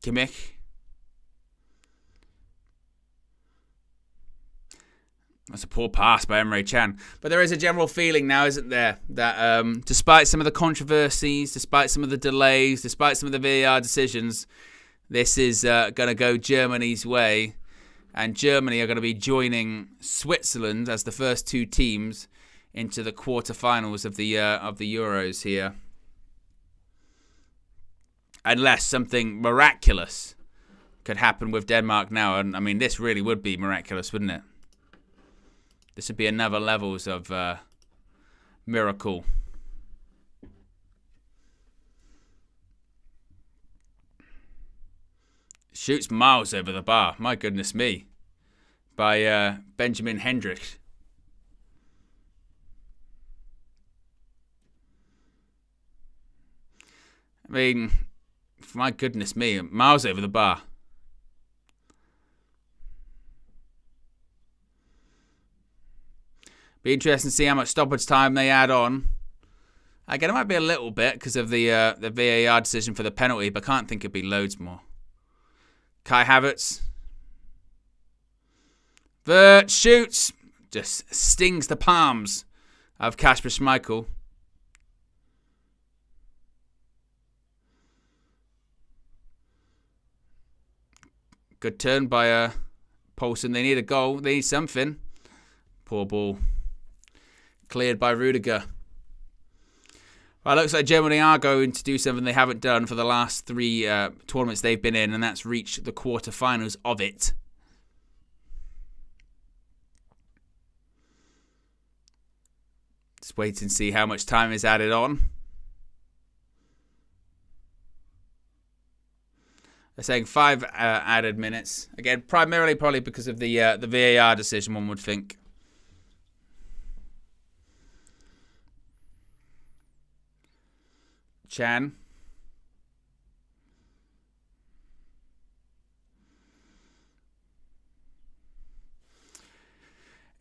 Kimmich. That's a poor pass by Emre Can. But there is a general feeling now, isn't there, that despite some of the controversies, despite some of the delays, despite some of the VAR decisions, this is going to go Germany's way. And Germany are going to be joining Switzerland as the first two teams into the quarterfinals of the Euros here. Unless something miraculous could happen with Denmark now. And I mean, this really would be miraculous, wouldn't it? This would be another levels of miracle. Shoots miles over the bar. My goodness me. By Benjamin Hendrick. I mean, my goodness me, miles over the bar. Be interesting to see how much stoppage time they add on. Again, it might be a little bit because of the VAR decision for the penalty, but I can't think it'd be loads more. Kai Havertz. Vert shoots. Just stings the palms of Kasper Schmeichel. Good turn by Poulsen. They need a goal. They need something. Poor ball. Cleared by Rudiger. Well, it looks like Germany are going to do something they haven't done for the last 3 tournaments they've been in, and that's reach the quarterfinals of it. Just wait and see how much time is added on. They're saying 5 added minutes. Again, primarily probably because of the VAR decision, one would think. Chan.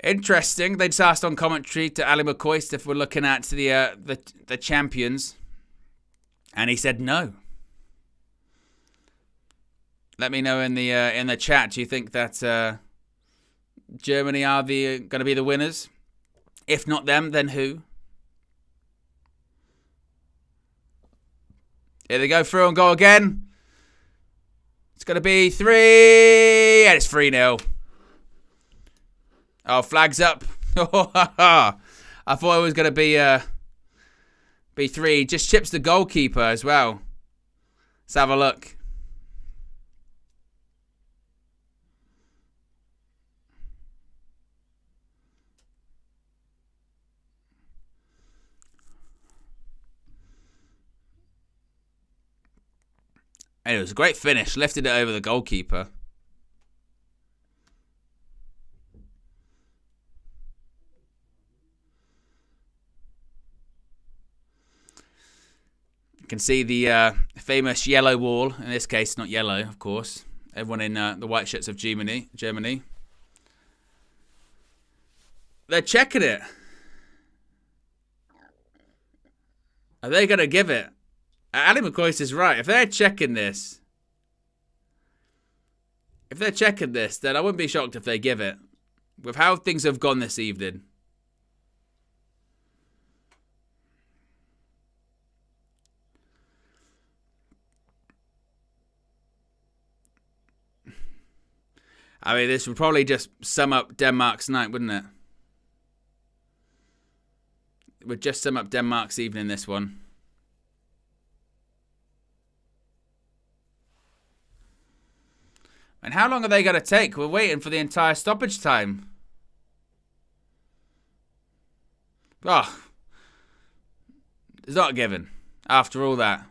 Interesting. They just asked on commentary to Ali McCoist if we're looking at the champions, and he said no. Let me know in the chat. Do you think that Germany are going to be the winners? If not them, then who? Here they go through and go again. It's going to be 3, and it's 3-0. Oh, flags up. I thought it was going to be 3. Just chips the goalkeeper as well. Let's have a look. And it was a great finish. Lifted it over the goalkeeper. You can see the famous yellow wall. In this case, not yellow, of course. Everyone in the white shirts of Germany. They're checking it. Are they going to give it? Ali McCoist is right. If they're checking this, then I wouldn't be shocked if they give it. With how things have gone this evening. I mean, this would probably just sum up Denmark's night, wouldn't it? It would just sum up Denmark's evening, this one. And how long are they going to take? We're waiting for the entire stoppage time. Oh. It's not given. After all that.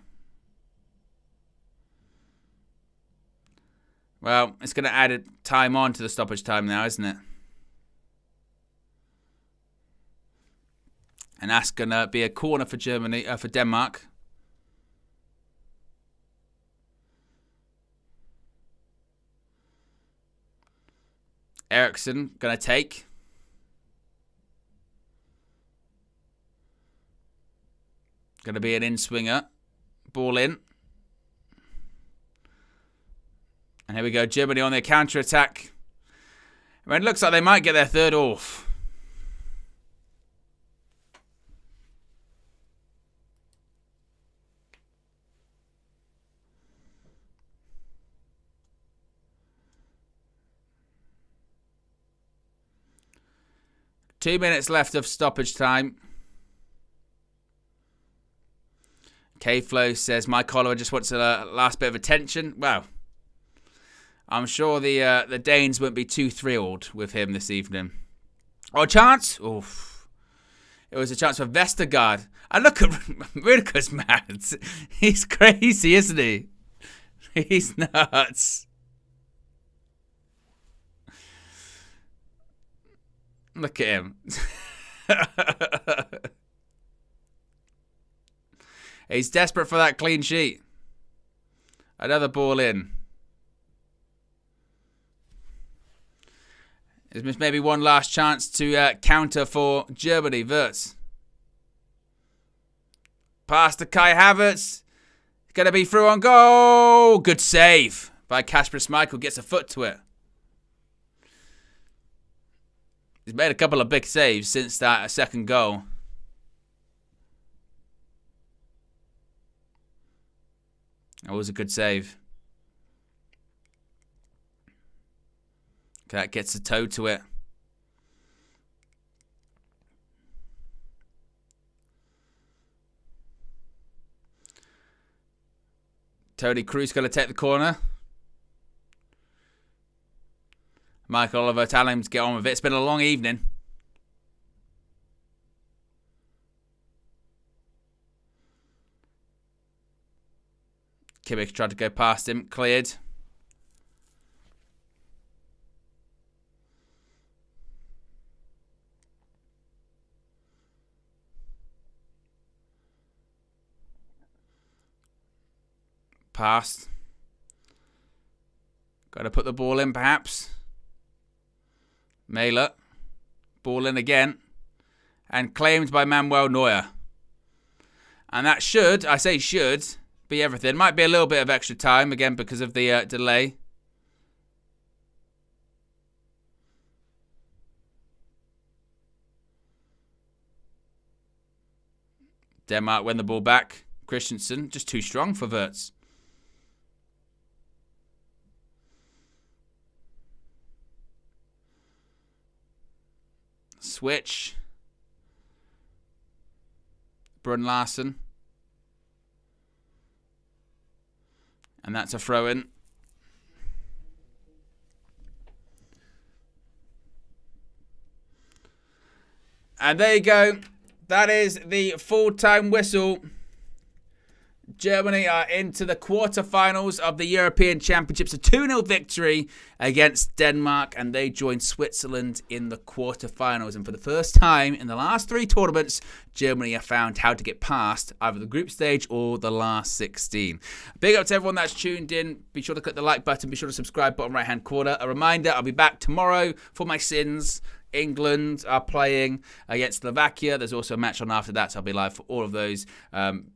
Well, it's going to add time on to the stoppage time now, isn't it? And that's going to be a corner for Germany, for Denmark. Eriksson going to take. Going to be an in-swinger. Ball in. And here we go. Germany on their counter-attack. I mean, it looks like they might get their third off. Two minutes left of stoppage time. K-Flow says, Mike Oliver just wants a last bit of attention. Well, I'm sure the Danes won't be too thrilled with him this evening. Oh, a chance? Oof. It was a chance for Vestergaard. And look at Rudiger's mad. He's crazy, isn't he? He's nuts. Look at him. He's desperate for that clean sheet. Another ball in. There's maybe one last chance to counter for Germany. Wirtz. Pass to Kai Havertz. Going to be through on goal. Good save by Kasper Schmeichel. Gets a foot to it. He's made a couple of big saves since that second goal. That was a good save. That gets a toe to it. Tony Kroos going to take the corner. Michael Oliver telling him to get on with it. It's been a long evening. Kimmich tried to go past him. Cleared. Passed. Got to put the ball in, perhaps. Mailer. Ball in again. And claimed by Manuel Neuer. And that should, I say should, be everything. Might be a little bit of extra time, again, because of the delay. Denmark win the ball back. Christensen, just too strong for Wirtz. Switch. Brun Larsen. And that's a throw-in. And there you go. That is the full-time whistle. Germany are into the quarterfinals of the European Championships. A 2-0 victory against Denmark, and they join Switzerland in the quarterfinals. And for the first time in the last 3 tournaments, Germany have found how to get past either the group stage or the last 16. Big up to everyone that's tuned in. Be sure to click the like button. Be sure to subscribe, bottom right-hand corner. A reminder, I'll be back tomorrow for my sins. England are playing against Slovakia. There's also a match on after that, so I'll be live for all of those.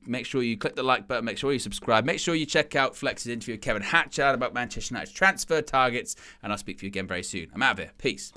Make sure you click the like button. Make sure you subscribe. Make sure you check out Flex's interview with Kevin Hatchard about Manchester United's transfer targets, and I'll speak to you again very soon. I'm out of here. Peace.